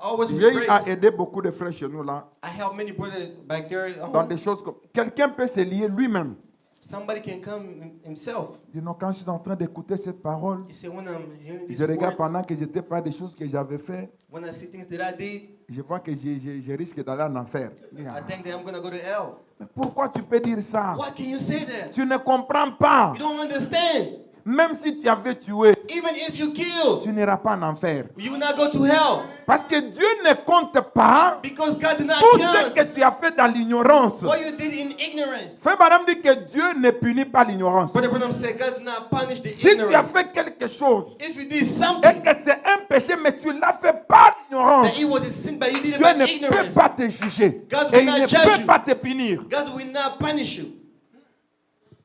S1: always
S2: J'ai eu à
S1: regret.
S2: aider beaucoup de frères chez nous là,
S1: I helped many brothers back there at
S2: dans
S1: home.
S2: des choses comme... Quelqu'un peut se lier lui-même.
S1: Somebody can come himself.
S2: Dis non, quand je suis en train d'écouter cette parole,
S1: You say, when I'm hearing this
S2: je regarde
S1: word,
S2: pendant que j'étais pas des choses que j'avais fait,
S1: when I see things that I did,
S2: je vois que je risque d'aller en enfer.
S1: I think that I'm going to go to hell.
S2: Mais pourquoi tu peux dire ça?
S1: Why can you say that?
S2: Tu ne comprends pas.
S1: You don't understand.
S2: Même si tu avais tué,
S1: Even if you kill,
S2: tu n'iras pas en enfer.
S1: you will not go to hell.
S2: Parce que Dieu ne compte pas
S1: Because God did not
S2: tout ce que
S1: count
S2: tu as fait dans l'ignorance.
S1: what you did in ignorance.
S2: Frère Madame dit que Dieu ne punit pas l'ignorance.
S1: Brother Branham said God did not punish the
S2: Si tu as
S1: ignorance.
S2: fait quelque chose
S1: If you did
S2: et
S1: something
S2: que c'est un péché, mais tu l'as fait par l'ignorance,
S1: that it was a sin, but you did it
S2: Dieu
S1: by
S2: ne peut
S1: ignorance,
S2: pas te juger.
S1: God
S2: Et
S1: will
S2: il
S1: not
S2: ne
S1: judge
S2: peut
S1: you.
S2: pas te punir.
S1: God will not punish you.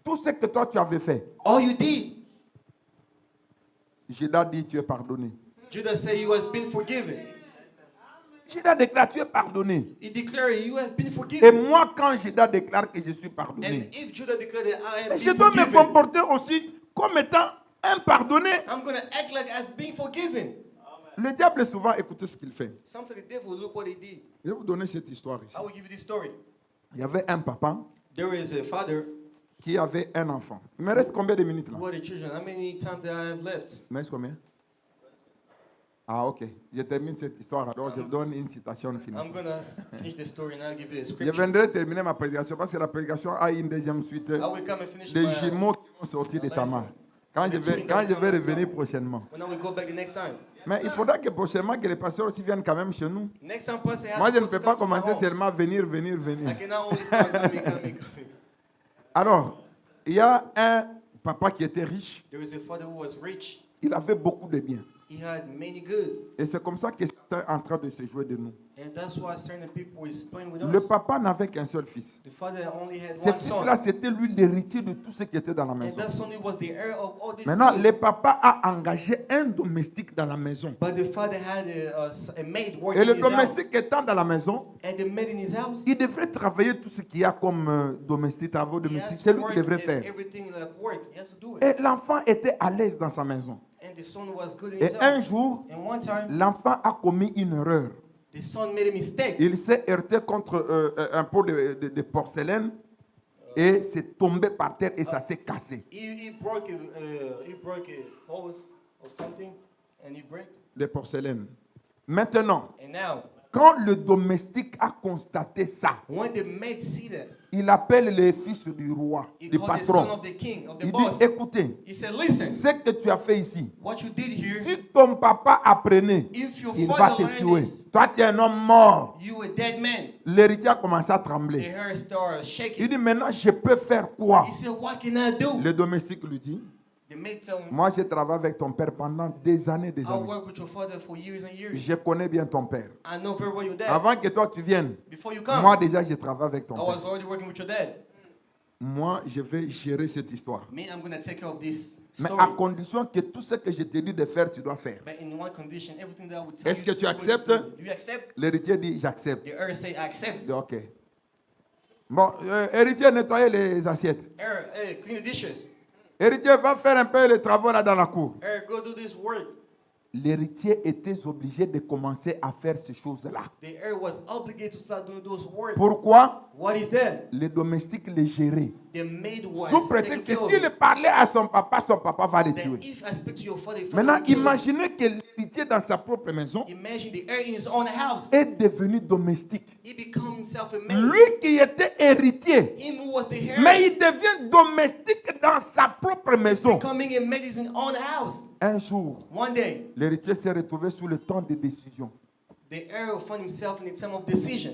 S2: Tout ce que toi tu avais fait,
S1: All you did,
S2: Judas dit tu es pardonné.
S1: Judah said you has been forgiven.
S2: Judas déclare tu es pardonné.
S1: He declared you have been
S2: Et
S1: forgiven.
S2: moi quand Judas déclare que je suis
S1: And
S2: pardonné,
S1: if Judah declared that I
S2: mais
S1: have
S2: je
S1: been
S2: dois me
S1: forgiven,
S2: comporter aussi comme étant un pardonné.
S1: I'm going to act like I've been forgiven.
S2: Le diable souvent écoutez ce qu'il fait.
S1: Sometimes the devil, look what he did.
S2: Je vais vous donner cette histoire ici.
S1: I will give you this story.
S2: Il y avait un papa
S1: There is a father
S2: qui avait un enfant. Il me reste combien de minutes là?
S1: who had a children. How many times that I have left?
S2: Il me reste combien? Ah ok, je termine cette histoire alors je donne une citation finale.
S1: I'm going to finish the story and I'll give you a
S2: Je
S1: scripture.
S2: viendrai terminer ma prédication parce que la prédication a une deuxième suite.
S1: I will come and finish
S2: Des
S1: my,
S2: jumeaux qui vont sortir de ta main. Quand je vais revenir prochainement.
S1: when I will go back the next time.
S2: Mais il faudra que prochainement que les pasteurs aussi viennent quand même chez nous.
S1: Next time, pastor has
S2: Moi je ne
S1: supposed
S2: peux
S1: to
S2: pas
S1: come to my
S2: commencer
S1: home.
S2: seulement à venir.
S1: I cannot only start coming.
S2: Alors, il y a un papa qui était riche.
S1: There was a father who was rich.
S2: Il avait beaucoup de biens.
S1: He had many good.
S2: Et c'est comme ça que Satan est en train de se jouer de nous.
S1: And that's why certain people is playing with
S2: Le
S1: us.
S2: papa n'avait qu'un seul fils.
S1: The father only had
S2: Ce
S1: one son.
S2: fils-là, c'était lui l'héritier de tout ce qui était dans la
S1: And
S2: maison.
S1: that son was the heir of all this
S2: Maintenant,
S1: good.
S2: le papa a engagé un domestique dans la maison.
S1: But the father had a maid
S2: Et
S1: working
S2: le
S1: in his house.
S2: domestique étant dans la maison,
S1: And the maid in his house,
S2: il devrait travailler tout ce qu'il y a comme domestique, travaux
S1: he
S2: domestiques.
S1: has
S2: C'est
S1: to
S2: lui qui
S1: work
S2: devrait
S1: as
S2: faire.
S1: everything like work. He has to do it.
S2: Et l'enfant était à l'aise dans sa maison.
S1: And the son was good in
S2: Et
S1: his
S2: un
S1: house.
S2: jour,
S1: And one time,
S2: l'enfant a commis une erreur.
S1: the son made a mistake.
S2: Il s'est heurté contre un pot de porcelaine et c'est tombé par terre et ça s'est cassé.
S1: He broke a hose or something, and he break.
S2: Les porcelaines. Maintenant,
S1: And now,
S2: quand le domestique a constaté ça,
S1: when the maid see that,
S2: il appelle les fils du roi,
S1: he
S2: du
S1: called the son
S2: patron.
S1: of the king, of the
S2: Il
S1: boss.
S2: dit, écoutez,
S1: He said, listen,
S2: ce que tu as fait ici,
S1: what you did here,
S2: si ton papa apprenait,
S1: if your
S2: il va
S1: father
S2: te
S1: learned
S2: tuer.
S1: this,
S2: Toi, tu es un homme mort.
S1: you a dead man.
S2: L'héritier a commencé à
S1: The
S2: trembler.
S1: hair started
S2: Il
S1: shaking.
S2: dit, maintenant, je peux faire quoi?
S1: He said, what can I do?
S2: Le domestique lui dit,
S1: The maid told him,
S2: moi, j'ai travaillé avec ton père pendant des années, des
S1: I
S2: années.
S1: worked with your father for years and years.
S2: Je connais bien ton père.
S1: I know very well your dad.
S2: Avant que toi, tu viennes,
S1: Before you come,
S2: moi, déjà, j'ai travaillé avec ton
S1: I
S2: père.
S1: was already working with your dad.
S2: Moi, je vais gérer cette histoire.
S1: Me, I'm going to take care of this
S2: Mais
S1: story.
S2: à condition que tout ce que je te dis de faire, tu dois faire.
S1: But in one condition, everything that I would tell
S2: Est-ce
S1: you
S2: que
S1: to
S2: tu
S1: do,
S2: acceptes?
S1: do you accept?
S2: L'héritier dit, j'accepte.
S1: The heir say, I accept.
S2: Je dis, ok. Bon, héritier, nettoyez les assiettes.
S1: Heir, hey, clean the dishes.
S2: Héritier, va faire un peu les travaux là dans la cour.
S1: Heir, go do this work.
S2: L'héritier était obligé de commencer à faire ces choses-là.
S1: The heir was obligated to start doing those work.
S2: Pourquoi?
S1: What is that?
S2: Les domestiques les géraient.
S1: The maid was
S2: Sous
S1: taking
S2: prétexte que
S1: care of
S2: s'il
S1: it.
S2: parlait à son papa va le
S1: Then
S2: tuer.
S1: if I speak to your father,
S2: Maintenant,
S1: will kill him.
S2: imaginez que l'héritier dans sa propre maison
S1: Imagine the heir in his own house.
S2: est devenu domestique.
S1: He become himself a maid.
S2: Lui qui était héritier,
S1: Him who was the heir.
S2: mais il devient domestique dans sa propre maison.
S1: Becoming a maid in his own house.
S2: Un jour,
S1: One day,
S2: l'héritier s'est retrouvé sous le temps de décision.
S1: the heir will find himself in the time of decision.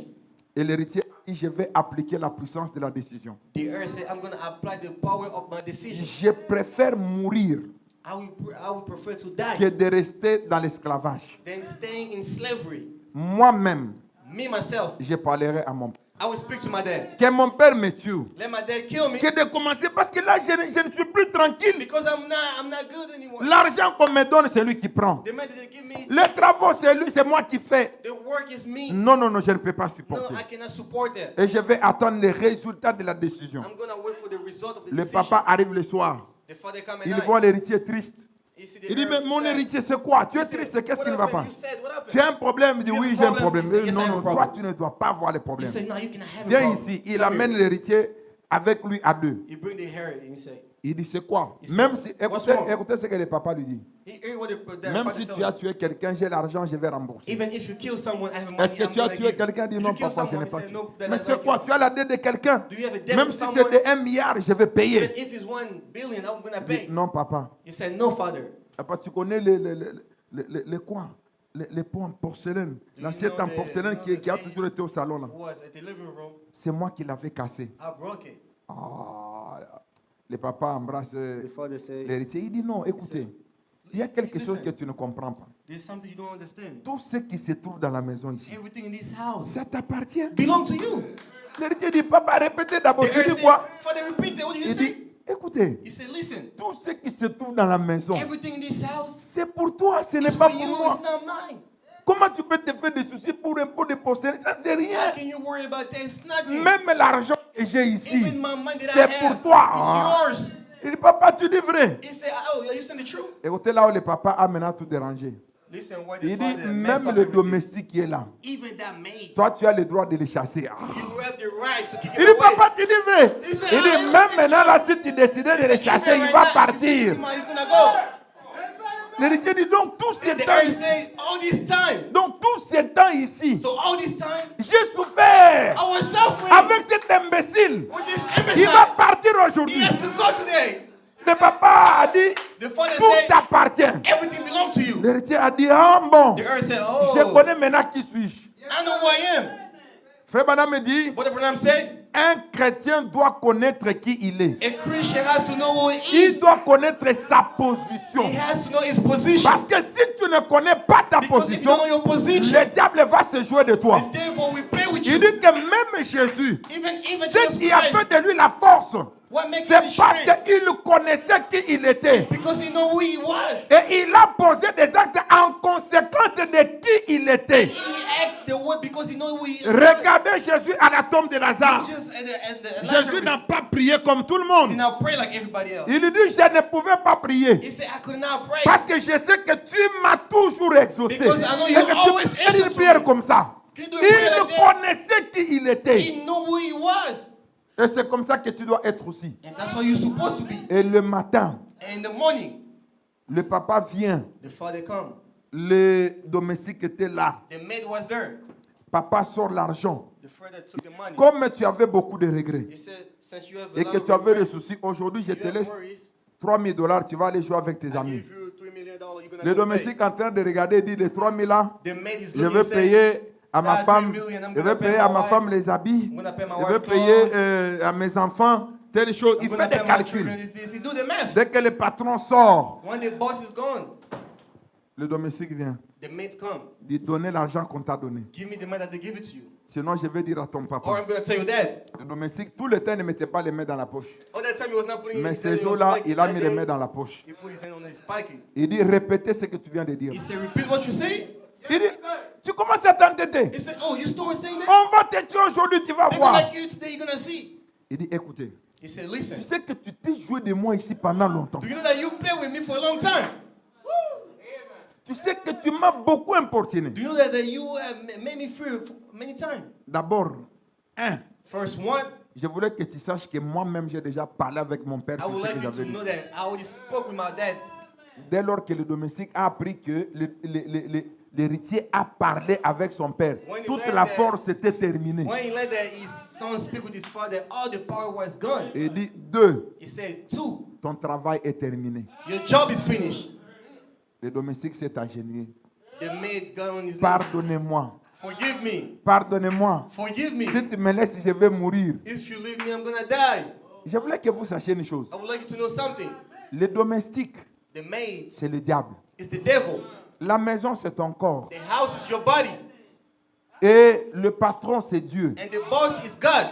S2: Et l'héritier a dit, je vais appliquer la puissance de la décision.
S1: The heir said, I'm going to apply the power of my decision.
S2: Je préfère mourir
S1: I would prefer to die
S2: que de rester dans l'esclavage.
S1: than staying in slavery.
S2: Moi-même,
S1: Me, myself,
S2: je parlerai à mon père.
S1: I will speak to my dad.
S2: Que mon père me tue.
S1: Let my dad kill me
S2: Que de commencer, parce que là, je ne suis plus tranquille.
S1: because I'm not good anymore.
S2: L'argent qu'on me donne, c'est lui qui prend.
S1: The man that give me,
S2: Les travaux, c'est lui, c'est moi qui fais.
S1: the work is me.
S2: Non, non, non, je ne peux pas
S1: No,
S2: supporter.
S1: I cannot support that.
S2: Et je vais attendre les résultats de la décision.
S1: I'm going to wait for the result of the
S2: Le
S1: decision.
S2: papa arrive le soir.
S1: The father come at
S2: Il
S1: night.
S2: voit l'héritier triste.
S1: He see the
S2: Il dit,
S1: heir
S2: mais mon
S1: sad.
S2: héritier, c'est quoi? Tu es
S1: He said,
S2: triste, qu'est-ce
S1: "What
S2: qui ne va
S1: happened?"
S2: pas?
S1: You said, "What happened?"
S2: Tu as un problème? Il dit,
S1: You have
S2: oui,
S1: a
S2: j'ai un
S1: problem?
S2: problème.
S1: He said,
S2: Mais
S1: "Yes, I
S2: non,
S1: have a
S2: non,
S1: problem."
S2: toi, tu ne dois pas avoir les
S1: He
S2: problèmes.
S1: said, "No, you can have a
S2: Viens
S1: problem."
S2: ici. Il
S1: Come
S2: amène
S1: here.
S2: l'héritier avec lui à deux.
S1: He bring the hair and he say,
S2: Il dit, c'est quoi?
S1: Il
S2: Même
S1: sait.
S2: si,
S1: What's
S2: écoutez,
S1: wrong?
S2: écoutez ce que le papa lui dit.
S1: he heard what the
S2: Même
S1: father
S2: si
S1: tell
S2: tu as
S1: him.
S2: tué quelqu'un, j'ai l'argent, je vais rembourser.
S1: Even if you kill someone, I have money.
S2: Est-ce que
S1: I'm
S2: tu as
S1: gonna
S2: tué
S1: give.
S2: quelqu'un? Il dit,
S1: Did
S2: non,
S1: you kill
S2: papa, je
S1: someone?
S2: n'ai
S1: He
S2: pas
S1: said,
S2: tué.
S1: "No, that
S2: Mais
S1: I
S2: c'est
S1: don't
S2: quoi?
S1: kill
S2: Tu as la dette de quelqu'un?
S1: Do you have a debt
S2: Même
S1: with
S2: si
S1: someone?
S2: c'est de 1 milliard, je vais payer.
S1: Even if it's 1 billion, I'm gonna
S2: Il dit,
S1: pay.
S2: non, papa.
S1: He said, "No, father."
S2: Papa, tu connais les quoi? Les pots en porcelaine.
S1: Do you
S2: L'assiette
S1: know
S2: en
S1: the-
S2: porcelaine
S1: you know
S2: qui a
S1: the
S2: toujours
S1: vase
S2: été au salon là.
S1: Was at the living room.
S2: C'est moi qui l'avais cassé.
S1: I broke it.
S2: Ah, le papa embrasse
S1: The father said,
S2: l'héritier. Il dit non, écoutez, il y a quelque chose
S1: Listen.
S2: que tu ne comprends pas.
S1: "There's something you don't understand.
S2: Tout ce qui se trouve dans la maison ici,
S1: Everything in this house
S2: ça t'appartient.
S1: belong to you."
S2: L'héritier dit, papa, répétez d'abord.
S1: The
S2: Tu
S1: heir
S2: dis
S1: said,
S2: quoi?
S1: "Father, repeat that. What do you
S2: Il
S1: say?"
S2: dit, écoutez,
S1: He said, "Listen,
S2: tout ce qui se trouve dans la maison,
S1: everything in this house
S2: c'est pour toi, ce n'est
S1: is
S2: pas
S1: for
S2: pour
S1: you.
S2: moi.
S1: It's not mine.
S2: Comment tu peux te faire des soucis pour un pot de porcelaine? Ça, c'est
S1: How
S2: rien.
S1: can you worry about that? It's nothing.
S2: Même l'argent que j'ai ici,
S1: Even my money that I
S2: c'est pour
S1: have,
S2: toi.
S1: it's yours."
S2: Il dit, papa, tu dis vrai.
S1: He said, "Oh, are you saying the truth?"
S2: Écoutez là où le papa a maintenant tout dérangé.
S1: Listen, why the
S2: Il dit,
S1: father messed
S2: même
S1: up
S2: le
S1: everything.
S2: domestique qui est là,
S1: Even that maid,
S2: toi, tu as le droit de les chasser. Ah.
S1: you have the right to kick
S2: Il
S1: him
S2: dit,
S1: away.
S2: papa, tu dis vrai.
S1: He said,
S2: Il dit,
S1: "Ah,
S2: même
S1: everything
S2: maintenant,
S1: true."
S2: là, si tu décidais de
S1: He
S2: les
S1: said,
S2: chasser,
S1: "Even
S2: il
S1: right
S2: va
S1: now, if you say
S2: partir.
S1: kick him out, he's gonna go."
S2: L'héritier dit, donc, tout ce
S1: The
S2: temps
S1: heir
S2: ici,
S1: says, "All this time,
S2: donc, tout ce temps ici,
S1: so all this time,
S2: j'ai souffert
S1: I was suffering
S2: avec cet imbécile.
S1: with this
S2: Il va
S1: imbecile.
S2: partir
S1: He
S2: aujourd'hui.
S1: has to go today."
S2: Le papa a dit,
S1: The father
S2: tout
S1: said,
S2: t'appartient.
S1: "Everything belongs to you."
S2: L'héritier a dit, ah bon,
S1: The heir said,
S2: je
S1: "Oh,
S2: connais maintenant qui suis-je.
S1: I know who I am."
S2: Frère Branham me dit,
S1: What the Branham said,
S2: un chrétien doit connaître qui il est.
S1: a Christian has to know who he
S2: Il
S1: is.
S2: doit connaître sa
S1: He
S2: position.
S1: has to know his position.
S2: Parce que si tu ne connais pas ta
S1: Because if you
S2: position,
S1: don't know your position,
S2: le diable va se jouer de toi.
S1: the devil will play with
S2: Il
S1: you.
S2: dit que même Jésus,
S1: Even
S2: ce
S1: Jesus
S2: qui a
S1: Christ,
S2: fait de lui la force,
S1: what makes
S2: c'est
S1: him the
S2: parce
S1: strength?
S2: qu'il connaissait qui il était.
S1: Because he know who he was.
S2: Et il a posé des actes en conséquence de qui il était.
S1: He act the way because he know who he
S2: Regardez Jésus à la tombe de Lazare.
S1: was. Just and
S2: Jésus n'a
S1: Lazarus,
S2: pas prié comme tout le
S1: he
S2: monde.
S1: did not pray like everybody else.
S2: Il dit, je ne pouvais pas prier.
S1: He said, "I could not pray
S2: Parce que je sais que tu m'as toujours exaucé.
S1: Because I know
S2: Et
S1: you
S2: que
S1: always
S2: tu fais
S1: answer
S2: une
S1: to
S2: prière
S1: me.
S2: comme ça.
S1: Can you do a prayer
S2: Il
S1: like that?"
S2: connaissait qui il était.
S1: He knew who he was.
S2: Et c'est comme ça que tu dois être aussi.
S1: And that's how you're supposed to be.
S2: Et le matin,
S1: In the morning,
S2: le papa vient.
S1: the father come.
S2: Le domestique était là.
S1: The maid was there.
S2: Papa sort l'argent.
S1: The father took the money.
S2: Comme tu avais beaucoup de regrets
S1: He said, since you have a
S2: et
S1: lot
S2: que
S1: of
S2: tu avais des
S1: regrets,
S2: soucis, aujourd'hui je
S1: you
S2: te
S1: have
S2: laisse
S1: worries,
S2: $3,000, tu vas aller jouer avec tes
S1: I
S2: amis.
S1: give you $3 million, you're gonna
S2: Le
S1: go pay.
S2: domestique en train de regarder dit les 3,000 là,
S1: The maid is
S2: je
S1: looking
S2: vais
S1: and saying,
S2: payer à ma
S1: "That
S2: femme,
S1: 3 million, I'm
S2: je
S1: gonna
S2: vais
S1: pay
S2: payer
S1: my
S2: à ma
S1: wife.
S2: femme les habits,
S1: I'm gonna pay my
S2: je vais
S1: wife's
S2: payer
S1: clothes.
S2: à mes enfants telle chose. Il
S1: I'm
S2: fait
S1: gonna
S2: des
S1: pay my
S2: calculs.
S1: children this. He do the math.
S2: Dès que le patron sort,
S1: When the boss is gone,
S2: le domestique vient.
S1: the maid come.
S2: Dit donner l'argent qu'on t'a donné.
S1: Give me the money that they give it to you.
S2: Sinon, je vais dire à ton
S1: Or
S2: papa.
S1: I'm gonna tell you that.
S2: Le domestique, tout le temps, ne mettait pas les mains dans la poche.
S1: All that time he was not putting
S2: Mais
S1: his hand
S2: ces
S1: in his
S2: jours-là,
S1: pocket.
S2: il a
S1: That
S2: mis les
S1: day,
S2: mains dans la poche.
S1: He put his hand on his pocket.
S2: Il dit, répétez ce que tu viens de dire.
S1: He said, repeat what you say.
S2: Il dit, tu commences à t'entêter.
S1: He said, oh, you still saying that?
S2: On va te tuer aujourd'hui, tu vas
S1: They're gonna
S2: voir.
S1: kill you today, you're gonna see.
S2: Il dit, écoutez,
S1: He said,
S2: tu
S1: listen,
S2: sais que tu t'es joué de moi ici pendant longtemps.
S1: do you know that you played with me for a long time?
S2: Tu sais que tu m'as beaucoup importuné.
S1: Do you know that you have made me fear many times?
S2: D'abord,
S1: First one,
S2: je voulais que tu saches que moi-même, j'ai déjà parlé avec mon père
S1: I
S2: sur
S1: would
S2: ce
S1: like
S2: que
S1: you to
S2: j'avais dit.
S1: know that I already spoke with my dad.
S2: Dès lors que le domestique a appris que l'héritier a parlé avec son père,
S1: When he
S2: toute
S1: learned
S2: la
S1: that-
S2: force était terminée.
S1: When he let that his son speak with his father, all the power was gone.
S2: Et il dit, 2,
S1: He said, 2,
S2: ton travail est terminé.
S1: your job is finished.
S2: Le domestique s'est agenouillé.
S1: The maid got on his knees.
S2: Pardonnez-moi.
S1: Forgive me.
S2: Pardonnez-moi.
S1: Forgive me.
S2: Si tu me laisses, je vais mourir.
S1: If you leave me, I'm gonna die.
S2: Je voulais que vous sachiez une chose.
S1: I would like you to know something.
S2: Le domestique,
S1: The maid
S2: c'est le diable.
S1: is the devil.
S2: La maison, c'est ton corps.
S1: The house is your body.
S2: Et le patron, c'est Dieu.
S1: And the boss is God.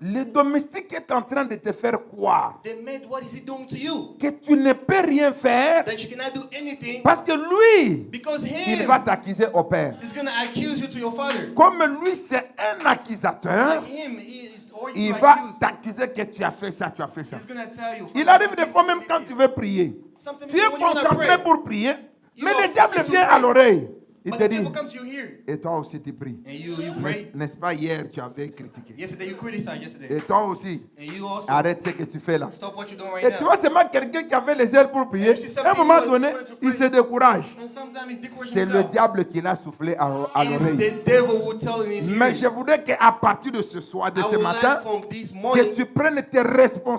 S2: Le domestique est en train de te faire croire
S1: The maid, what is he doing to you?
S2: que tu ne peux rien faire
S1: That you cannot do anything
S2: parce que lui,
S1: because
S2: il
S1: him
S2: va t'accuser au père.
S1: is gonna accuse you to your father.
S2: Comme lui, c'est un accusateur,
S1: Like him, he is already
S2: il
S1: to
S2: va
S1: accuse.
S2: t'accuser que tu as fait ça, tu as fait ça.
S1: He's gonna tell you.
S2: Il arrive des fois même quand tu veux prier.
S1: Sometimes
S2: Tu es
S1: when you wanna
S2: concentré
S1: pray,
S2: pour prier, mais
S1: are
S2: le diable
S1: focused to
S2: vient
S1: pray.
S2: à l'oreille. Il
S1: but
S2: te
S1: the
S2: dit,
S1: devil comes to you here,
S2: et toi aussi tu pries.
S1: and you pray.
S2: N'est-ce pas hier tu avais critiqué?
S1: Yesterday you criticized yesterday,
S2: Et toi aussi,
S1: and you also
S2: arrête ce que tu fais là.
S1: stop what you're doing right
S2: Et tu
S1: now.
S2: vois seulement quelqu'un qui avait les ailes pour prier, à un moment donné, il se décourage.
S1: And sometimes he discourages
S2: C'est le
S1: himself.
S2: diable qui l'a soufflé à
S1: It's
S2: l'oreille.
S1: the devil who telling his
S2: Mais
S1: ear.
S2: je voudrais qu'à partir de ce soir, de
S1: I
S2: ce
S1: would
S2: matin,
S1: like from this
S2: que
S1: morning,
S2: tu prennes tes
S1: you can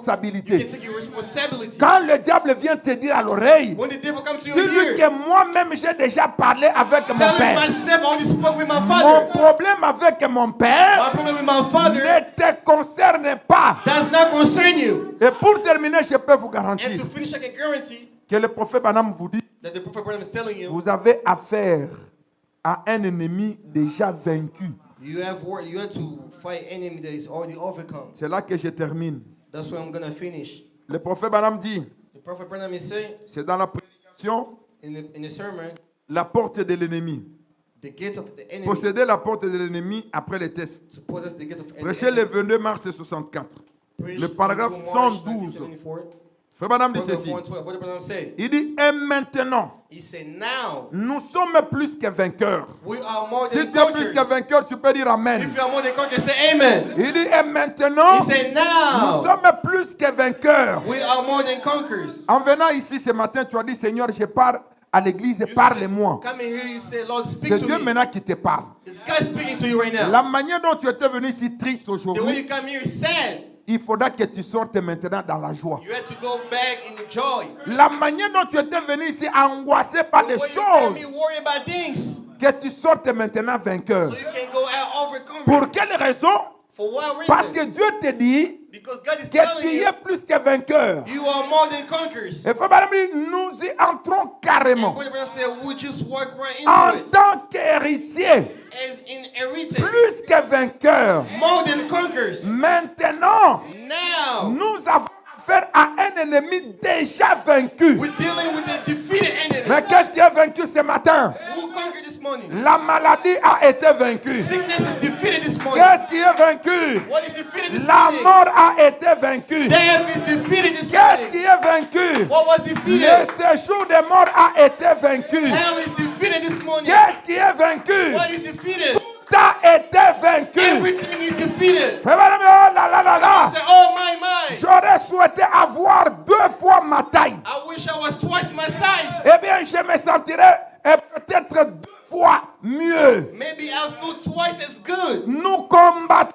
S2: responsabilités.
S1: take your responsibility.
S2: Quand le diable vient te dire à l'oreille,
S1: When the devil comes to your
S2: dis-lui
S1: ear,
S2: que moi-même j'ai déjà parlé avec mon
S1: tell him
S2: père.
S1: myself, I already spoke with my
S2: Mon
S1: father.
S2: problème avec mon
S1: My
S2: père
S1: problem with my father
S2: ne te concerne pas.
S1: does not concern you.
S2: Et pour terminer, je peux vous
S1: And
S2: garantir
S1: to finish, I can guarantee
S2: que le prophète Branham vous dit,
S1: that the prophet Branham is telling you,
S2: vous avez affaire à un ennemi déjà vaincu.
S1: you have to fight enemy that is already overcome.
S2: C'est là que je termine.
S1: That's where I'm gonna finish.
S2: Le prophète Branham dit,
S1: The prophet Branham is saying
S2: c'est dans la prédication,
S1: in the sermon,
S2: la porte de l'ennemi.
S1: the gate of the enemy,
S2: Posséder la porte de l'ennemi après les tests.
S1: to possess the gate of
S2: Prêché le
S1: enemy.
S2: 22 mars 64.
S1: Preached
S2: le paragraphe
S1: 22 March
S2: 112.
S1: 1974.
S2: Frère Branham dit
S1: Paragraph
S2: ceci.
S1: 112. What did Branham say?
S2: Il dit, et maintenant,
S1: He said, now
S2: nous sommes plus que vainqueurs.
S1: we are more
S2: Si
S1: than
S2: tu es plus que
S1: conquerors.
S2: vainqueur, tu peux dire Amen.
S1: If you are more than conquerors, say amen.
S2: Il dit, et maintenant,
S1: He said,
S2: nous
S1: now
S2: sommes plus que vainqueurs.
S1: we are more than conquerors.
S2: En venant ici ce matin, tu as dit, Seigneur, je pars à l'église,
S1: You
S2: parle-moi.
S1: say- Come in here, you say, Lord, speak
S2: C'est
S1: to
S2: Dieu
S1: me.
S2: maintenant qui te parle.
S1: It's God speaking to you right now.
S2: La manière dont tu étais venu ici triste
S1: The way
S2: aujourd'hui,
S1: you come here is sad.
S2: il faudra que tu sortes maintenant dans la joie.
S1: You have to go back in the joy.
S2: La manière dont tu étais venu ici angoissé par
S1: The
S2: des
S1: way you come
S2: choses,
S1: here worry about things,
S2: que tu sortes maintenant vainqueur.
S1: so you can go out overcoming.
S2: Pour quelle raison?
S1: For what
S2: Parce
S1: reason?
S2: que Dieu te dit
S1: Because God is
S2: que
S1: telling
S2: tu
S1: you,
S2: es plus que vainqueur.
S1: you are more than conquerors.
S2: Et Frère Branham dit, nous y entrons carrément.
S1: Brother Branham said, we just walk right
S2: En
S1: into it
S2: tant qu'héritier,
S1: as inheritance.
S2: plus que vainqueur.
S1: More than conquerors.
S2: Maintenant,
S1: Now,
S2: nous avons affaire à un ennemi déjà vaincu.
S1: we're dealing with a defeated enemy.
S2: Mais qu'est-ce qui est vaincu ce matin?
S1: Who conquered this morning?
S2: La maladie a été vaincue.
S1: Sickness is defeated this morning.
S2: Qu'est-ce qui est vaincu?
S1: What is defeated this
S2: La
S1: morning?
S2: mort a été vaincue.
S1: Death is defeated this
S2: Qu'est-ce qui
S1: morning.
S2: est vaincu?
S1: What was
S2: Le
S1: defeated?
S2: séjour des morts a été vaincu.
S1: Hell is defeated this morning.
S2: Qu'est-ce qui est vaincu?
S1: What is defeated?
S2: Tout a été vaincu.
S1: Everything is defeated.
S2: Frère Branham, oh là là là là.
S1: Say, oh my.
S2: J'aurais souhaité avoir 2 fois ma taille.
S1: I wish I was twice my size.
S2: Eh bien, je me sentirais peut-être 2 fois mieux.
S1: Maybe I'll feel twice as good.
S2: Nous combattons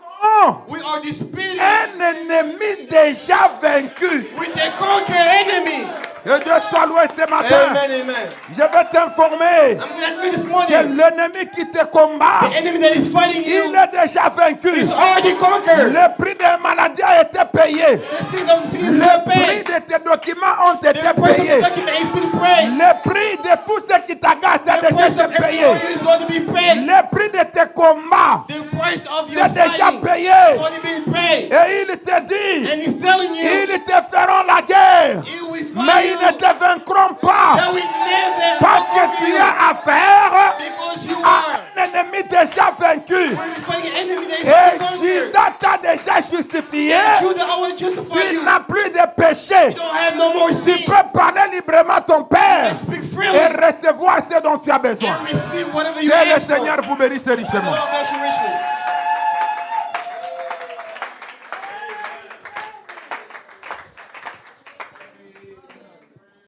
S1: We are disputing
S2: un ennemi déjà vaincu.
S1: with a conquered enemy.
S2: Que Dieu soit loué ce matin.
S1: Amen.
S2: Je vais t'informer
S1: I'm going to tell you this
S2: que
S1: morning.
S2: l'ennemi qui te combat,
S1: The enemy that is fighting
S2: il
S1: you
S2: est déjà vaincu.
S1: is already conquered.
S2: Le prix des maladies a été payé.
S1: The sins of the sins
S2: Le
S1: are
S2: prix
S1: paid.
S2: de tes documents ont été
S1: The price of
S2: payés.
S1: the document has been paid.
S2: Le prix de tout ce qui t'agace a
S1: The
S2: déjà
S1: price
S2: été
S1: of everything
S2: payé.
S1: is already been paid.
S2: Le prix de tes combats,
S1: The price of your
S2: c'est déjà
S1: fighting
S2: payé.
S1: is already been paid.
S2: Et il te dit,
S1: And he's telling you,
S2: ils te feront la guerre,
S1: he will
S2: mais
S1: fight
S2: ils
S1: you.
S2: ne te vaincront pas.
S1: That will never
S2: Parce que
S1: conquer
S2: tu
S1: you.
S2: as affaire
S1: Because you
S2: à
S1: are.
S2: un ennemi déjà vaincu.
S1: When you fight an enemy that is
S2: Et
S1: already conquered.
S2: Judas t'a déjà justifié.
S1: Judah always justify
S2: Tu
S1: you.
S2: n'as plus de péché.
S1: You don't have no more
S2: Tu
S1: sin.
S2: peux parler librement à ton Père
S1: And speak
S2: et
S1: freely
S2: recevoir ce dont tu as besoin.
S1: and receive whatever you
S2: Que le
S1: ask for.
S2: Seigneur vous bénisse richement.
S1: God bless you richly.